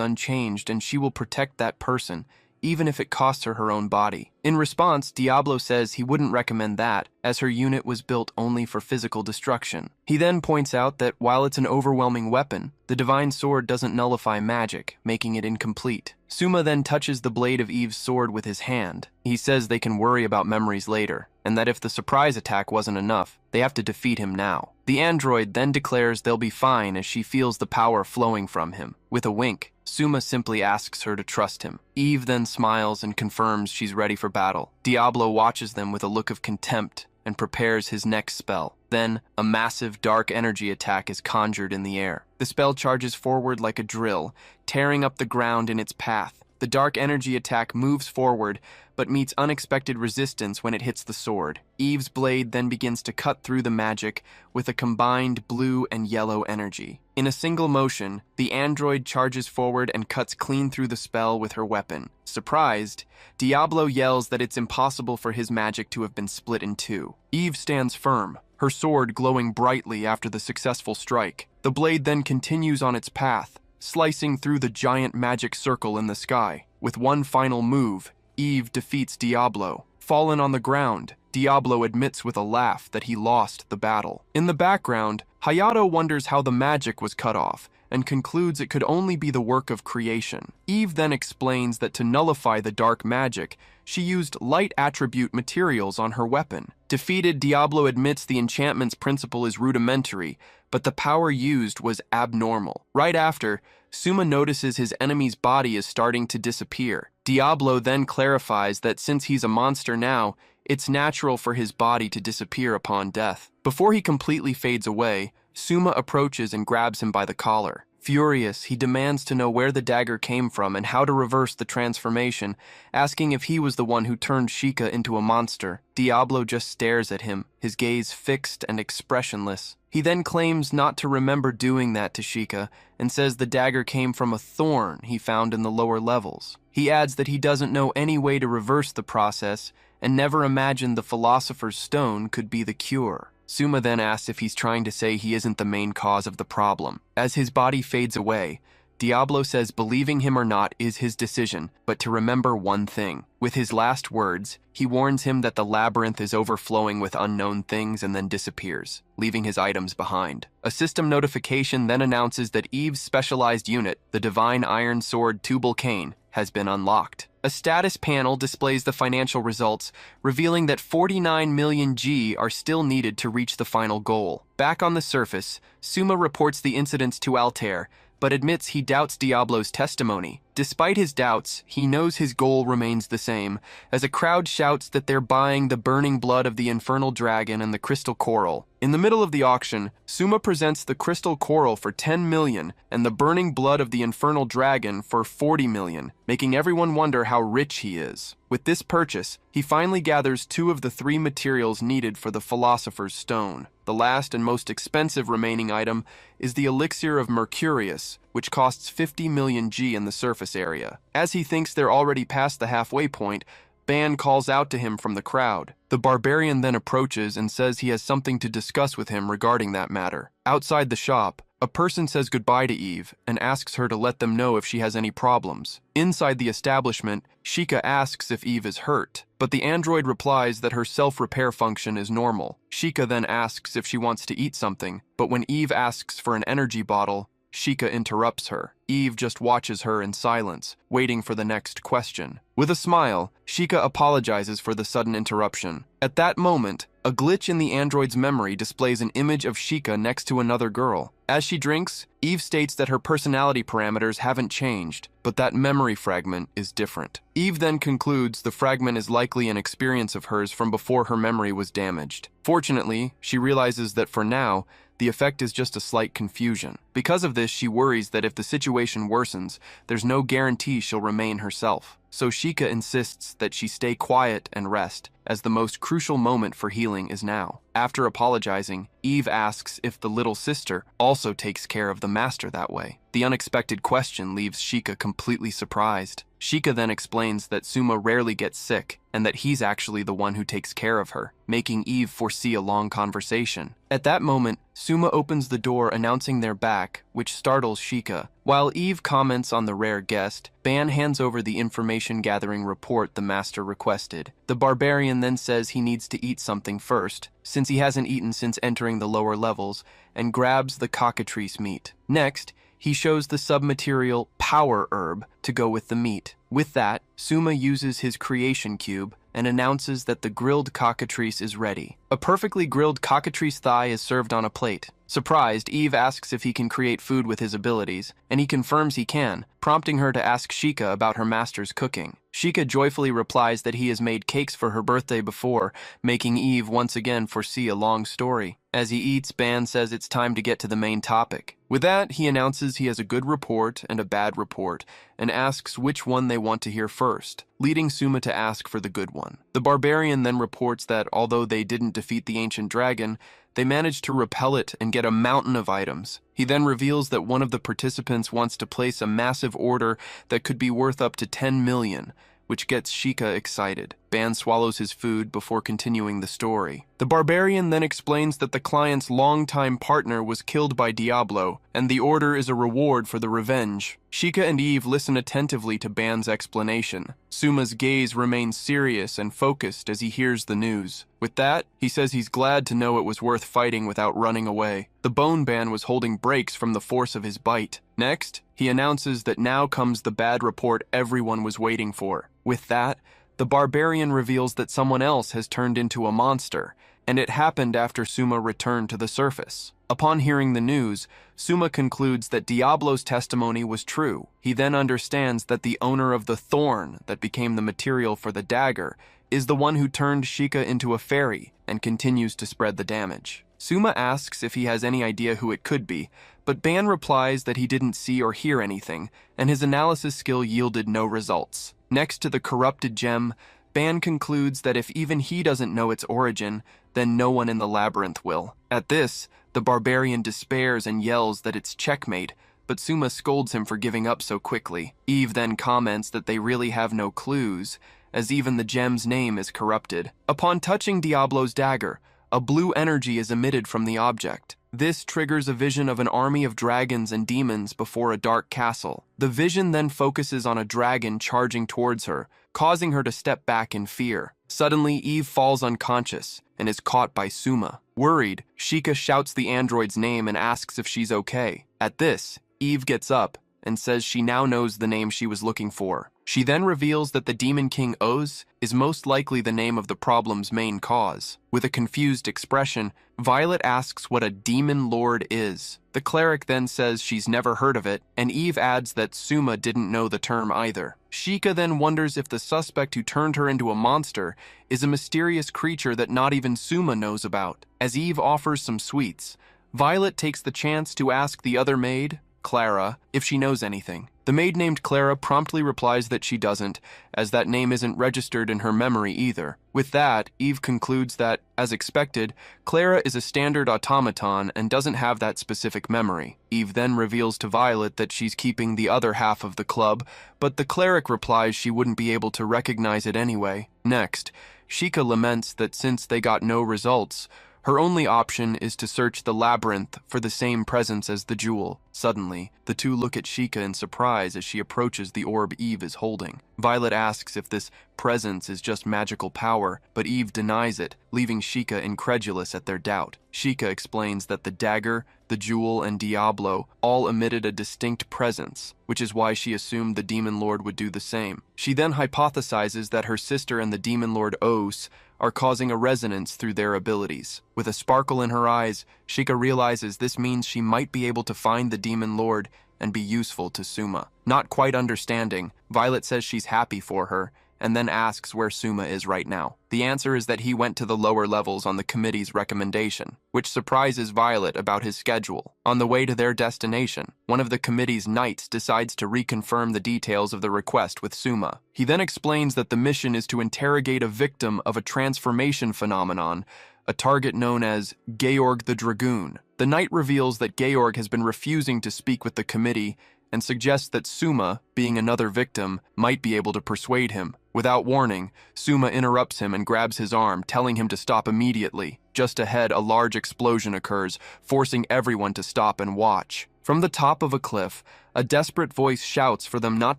unchanged and she will protect that person, even if it costs her her own body. In response, Diablo says he wouldn't recommend that, as her unit was built only for physical destruction. He then points out that while it's an overwhelming weapon, the divine sword doesn't nullify magic, making it incomplete. Suma then touches the blade of Eve's sword with his hand. He says they can worry about memories later, and that if the surprise attack wasn't enough, they have to defeat him now. The android then declares they'll be fine as she feels the power flowing from him. With a wink, Suma simply asks her to trust him. Eve then smiles and confirms she's ready for battle. Diablo watches them with a look of contempt and prepares his next spell. Then, a massive dark energy attack is conjured in the air. The spell charges forward like a drill, tearing up the ground in its path. The dark energy attack moves forward, but meets unexpected resistance when it hits the sword. Eve's blade then begins to cut through the magic with a combined blue and yellow energy. In a single motion, the android charges forward and cuts clean through the spell with her weapon. Surprised, Diablo yells that it's impossible for his magic to have been split in two. Eve stands firm, her sword glowing brightly after the successful strike. The blade then continues on its path, slicing through the giant magic circle in the sky. With one final move, Eve defeats Diablo. Fallen on the ground, Diablo admits with a laugh that he lost the battle. In the background, Hayato wonders how the magic was cut off and concludes it could only be the work of creation. Eve then explains that to nullify the dark magic, she used light attribute materials on her weapon. Defeated, Diablo admits the enchantment's principle is rudimentary, but the power used was abnormal. Right after, Suma notices his enemy's body is starting to disappear. Diablo then clarifies that since he's a monster now, it's natural for his body to disappear upon death. Before he completely fades away, Suma approaches and grabs him by the collar. Furious, he demands to know where the dagger came from and how to reverse the transformation, asking if he was the one who turned Sheikah into a monster. Diablo just stares at him, his gaze fixed and expressionless. He then claims not to remember doing that to Sheikah and says the dagger came from a thorn he found in the lower levels. He adds that he doesn't know any way to reverse the process and never imagined the Philosopher's Stone could be the cure. Suma then asks if he's trying to say he isn't the main cause of the problem. As his body fades away, Diablo says believing him or not is his decision, but to remember one thing. With his last words, he warns him that the labyrinth is overflowing with unknown things and then disappears, leaving his items behind. A system notification then announces that Eve's specialized unit, the Divine Iron Sword Tubal-Cain, has been unlocked. A status panel displays the financial results, revealing that 49 million G are still needed to reach the final goal. Back on the surface, Suma reports the incidents to Altair, but admits he doubts Diablo's testimony. Despite his doubts, he knows his goal remains the same, as a crowd shouts that they're buying the burning blood of the infernal dragon and the crystal coral. In the middle of the auction, Suma presents the crystal coral for 10 million and the burning blood of the infernal dragon for 40 million, making everyone wonder how rich he is. With this purchase, he finally gathers 2 of the 3 materials needed for the Philosopher's Stone. The last and most expensive remaining item is the Elixir of Mercurius, which costs 50 million G in the surface area. As he thinks they're already past the halfway point, Ban calls out to him from the crowd. The barbarian then approaches and says he has something to discuss with him regarding that matter. Outside the shop, a person says goodbye to Eve and asks her to let them know if she has any problems. Inside the establishment, Sheikah asks if Eve is hurt, but the android replies that her self-repair function is normal. Sheikah then asks if she wants to eat something, but when Eve asks for an energy bottle, Sheikah interrupts her. Eve just watches her in silence, waiting for the next question. With a smile, Sheikah apologizes for the sudden interruption. At that moment, a glitch in the android's memory displays an image of Sheikah next to another girl. As she drinks, Eve states that her personality parameters haven't changed, but that memory fragment is different. Eve then concludes the fragment is likely an experience of hers from before her memory was damaged. Fortunately, she realizes that for now, the effect is just a slight confusion. Because of this, she worries that if the situation worsens, there's no guarantee she'll remain herself. So Sheikah insists that she stay quiet and rest, as the most crucial moment for healing is now. After apologizing, Eve asks if the little sister also takes care of the master that way. The unexpected question leaves Shika completely surprised. Shika then explains that Suma rarely gets sick and that he's actually the one who takes care of her, making Eve foresee a long conversation. At that moment, Suma opens the door announcing they're back, which startles Shika. While Eve comments on the rare guest, Ban hands over the information-gathering report the master requested. The barbarian then says he needs to eat something first, since he hasn't eaten since entering the lower levels, and grabs the cockatrice meat. Next, he shows the submaterial power herb to go with the meat. With that, Suma uses his creation cube and announces that the grilled cockatrice is ready. A perfectly grilled cockatrice thigh is served on a plate. Surprised, Eve asks if he can create food with his abilities, and he confirms he can, prompting her to ask Shika about her master's cooking. Shika joyfully replies that he has made cakes for her birthday before, making Eve once again foresee a long story. As he eats, Ban says it's time to get to the main topic. With that, he announces he has a good report and a bad report, and asks which one they want to hear first, leading Suma to ask for the good one. The barbarian then reports that although they didn't defeat the ancient dragon, they managed to repel it and get a mountain of items. He then reveals that one of the participants wants to place a massive order that could be worth up to 10 million, which gets Shika excited. Ban swallows his food before continuing the story. The barbarian then explains that the client's longtime partner was killed by Diablo, and the order is a reward for the revenge. Shika and Eve listen attentively to Ban's explanation. Suma's gaze remains serious and focused as he hears the news. With that, he says he's glad to know it was worth fighting without running away. The bone ban was holding brakes from the force of his bite. Next, he announces that now comes the bad report everyone was waiting for. With that, the barbarian reveals that someone else has turned into a monster, and it happened after Suma returned to the surface. Upon hearing the news, Suma concludes that Diablo's testimony was true. He then understands that the owner of the thorn that became the material for the dagger is the one who turned Shika into a fairy and continues to spread the damage. Suma asks if he has any idea who it could be, but Ban replies that he didn't see or hear anything, and his analysis skill yielded no results. Next to the corrupted gem, Ban concludes that if even he doesn't know its origin, then no one in the labyrinth will. At this, the barbarian despairs and yells that it's checkmate, but Suma scolds him for giving up so quickly. Eve then comments that they really have no clues, as even the gem's name is corrupted. Upon touching Diablo's dagger, a blue energy is emitted from the object. This triggers a vision of an army of dragons and demons before a dark castle. The vision then focuses on a dragon charging towards her, causing her to step back in fear. Suddenly, Eve falls unconscious and is caught by Suma. Worried, Shika shouts the android's name and asks if she's okay. At this, Eve gets up and says she now knows the name she was looking for. She then reveals that the Demon King Oz is most likely the name of the problem's main cause. With a confused expression, Violet asks what a Demon Lord is. The cleric then says she's never heard of it, and Eve adds that Suma didn't know the term either. Shika then wonders if the suspect who turned her into a monster is a mysterious creature that not even Suma knows about. As Eve offers some sweets, Violet takes the chance to ask the other maid, Clara, if she knows anything. The maid named Clara promptly replies that she doesn't, as that name isn't registered in her memory either. With that, Eve concludes that, as expected, Clara is a standard automaton and doesn't have that specific memory. Eve then reveals to Violet that she's keeping the other half of the club, but the cleric replies she wouldn't be able to recognize it anyway. Next, Shika laments that since they got no results, her only option is to search the labyrinth for the same presence as the jewel. Suddenly, the two look at Shika in surprise as she approaches the orb Eve is holding. Violet asks if this presence is just magical power, but Eve denies it, leaving Shika incredulous at their doubt. Shika explains that the dagger, the jewel, and Diablo all emitted a distinct presence, which is why she assumed the Demon Lord would do the same. She then hypothesizes that her sister and the Demon Lord Os are causing a resonance through their abilities. With a sparkle in her eyes, Shika realizes this means she might be able to find the Demon Lord and be useful to Suma. Not quite understanding, Violet says she's happy for her, and then asks where Suma is right now. The answer is that he went to the lower levels on the committee's recommendation, which surprises Violet about his schedule. On the way to their destination, one of the committee's knights decides to reconfirm the details of the request with Suma. He then explains that the mission is to interrogate a victim of a transformation phenomenon, a target known as Georg the Dragoon. The knight reveals that Georg has been refusing to speak with the committee and suggests that Suma, being another victim, might be able to persuade him. Without warning, Suma interrupts him and grabs his arm, telling him to stop immediately. Just ahead, a large explosion occurs, forcing everyone to stop and watch. From the top of a cliff, a desperate voice shouts for them not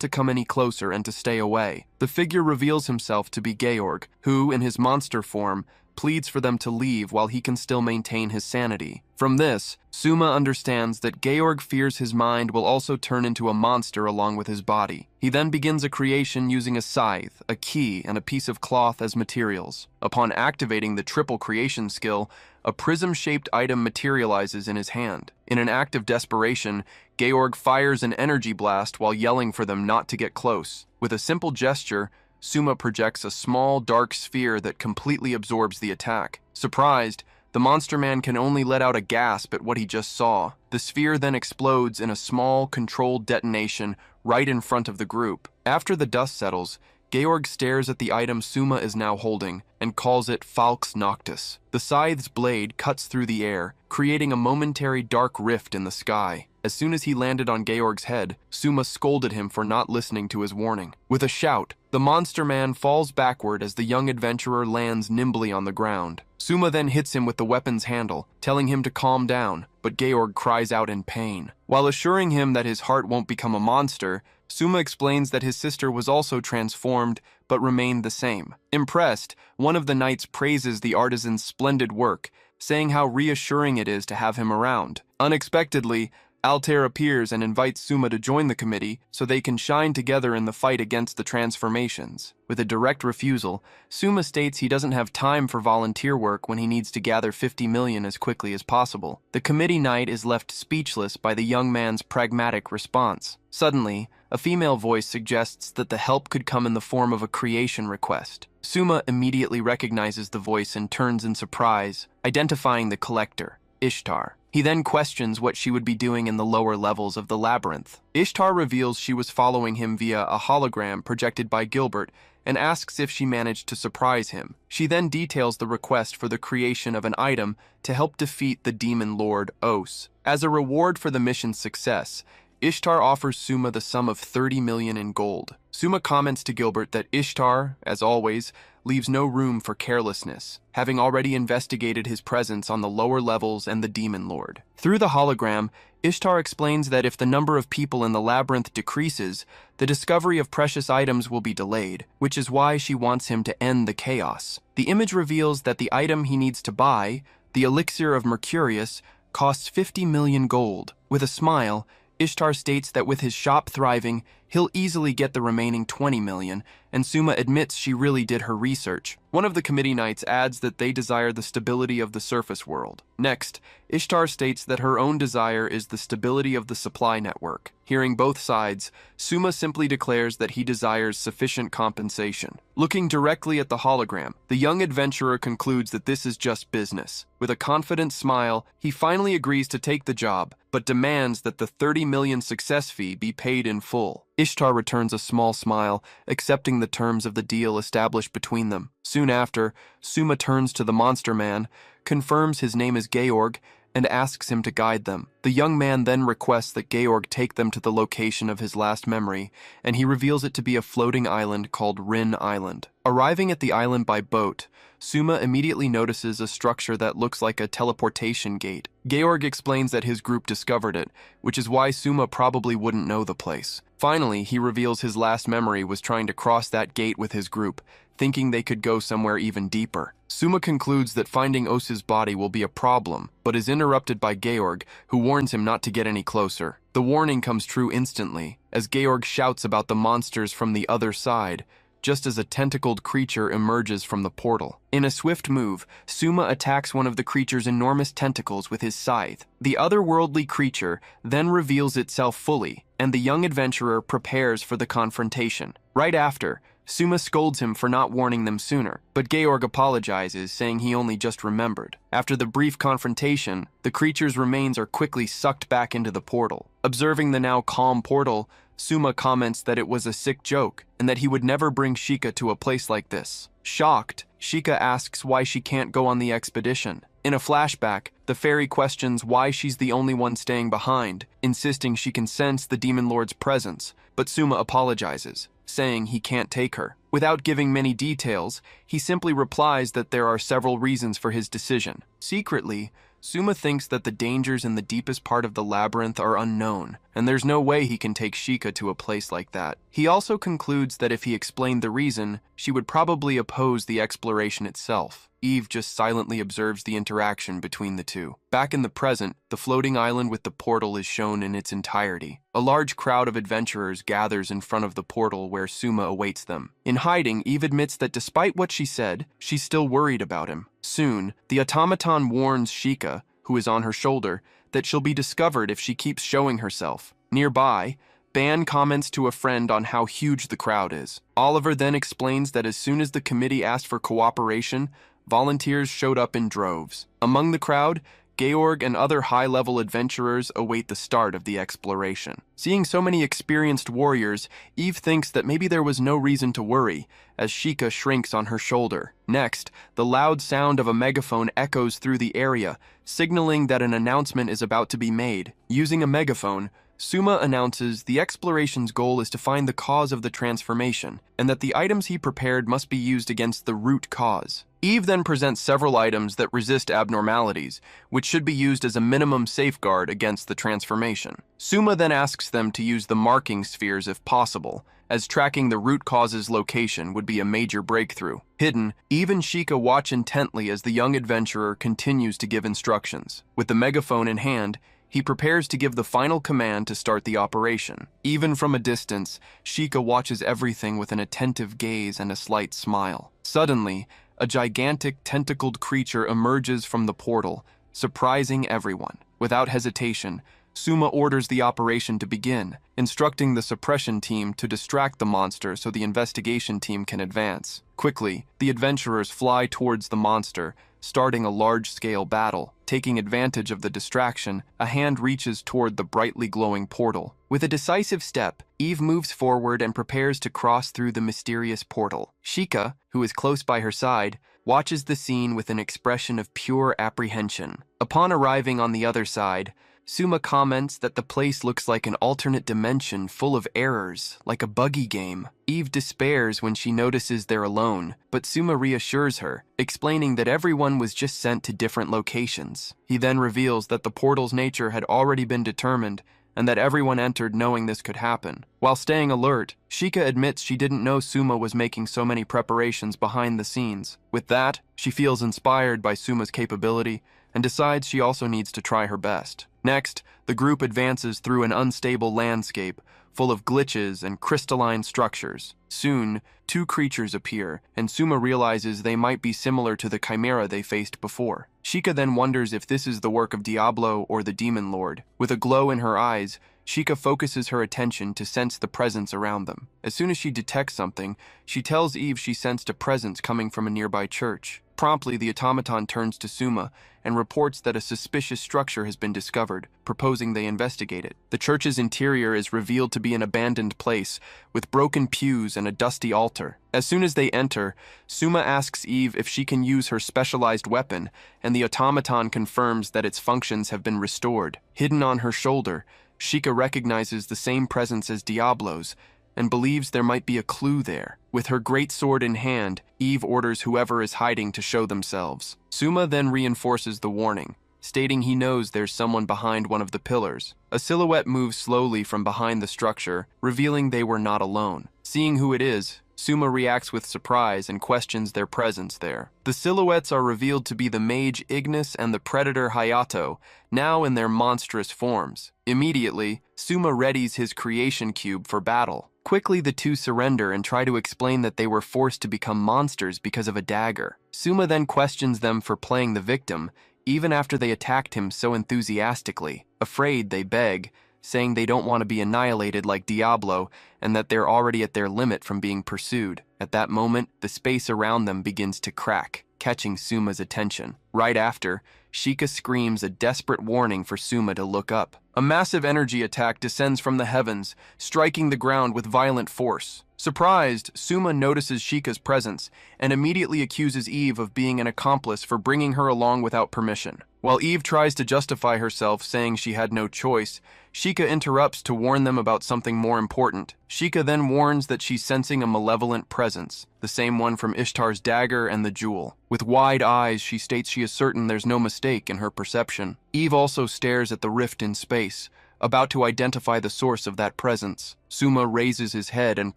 to come any closer and to stay away. The figure reveals himself to be Georg, who, in his monster form, pleads for them to leave while he can still maintain his sanity. From this, Suma understands that Georg fears his mind will also turn into a monster along with his body. He then begins a creation using a scythe, a key, and a piece of cloth as materials. Upon activating the triple creation skill, a prism-shaped item materializes in his hand. In an act of desperation, Georg fires an energy blast while yelling for them not to get close. With a simple gesture, Suma projects a small, dark sphere that completely absorbs the attack. Surprised, the monster man can only let out a gasp at what he just saw. The sphere then explodes in a small, controlled detonation right in front of the group. After the dust settles, Georg stares at the item Suma is now holding and calls it Falx Noctis. The scythe's blade cuts through the air, creating a momentary dark rift in the sky. As soon as he landed on Georg's head, Suma scolded him for not listening to his warning. With a shout, the monster man falls backward as the young adventurer lands nimbly on the ground. Suma then hits him with the weapon's handle, telling him to calm down, but Georg cries out in pain. While assuring him that his heart won't become a monster, Suma explains that his sister was also transformed, but remained the same. Impressed, one of the knights praises the artisan's splendid work, saying how reassuring it is to have him around. Unexpectedly, Altair appears and invites Suma to join the committee so they can shine together in the fight against the transformations. With a direct refusal, Suma states he doesn't have time for volunteer work when he needs to gather 50 million as quickly as possible. The committee knight is left speechless by the young man's pragmatic response. Suddenly, a female voice suggests that the help could come in the form of a creation request. Suma immediately recognizes the voice and turns in surprise, identifying the collector, Ishtar. He then questions what she would be doing in the lower levels of the labyrinth. Ishtar reveals she was following him via a hologram projected by Gilbert and asks if she managed to surprise him. She then details the request for the creation of an item to help defeat the demon lord Os. As a reward for the mission's success, Ishtar offers Suma the sum of 30 million in gold. Suma comments to Gilbert that Ishtar, as always, leaves no room for carelessness, having already investigated his presence on the lower levels and the demon lord. Through the hologram, Ishtar explains that if the number of people in the labyrinth decreases, the discovery of precious items will be delayed, which is why she wants him to end the chaos. The image reveals that the item he needs to buy, the elixir of Mercurius, costs 50 million gold. With a smile, Ishtar states that with his shop thriving, he'll easily get the remaining 20 million, and Suma admits she really did her research. One of the committee knights adds that they desire the stability of the surface world. Next, Ishtar states that her own desire is the stability of the supply network. Hearing both sides, Suma simply declares that he desires sufficient compensation. Looking directly at the hologram, the young adventurer concludes that this is just business. With a confident smile, he finally agrees to take the job, but demands that the 30 million success fee be paid in full. Ishtar returns a small smile, accepting the terms of the deal established between them. Soon after, Suma turns to the monster man, confirms his name is Georg, and asks him to guide them. The young man then requests that Georg take them to the location of his last memory, and he reveals it to be a floating island called Rin Island. Arriving at the island by boat, Suma immediately notices a structure that looks like a teleportation gate. Georg explains that his group discovered it, which is why Suma probably wouldn't know the place. Finally, he reveals his last memory was trying to cross that gate with his group, thinking they could go somewhere even deeper. Suma concludes that finding Os's body will be a problem, but is interrupted by Georg, who warns him not to get any closer. The warning comes true instantly, as Georg shouts about the monsters from the other side, just as a tentacled creature emerges from the portal. In a swift move, Suma attacks one of the creature's enormous tentacles with his scythe. The otherworldly creature then reveals itself fully, and the young adventurer prepares for the confrontation. Right after, Suma scolds him for not warning them sooner, but Georg apologizes, saying he only just remembered. After the brief confrontation, the creature's remains are quickly sucked back into the portal. Observing the now calm portal, Suma comments that it was a sick joke and that he would never bring Shika to a place like this. Shocked, Shika asks why she can't go on the expedition. In a flashback, the fairy questions why she's the only one staying behind, insisting she can sense the demon lord's presence, but Suma apologizes, saying he can't take her. Without giving many details, he simply replies that there are several reasons for his decision. Secretly, Suma thinks that the dangers in the deepest part of the labyrinth are unknown, and there's no way he can take Shika to a place like that. He also concludes that if he explained the reason, she would probably oppose the exploration itself. Eve just silently observes the interaction between the two. Back in the present, the floating island with the portal is shown in its entirety. A large crowd of adventurers gathers in front of the portal where Suma awaits them. In hiding, Eve admits that despite what she said, she's still worried about him. Soon, the automaton warns Shika, who is on her shoulder, that she'll be discovered if she keeps showing herself. Nearby, Ban comments to a friend on how huge the crowd is. Oliver then explains that as soon as the committee asked for cooperation, volunteers showed up in droves. Among the crowd, Georg and other high-level adventurers await the start of the exploration. Seeing so many experienced warriors, Eve thinks that maybe there was no reason to worry, as Shika shrinks on her shoulder. Next, the loud sound of a megaphone echoes through the area, signaling that an announcement is about to be made. Using a megaphone, Suma announces the exploration's goal is to find the cause of the transformation, and that the items he prepared must be used against the root cause. Eve then presents several items that resist abnormalities, which should be used as a minimum safeguard against the transformation. Suma then asks them to use the marking spheres if possible, as tracking the root cause's location would be a major breakthrough. Hidden, Eve and Shika watch intently as the young adventurer continues to give instructions. With the megaphone in hand, he prepares to give the final command to start the operation. Even from a distance, Shika watches everything with an attentive gaze and a slight smile. Suddenly, a gigantic tentacled creature emerges from the portal, surprising everyone. Without hesitation, Suma orders the operation to begin, instructing the suppression team to distract the monster so the investigation team can advance. Quickly, the adventurers fly towards the monster, starting a large-scale battle. Taking advantage of the distraction, a hand reaches toward the brightly glowing portal. With a decisive step, Eve moves forward and prepares to cross through the mysterious portal. Shika, who is close by her side, watches the scene with an expression of pure apprehension. Upon arriving on the other side, Suma comments that the place looks like an alternate dimension full of errors, like a buggy game. Eve despairs when she notices they're alone, but Suma reassures her, explaining that everyone was just sent to different locations. He then reveals that the portal's nature had already been determined, and that everyone entered knowing this could happen. While staying alert, Shika admits she didn't know Suma was making so many preparations behind the scenes. With that, she feels inspired by Suma's capability, and decides she also needs to try her best. Next, the group advances through an unstable landscape, full of glitches and crystalline structures. Soon, two creatures appear, and Suma realizes they might be similar to the chimera they faced before. Shika then wonders if this is the work of Diablo or the Demon Lord. With a glow in her eyes, Shika focuses her attention to sense the presence around them. As soon as she detects something, she tells Eve she sensed a presence coming from a nearby church. Promptly, the automaton turns to Suma and reports that a suspicious structure has been discovered, proposing they investigate it. The church's interior is revealed to be an abandoned place, with broken pews and a dusty altar. As soon as they enter, Suma asks Eve if she can use her specialized weapon, and the automaton confirms that its functions have been restored. Hidden on her shoulder, Shika recognizes the same presence as Diablo's, and believes there might be a clue there. With her great sword in hand, Eve orders whoever is hiding to show themselves. Suma then reinforces the warning, stating he knows there's someone behind one of the pillars. A silhouette moves slowly from behind the structure, revealing they were not alone. Seeing who it is, Suma reacts with surprise and questions their presence there. The silhouettes are revealed to be the mage Ignis and the predator Hayato, now in their monstrous forms. Immediately, Suma readies his creation cube for battle. Quickly, the two surrender and try to explain that they were forced to become monsters because of a dagger. Suma then questions them for playing the victim, even after they attacked him so enthusiastically. Afraid, they beg, saying they don't want to be annihilated like Diablo and that they're already at their limit from being pursued. At that moment, the space around them begins to crack, catching Suma's attention. Right after, Sheikah screams a desperate warning for Suma to look up. A massive energy attack descends from the heavens, striking the ground with violent force. Surprised, Suma notices Sheikah's presence and immediately accuses Eve of being an accomplice for bringing her along without permission. While Eve tries to justify herself, saying she had no choice, Sheikah interrupts to warn them about something more important. Sheikah then warns that she's sensing a malevolent presence, the same one from Ishtar's dagger and the jewel. With wide eyes, she states she is certain there's no mistake in her perception. Eve also stares at the rift in space, about to identify the source of that presence. Suma raises his head and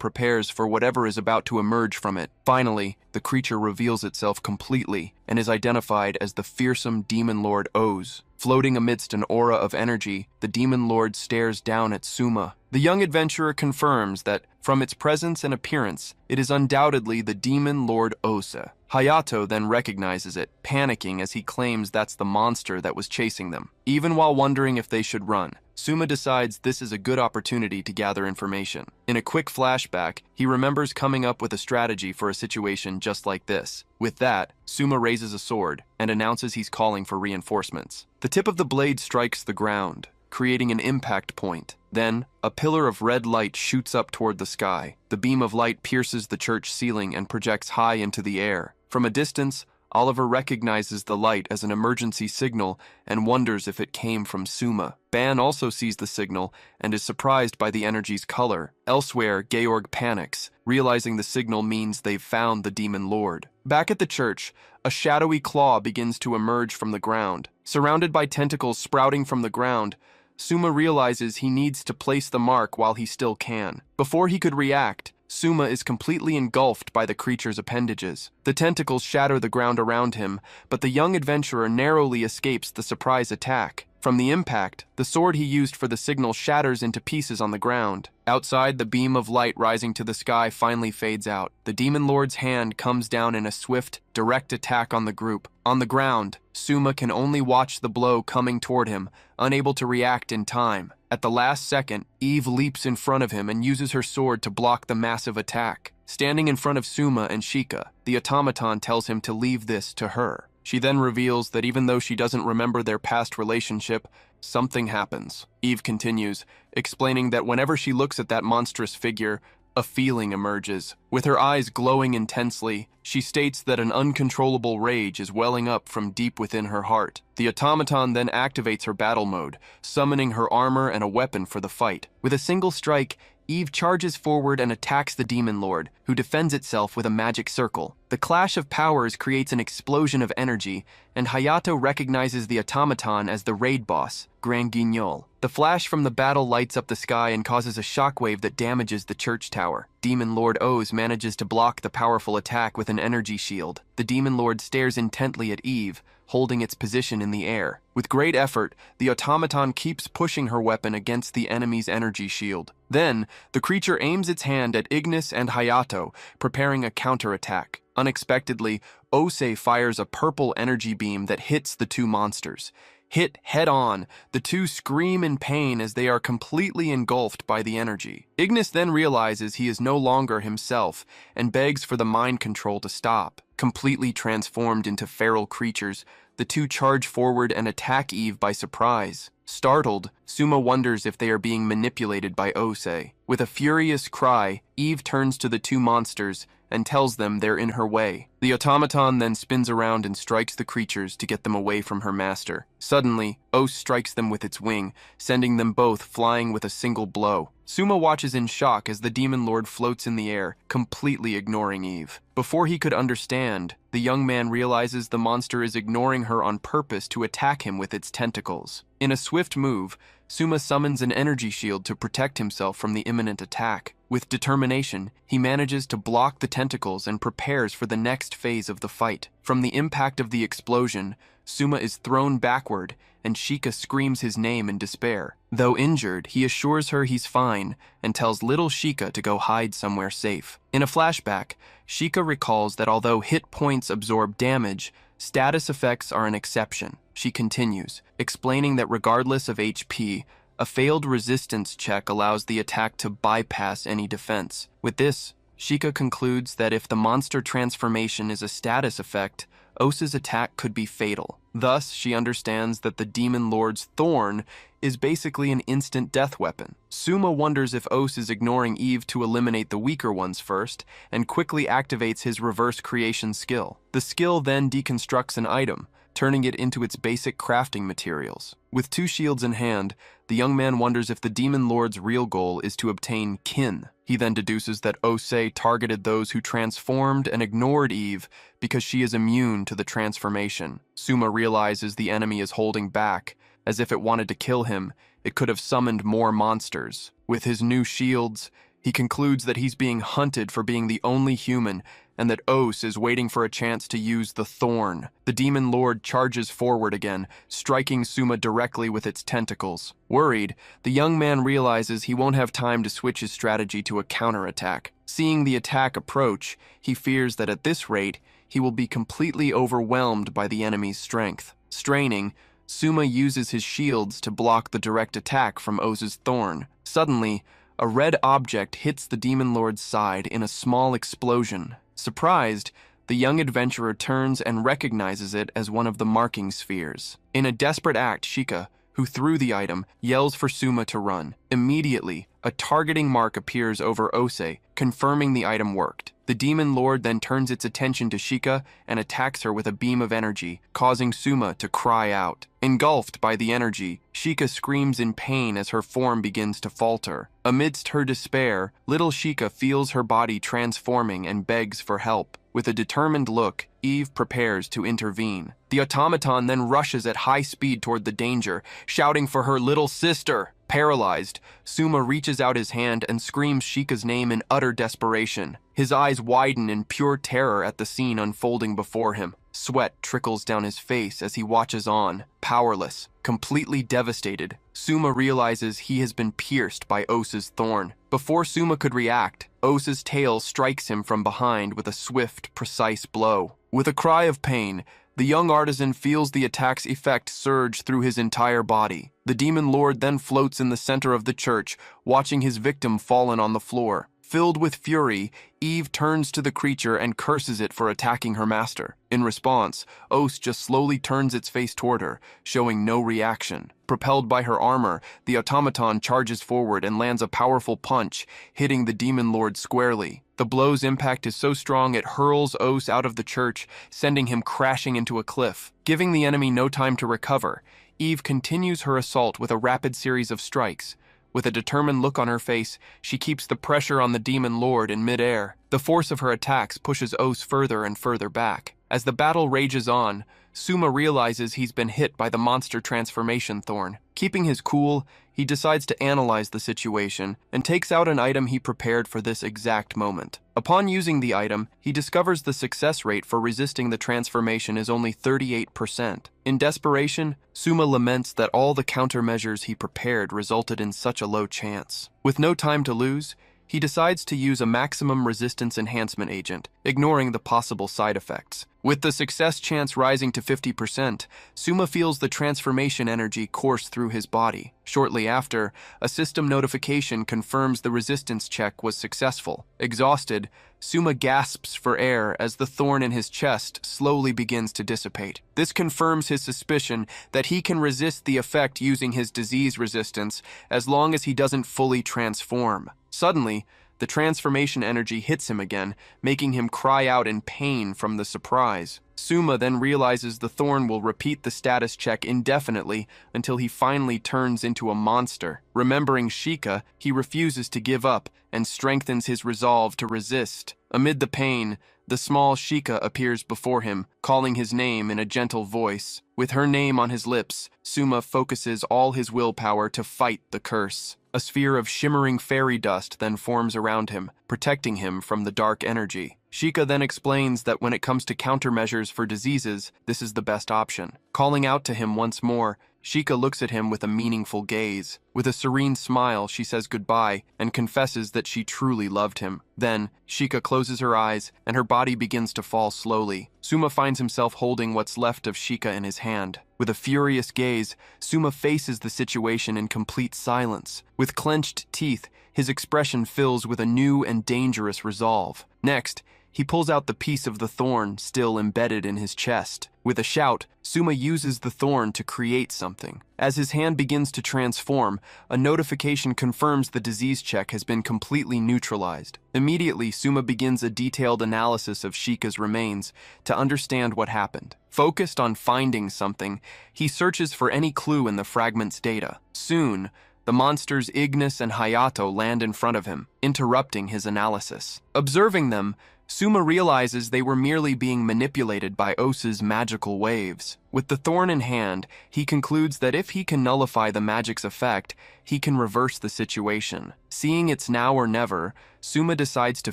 prepares for whatever is about to emerge from it. Finally, the creature reveals itself completely and is identified as the fearsome demon lord Oz. Floating amidst an aura of energy, the demon lord stares down at Suma. The young adventurer confirms that, from its presence and appearance, it is undoubtedly the demon lord Osa. Hayato then recognizes it, panicking as he claims that's the monster that was chasing them. Even while wondering if they should run, Suma decides this is a good opportunity to gather information. In a quick flashback, he remembers coming up with a strategy for a situation just like this. With that, Suma raises a sword and announces he's calling for reinforcements. The tip of the blade strikes the ground, creating an impact point. Then, a pillar of red light shoots up toward the sky. The beam of light pierces the church ceiling and projects high into the air. From a distance, Oliver recognizes the light as an emergency signal and wonders if it came from Suma. Ban also sees the signal and is surprised by the energy's color. Elsewhere, Georg panics, realizing the signal means they've found the demon lord. Back at the church, a shadowy claw begins to emerge from the ground. Surrounded by tentacles sprouting from the ground, Suma realizes he needs to place the mark while he still can. Before he could react, Suma is completely engulfed by the creature's appendages. The tentacles shatter the ground around him, but the young adventurer narrowly escapes the surprise attack. From the impact, the sword he used for the signal shatters into pieces on the ground. Outside, the beam of light rising to the sky finally fades out. The demon lord's hand comes down in a swift, direct attack on the group. On the ground, Suma can only watch the blow coming toward him, unable to react in time. At the last second, Eve leaps in front of him and uses her sword to block the massive attack. Standing in front of Suma and Sheikah, the automaton tells him to leave this to her. She then reveals that even though she doesn't remember their past relationship, something happens. Eve continues, explaining that whenever she looks at that monstrous figure, a feeling emerges. With her eyes glowing intensely, she states that an uncontrollable rage is welling up from deep within her heart. The automaton then activates her battle mode, summoning her armor and a weapon for the fight. With a single strike, Eve charges forward and attacks the demon lord, who defends itself with a magic circle. The clash of powers creates an explosion of energy, and Hayato recognizes the automaton as the raid boss, Grand Guignol. The flash from the battle lights up the sky and causes a shockwave that damages the church tower. Demon Lord Oz manages to block the powerful attack with an energy shield. The demon lord stares intently at Eve, holding its position in the air. With great effort, the automaton keeps pushing her weapon against the enemy's energy shield. Then, the creature aims its hand at Ignis and Hayato, preparing a counterattack. Unexpectedly, Ose fires a purple energy beam that hits the two monsters. Hit head-on, the two scream in pain as they are completely engulfed by the energy. Ignis then realizes he is no longer himself and begs for the mind control to stop. Completely transformed into feral creatures, the two charge forward and attack Eve by surprise. Startled, Suma wonders if they are being manipulated by Ose. With a furious cry, Eve turns to the two monsters and tells them they're in her way. The automaton then spins around and strikes the creatures to get them away from her master. Suddenly, Ose strikes them with its wing, sending them both flying with a single blow. Suma watches in shock as the demon lord floats in the air, completely ignoring Eve. Before he could understand, the young man realizes the monster is ignoring her on purpose to attack him with its tentacles. In a swift move, Suma summons an energy shield to protect himself from the imminent attack. With determination, he manages to block the tentacles and prepares for the next phase of the fight. From the impact of the explosion, Suma is thrown backward, and Sheikah screams his name in despair. Though injured, he assures her he's fine and tells little Sheikah to go hide somewhere safe. In a flashback, Sheikah recalls that although hit points absorb damage, status effects are an exception. She continues, explaining that regardless of HP, A failed resistance check allows the attack to bypass any defense. With this, Sheikah concludes that if the monster transformation is a status effect, Osa's attack could be fatal. Thus, she understands that the Demon Lord's thorn is basically an instant death weapon. Suma wonders if Os is ignoring Eve to eliminate the weaker ones first, and quickly activates his reverse creation skill. The skill then deconstructs an item, turning it into its basic crafting materials. With 2 shields in hand, the young man wonders if the Demon Lord's real goal is to obtain kin. He then deduces that Ose targeted those who transformed and ignored Eve because she is immune to the transformation. Suma realizes the enemy is holding back. As if it wanted to kill him, it could have summoned more monsters. With his new shields, he concludes that he's being hunted for being the only human, and that Os is waiting for a chance to use the thorn. The Demon Lord charges forward again, striking Suma directly with its tentacles. Worried, the young man realizes he won't have time to switch his strategy to a counterattack. Seeing the attack approach, he fears that at this rate, he will be completely overwhelmed by the enemy's strength. Straining, Suma uses his shields to block the direct attack from Os's thorn. Suddenly, a red object hits the Demon Lord's side in a small explosion. Surprised, the young adventurer turns and recognizes it as one of the marking spheres. In a desperate act, Sheikah, who threw the item, yells for Suma to run. Immediately, a targeting mark appears over Ose, confirming the item worked. The Demon Lord then turns its attention to Sheikah and attacks her with a beam of energy, causing Suma to cry out. Engulfed by the energy, Sheikah screams in pain as her form begins to falter. Amidst her despair, little Sheikah feels her body transforming and begs for help. With a determined look, Eve prepares to intervene. The automaton then rushes at high speed toward the danger, shouting for her little sister. Paralyzed, Suma reaches out his hand and screams Sheikah's name in utter desperation. His eyes widen in pure terror at the scene unfolding before him. Sweat trickles down his face as he watches on, powerless, completely devastated. Suma realizes he has been pierced by Os's thorn. Before Suma could react, Os's tail strikes him from behind with a swift, precise blow. With a cry of pain, the young artisan feels the attack's effect surge through his entire body. The Demon Lord then floats in the center of the church, watching his victim fallen on the floor. Filled with fury, Eve turns to the creature and curses it for attacking her master. In response, Os just slowly turns its face toward her, showing no reaction. Propelled by her armor, the automaton charges forward and lands a powerful punch, hitting the Demon Lord squarely. The blow's impact is so strong it hurls Os out of the church, sending him crashing into a cliff. Giving the enemy no time to recover, Eve continues her assault with a rapid series of strikes. With a determined look on her face, she keeps the pressure on the Demon Lord in midair. The force of her attacks pushes Os further and further back. As the battle rages on, Suma realizes he's been hit by the monster transformation thorn. Keeping his cool, he decides to analyze the situation and takes out an item he prepared for this exact moment. Upon using the item, he discovers the success rate for resisting the transformation is only 38%. In desperation, Suma laments that all the countermeasures he prepared resulted in such a low chance. With no time to lose, he decides to use a maximum resistance enhancement agent, ignoring the possible side effects. With the success chance rising to 50%, Suma feels the transformation energy course through his body. Shortly after, a system notification confirms the resistance check was successful. Exhausted, Suma gasps for air as the thorn in his chest slowly begins to dissipate. This confirms his suspicion that he can resist the effect using his disease resistance as long as he doesn't fully transform. Suddenly, the transformation energy hits him again, making him cry out in pain from the surprise. Suma then realizes the thorn will repeat the status check indefinitely until he finally turns into a monster. Remembering Sheikah, he refuses to give up and strengthens his resolve to resist. Amid the pain, the small Sheikah appears before him, calling his name in a gentle voice. With her name on his lips, Suma focuses all his willpower to fight the curse. A sphere of shimmering fairy dust then forms around him, protecting him from the dark energy. Shika then explains that when it comes to countermeasures for diseases, this is the best option. Calling out to him once more, Shika looks at him with a meaningful gaze. With a serene smile, she says goodbye and confesses that she truly loved him. Then, Shika closes her eyes and her body begins to fall slowly. Suma finds himself holding what's left of Shika in his hand. With a furious gaze, Suma faces the situation in complete silence. With clenched teeth, his expression fills with a new and dangerous resolve. Next, he pulls out the piece of the thorn still embedded in his chest. With a shout, Suma uses the thorn to create something. As his hand begins to transform, a notification confirms the disease check has been completely neutralized. Immediately, Suma begins a detailed analysis of Shika's remains to understand what happened. Focused on finding something, he searches for any clue in the fragment's data. Soon, the monsters Ignis and Hayato land in front of him, interrupting his analysis. Observing them, Suma realizes they were merely being manipulated by Osa's magical waves. With the thorn in hand, he concludes that if he can nullify the magic's effect, he can reverse the situation. Seeing it's now or never, Suma decides to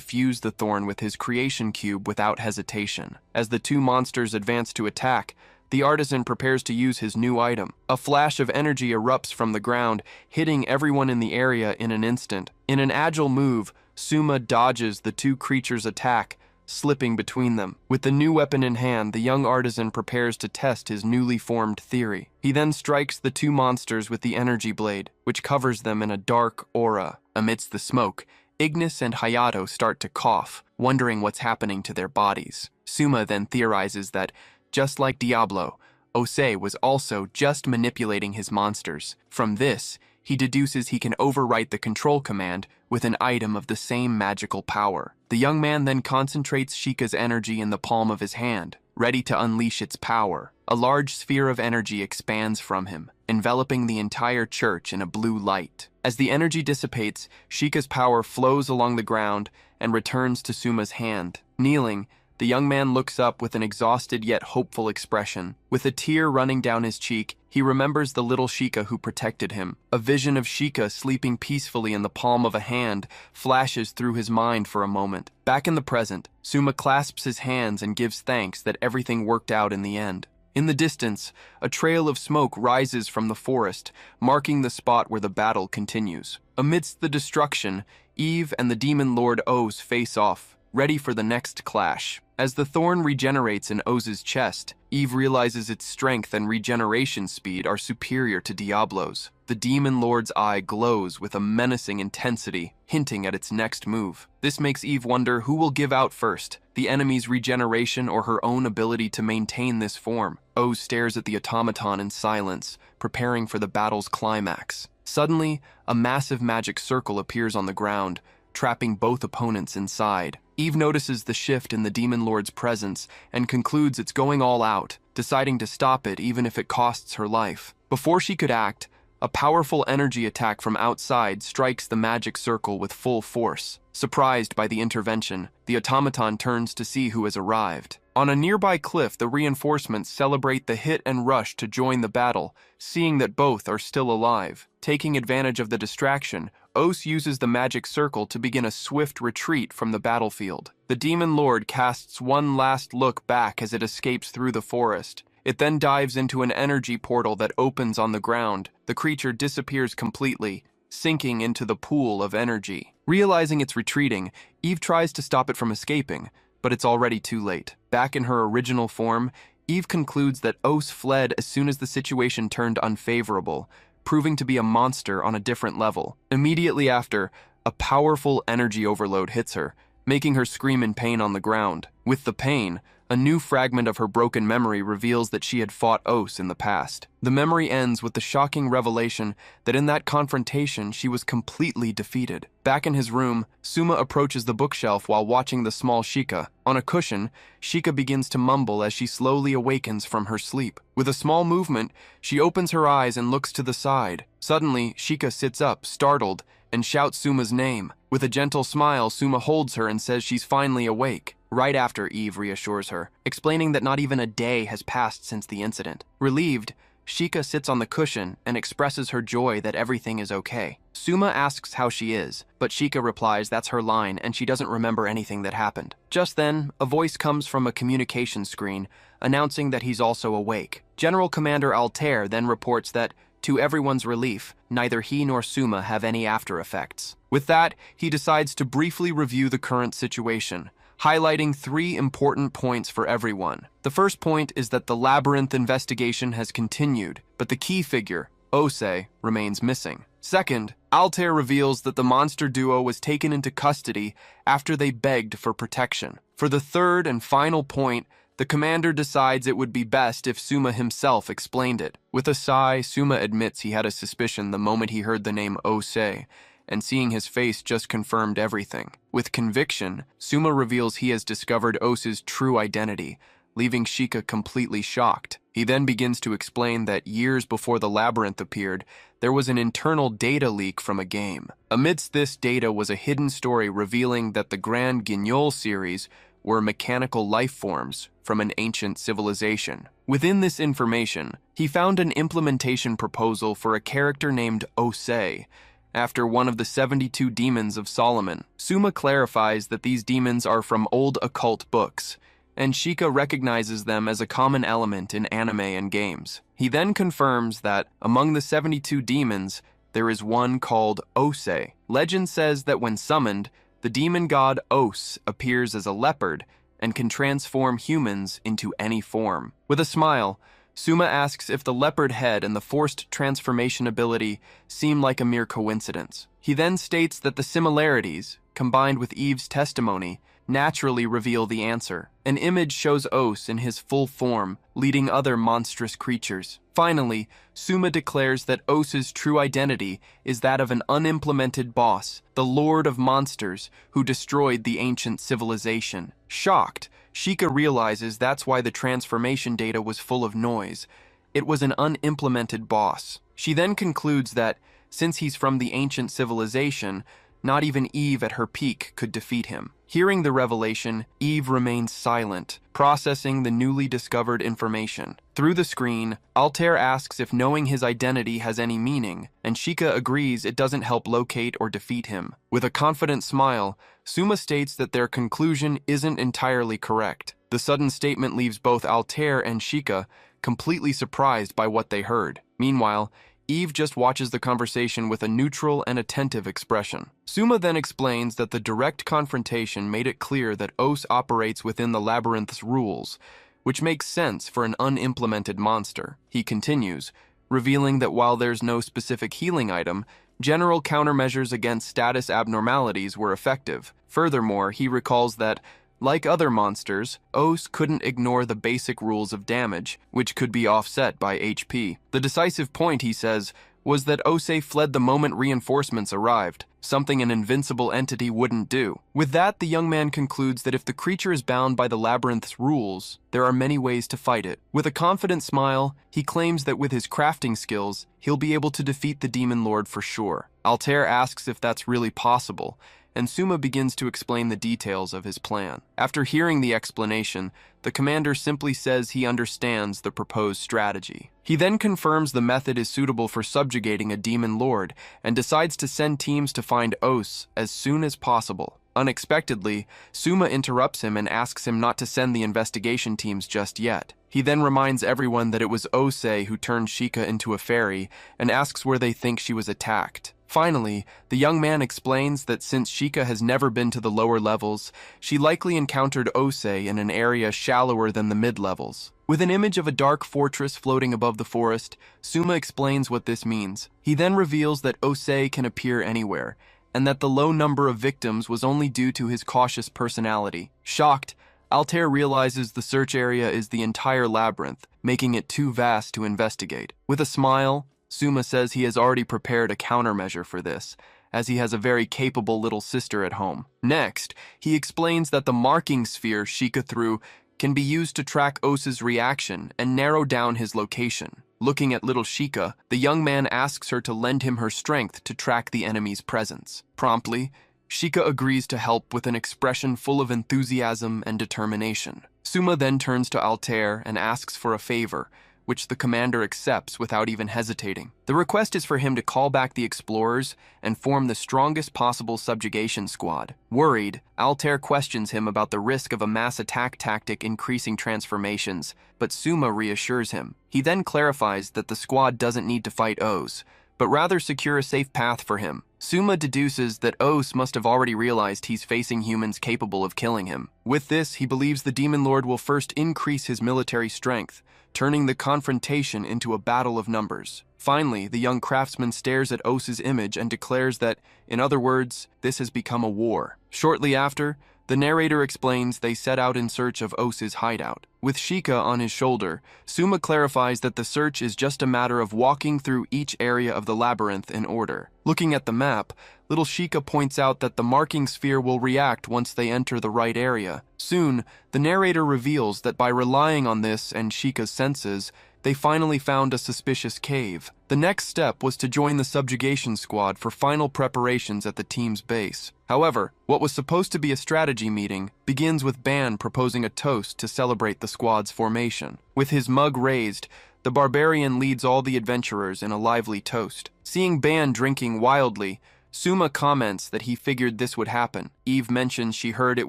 fuse the thorn with his creation cube without hesitation. As the two monsters advance to attack, the artisan prepares to use his new item. A flash of energy erupts from the ground, hitting everyone in the area in an instant. In an agile move, Suma dodges the two creatures' attack, slipping between them. With the new weapon in hand, the young artisan prepares to test his newly formed theory. He then strikes the two monsters with the energy blade, which covers them in a dark aura. Amidst the smoke, Ignis and Hayato start to cough, wondering what's happening to their bodies. Suma then theorizes that, just like Diablo, Ose was also just manipulating his monsters. From this, he deduces he can overwrite the control command with an item of the same magical power. The young man then concentrates Shika's energy in the palm of his hand, ready to unleash its power. A large sphere of energy expands from him, enveloping the entire church in a blue light. As the energy dissipates, Shika's power flows along the ground and returns to Suma's hand. Kneeling, the young man looks up with an exhausted yet hopeful expression. With a tear running down his cheek, he remembers the little Shika who protected him. A vision of Shika sleeping peacefully in the palm of a hand flashes through his mind for a moment. Back in the present, Suma clasps his hands and gives thanks that everything worked out in the end. In the distance, a trail of smoke rises from the forest, marking the spot where the battle continues. Amidst the destruction, Eve and the demon lord Oz face off, ready for the next clash. As the thorn regenerates in Oz's chest, Eve realizes its strength and regeneration speed are superior to Diablo's. The demon lord's eye glows with a menacing intensity, hinting at its next move. This makes Eve wonder who will give out first, the enemy's regeneration or her own ability to maintain this form. Oz stares at the automaton in silence, preparing for the battle's climax. Suddenly, a massive magic circle appears on the ground, trapping both opponents inside. Eve notices the shift in the demon lord's presence and concludes it's going all out, deciding to stop it even if it costs her life. Before she could act, a powerful energy attack from outside strikes the magic circle with full force. Surprised by the intervention, the automaton turns to see who has arrived. On a nearby cliff, the reinforcements celebrate the hit and rush to join the battle, seeing that both are still alive. Taking advantage of the distraction, Os uses the magic circle to begin a swift retreat from the battlefield. The demon lord casts one last look back as it escapes through the forest. It then dives into an energy portal that opens on the ground. The creature disappears completely, sinking into the pool of energy. Realizing it's retreating, Eve tries to stop it from escaping, but it's already too late. Back in her original form, Eve concludes that Os fled as soon as the situation turned unfavorable, proving to be a monster on a different level. Immediately after, a powerful energy overload hits her, making her scream in pain on the ground. With the pain, a new fragment of her broken memory reveals that she had fought Os in the past. The memory ends with the shocking revelation that in that confrontation she was completely defeated. Back in his room, Suma approaches the bookshelf while watching the small Shika. On a cushion, Shika begins to mumble as she slowly awakens from her sleep. With a small movement, she opens her eyes and looks to the side. Suddenly, Shika sits up, startled, and shouts Suma's name. With a gentle smile, Suma holds her and says she's finally awake. Right after, Eve reassures her, explaining that not even a day has passed since the incident. Relieved, Shika sits on the cushion and expresses her joy that everything is okay. Suma asks how she is, but Shika replies that's her line and she doesn't remember anything that happened. Just then, a voice comes from a communication screen announcing that he's also awake. General Commander Altair then reports that, to everyone's relief, neither he nor Suma have any after effects. With that, he decides to briefly review the current situation, highlighting 3 important points for everyone. The first point is that the labyrinth investigation has continued, but the key figure, Ose, remains missing. Second, Altair reveals that the monster duo was taken into custody after they begged for protection. For the third and final point, the commander decides it would be best if Suma himself explained it. With a sigh, Suma admits he had a suspicion the moment he heard the name Ose, and seeing his face just confirmed everything. With conviction, Suma reveals he has discovered Ose's true identity, leaving Shika completely shocked. He then begins to explain that years before the labyrinth appeared, there was an internal data leak from a game. Amidst this data was a hidden story revealing that the Grand Guignol series were mechanical life forms from an ancient civilization. Within this information, he found an implementation proposal for a character named Ose, after one of the 72 demons of Solomon. Suma clarifies that these demons are from old occult books, and Shika recognizes them as a common element in anime and games. He then confirms that, among the 72 demons, there is one called Ose. Legend says that when summoned, the demon god Os appears as a leopard and can transform humans into any form. With a smile, Suma asks if the leopard head and the forced transformation ability seem like a mere coincidence. He then states that the similarities, combined with Eve's testimony, naturally reveal the answer. An image shows Os in his full form, leading other monstrous creatures. Finally, Suma declares that Os's true identity is that of an unimplemented boss, the Lord of Monsters, who destroyed the ancient civilization. Shocked, Shika realizes that's why the transformation data was full of noise. It was an unimplemented boss. She then concludes that, since he's from the ancient civilization, not even Eve at her peak could defeat him. Hearing the revelation, Eve remains silent, processing the newly discovered information. Through the screen, Altair asks if knowing his identity has any meaning, and Shika agrees it doesn't help locate or defeat him. With a confident smile, Suma states that their conclusion isn't entirely correct. The sudden statement leaves both Altair and Shika completely surprised by what they heard. Meanwhile, Eve just watches the conversation with a neutral and attentive expression. Suma then explains that the direct confrontation made it clear that Os operates within the labyrinth's rules, which makes sense for an unimplemented monster. He continues, revealing that while there's no specific healing item, general countermeasures against status abnormalities were effective. Furthermore, he recalls that, like other monsters, Os couldn't ignore the basic rules of damage, which could be offset by HP. The decisive point, he says, was that Ose fled the moment reinforcements arrived, something an invincible entity wouldn't do. With that, the young man concludes that if the creature is bound by the labyrinth's rules, there are many ways to fight it. With a confident smile, he claims that with his crafting skills, he'll be able to defeat the demon lord for sure. Altair asks if that's really possible, and Suma begins to explain the details of his plan. After hearing the explanation, the commander simply says he understands the proposed strategy. He then confirms the method is suitable for subjugating a demon lord and decides to send teams to find Os as soon as possible. Unexpectedly, Suma interrupts him and asks him not to send the investigation teams just yet. He then reminds everyone that it was Ose who turned Shika into a fairy and asks where they think she was attacked. Finally, the young man explains that since Shika has never been to the lower levels, she likely encountered Ose in an area shallower than the mid-levels. With an image of a dark fortress floating above the forest, Suma explains what this means. He then reveals that Ose can appear anywhere, and that the low number of victims was only due to his cautious personality. Shocked, Altair realizes the search area is the entire labyrinth, making it too vast to investigate. With a smile, Suma says he has already prepared a countermeasure for this, as he has a very capable little sister at home. Next, he explains that the marking sphere Shika threw can be used to track Os's reaction and narrow down his location. Looking at little Shika, the young man asks her to lend him her strength to track the enemy's presence. Promptly, Shika agrees to help with an expression full of enthusiasm and determination. Suma then turns to Altair and asks for a favor, which the commander accepts without even hesitating. The request is for him to call back the explorers and form the strongest possible subjugation squad. Worried, Altair questions him about the risk of a mass attack tactic increasing transformations, but Suma reassures him. He then clarifies that the squad doesn't need to fight O's, but rather secure a safe path for him. Suma deduces that Os must have already realized he's facing humans capable of killing him. With this, he believes the Demon Lord will first increase his military strength, turning the confrontation into a battle of numbers. Finally, the young craftsman stares at Os's image and declares that, in other words, this has become a war. Shortly after, the narrator explains they set out in search of Os's hideout. With Shika on his shoulder, Suma clarifies that the search is just a matter of walking through each area of the labyrinth in order. Looking at the map, little Shika points out that the marking sphere will react once they enter the right area. Soon, the narrator reveals that by relying on this and Shika's senses, they finally found a suspicious cave. The next step was to join the subjugation squad for final preparations at the team's base. However, what was supposed to be a strategy meeting begins with Ban proposing a toast to celebrate the squad's formation. With his mug raised, the barbarian leads all the adventurers in a lively toast. Seeing Ban drinking wildly, Suma comments that he figured this would happen. Eve mentions she heard it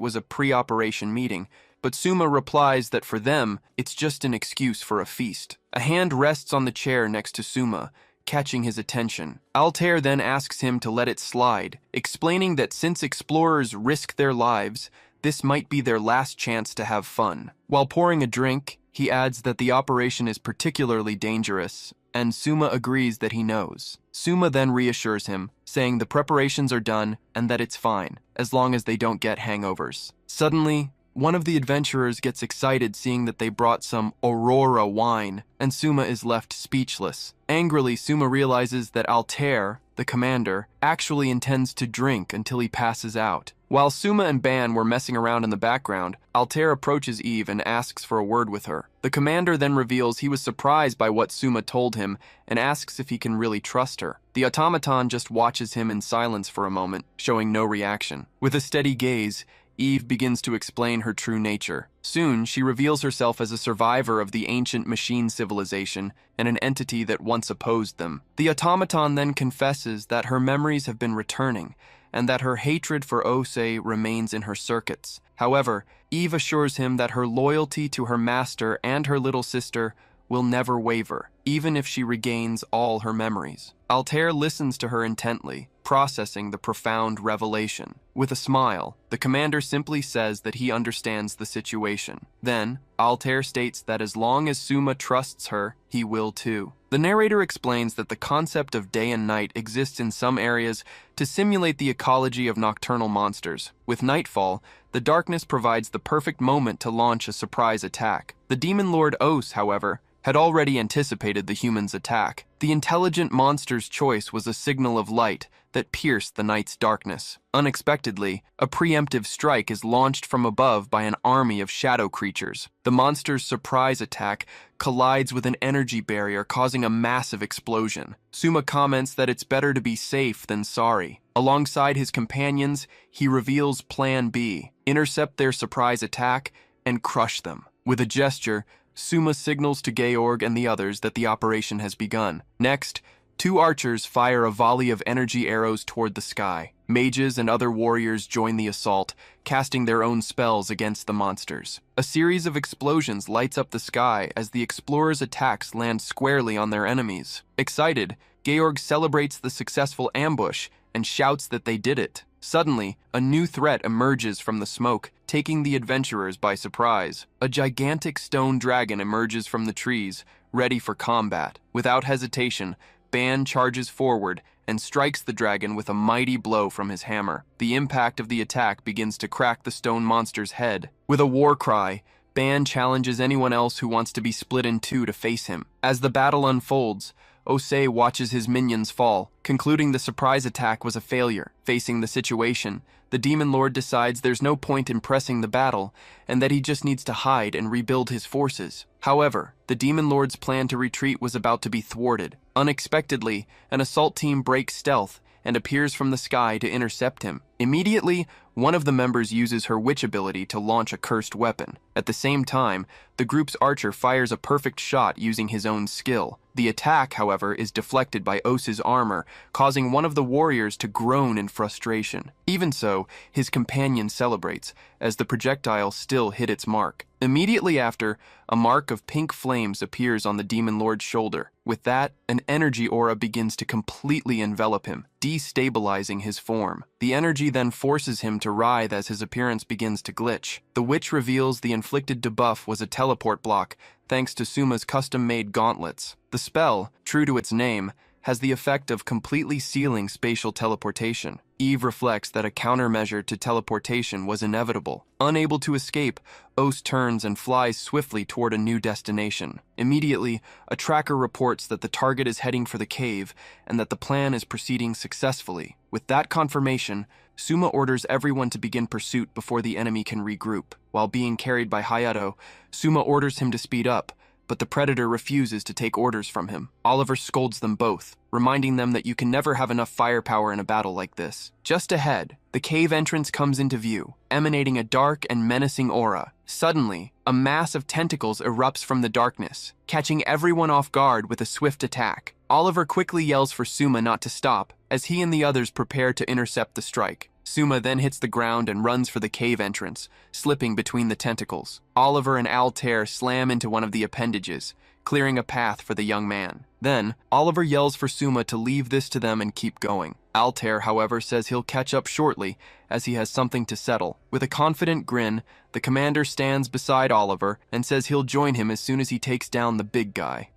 was a pre-operation meeting, but Suma replies that for them, it's just an excuse for a feast. A hand rests on the chair next to Suma, catching his attention. Altair then asks him to let it slide, explaining that since explorers risk their lives, this might be their last chance to have fun. While pouring a drink, he adds that the operation is particularly dangerous, and Suma agrees that he knows. Suma then reassures him, saying the preparations are done and that it's fine, as long as they don't get hangovers. Suddenly, one of the adventurers gets excited seeing that they brought some Aurora wine, and Suma is left speechless. Angrily, Suma realizes that Altair, the commander, actually intends to drink until he passes out. While Suma and Ban were messing around in the background, Altair approaches Eve and asks for a word with her. The commander then reveals he was surprised by what Suma told him and asks if he can really trust her. The automaton just watches him in silence for a moment, showing no reaction. With a steady gaze, Eve begins to explain her true nature. Soon, she reveals herself as a survivor of the ancient machine civilization and an entity that once opposed them. The automaton then confesses that her memories have been returning, and that her hatred for Ose remains in her circuits. However, Eve assures him that her loyalty to her master and her little sister will never waver, even if she regains all her memories. Altair listens to her intently, processing the profound revelation. With a smile, the commander simply says that he understands the situation. Then, Altair states that as long as Suma trusts her, he will too. The narrator explains that the concept of day and night exists in some areas to simulate the ecology of nocturnal monsters. With nightfall, the darkness provides the perfect moment to launch a surprise attack. The Demon Lord Os, however, had already anticipated the humans' attack. The intelligent monster's choice was a signal of light that pierced the night's darkness. Unexpectedly, a preemptive strike is launched from above by an army of shadow creatures. The monster's surprise attack collides with an energy barrier, causing a massive explosion. Suma comments that it's better to be safe than sorry. Alongside his companions, he reveals Plan B: intercept their surprise attack and crush them. With a gesture, Suma signals to Georg and the others that the operation has begun. Next, two archers fire a volley of energy arrows toward the sky. Mages and other warriors join the assault, casting their own spells against the monsters. A series of explosions lights up the sky as the explorers' attacks land squarely on their enemies. Excited, Georg celebrates the successful ambush and shouts that they did it. Suddenly, a new threat emerges from the smoke, taking the adventurers by surprise. A gigantic stone dragon emerges from the trees, ready for combat. Without hesitation, Ban charges forward and strikes the dragon with a mighty blow from his hammer. The impact of the attack begins to crack the stone monster's head. With a war cry, Ban challenges anyone else who wants to be split in two to face him. As the battle unfolds, Osei watches his minions fall, concluding the surprise attack was a failure. Facing the situation, the Demon Lord decides there's no point in pressing the battle, and that he just needs to hide and rebuild his forces. However, the Demon Lord's plan to retreat was about to be thwarted. Unexpectedly, an assault team breaks stealth and appears from the sky to intercept him. Immediately, one of the members uses her witch ability to launch a cursed weapon. At the same time, the group's archer fires a perfect shot using his own skill. The attack, however, is deflected by Ose's armor, causing one of the warriors to groan in frustration. Even so, his companion celebrates, as the projectile still hit its mark. Immediately after, a mark of pink flames appears on the Demon Lord's shoulder. With that, an energy aura begins to completely envelop him, destabilizing his form. The energy then forces him to writhe as his appearance begins to glitch. The witch reveals the inflicted debuff was a teleport block, thanks to Suma's custom-made gauntlets. The spell, true to its name, has the effect of completely sealing spatial teleportation. Eve reflects that a countermeasure to teleportation was inevitable. Unable to escape, Ose turns and flies swiftly toward a new destination. Immediately, a tracker reports that the target is heading for the cave and that the plan is proceeding successfully. With that confirmation, Suma orders everyone to begin pursuit before the enemy can regroup. While being carried by Hayato, Suma orders him to speed up, but the predator refuses to take orders from him. Oliver scolds them both, reminding them that you can never have enough firepower in a battle like this. Just ahead, the cave entrance comes into view, emanating a dark and menacing aura. Suddenly, a mass of tentacles erupts from the darkness, catching everyone off guard with a swift attack. Oliver quickly yells for Suma not to stop, as he and the others prepare to intercept the strike. Suma then hits the ground and runs for the cave entrance, slipping between the tentacles. Oliver and Altair slam into one of the appendages, clearing a path for the young man. Then, Oliver yells for Suma to leave this to them and keep going. Altair, however, says he'll catch up shortly, as he has something to settle. With a confident grin, the commander stands beside Oliver and says he'll join him as soon as he takes down the big guy.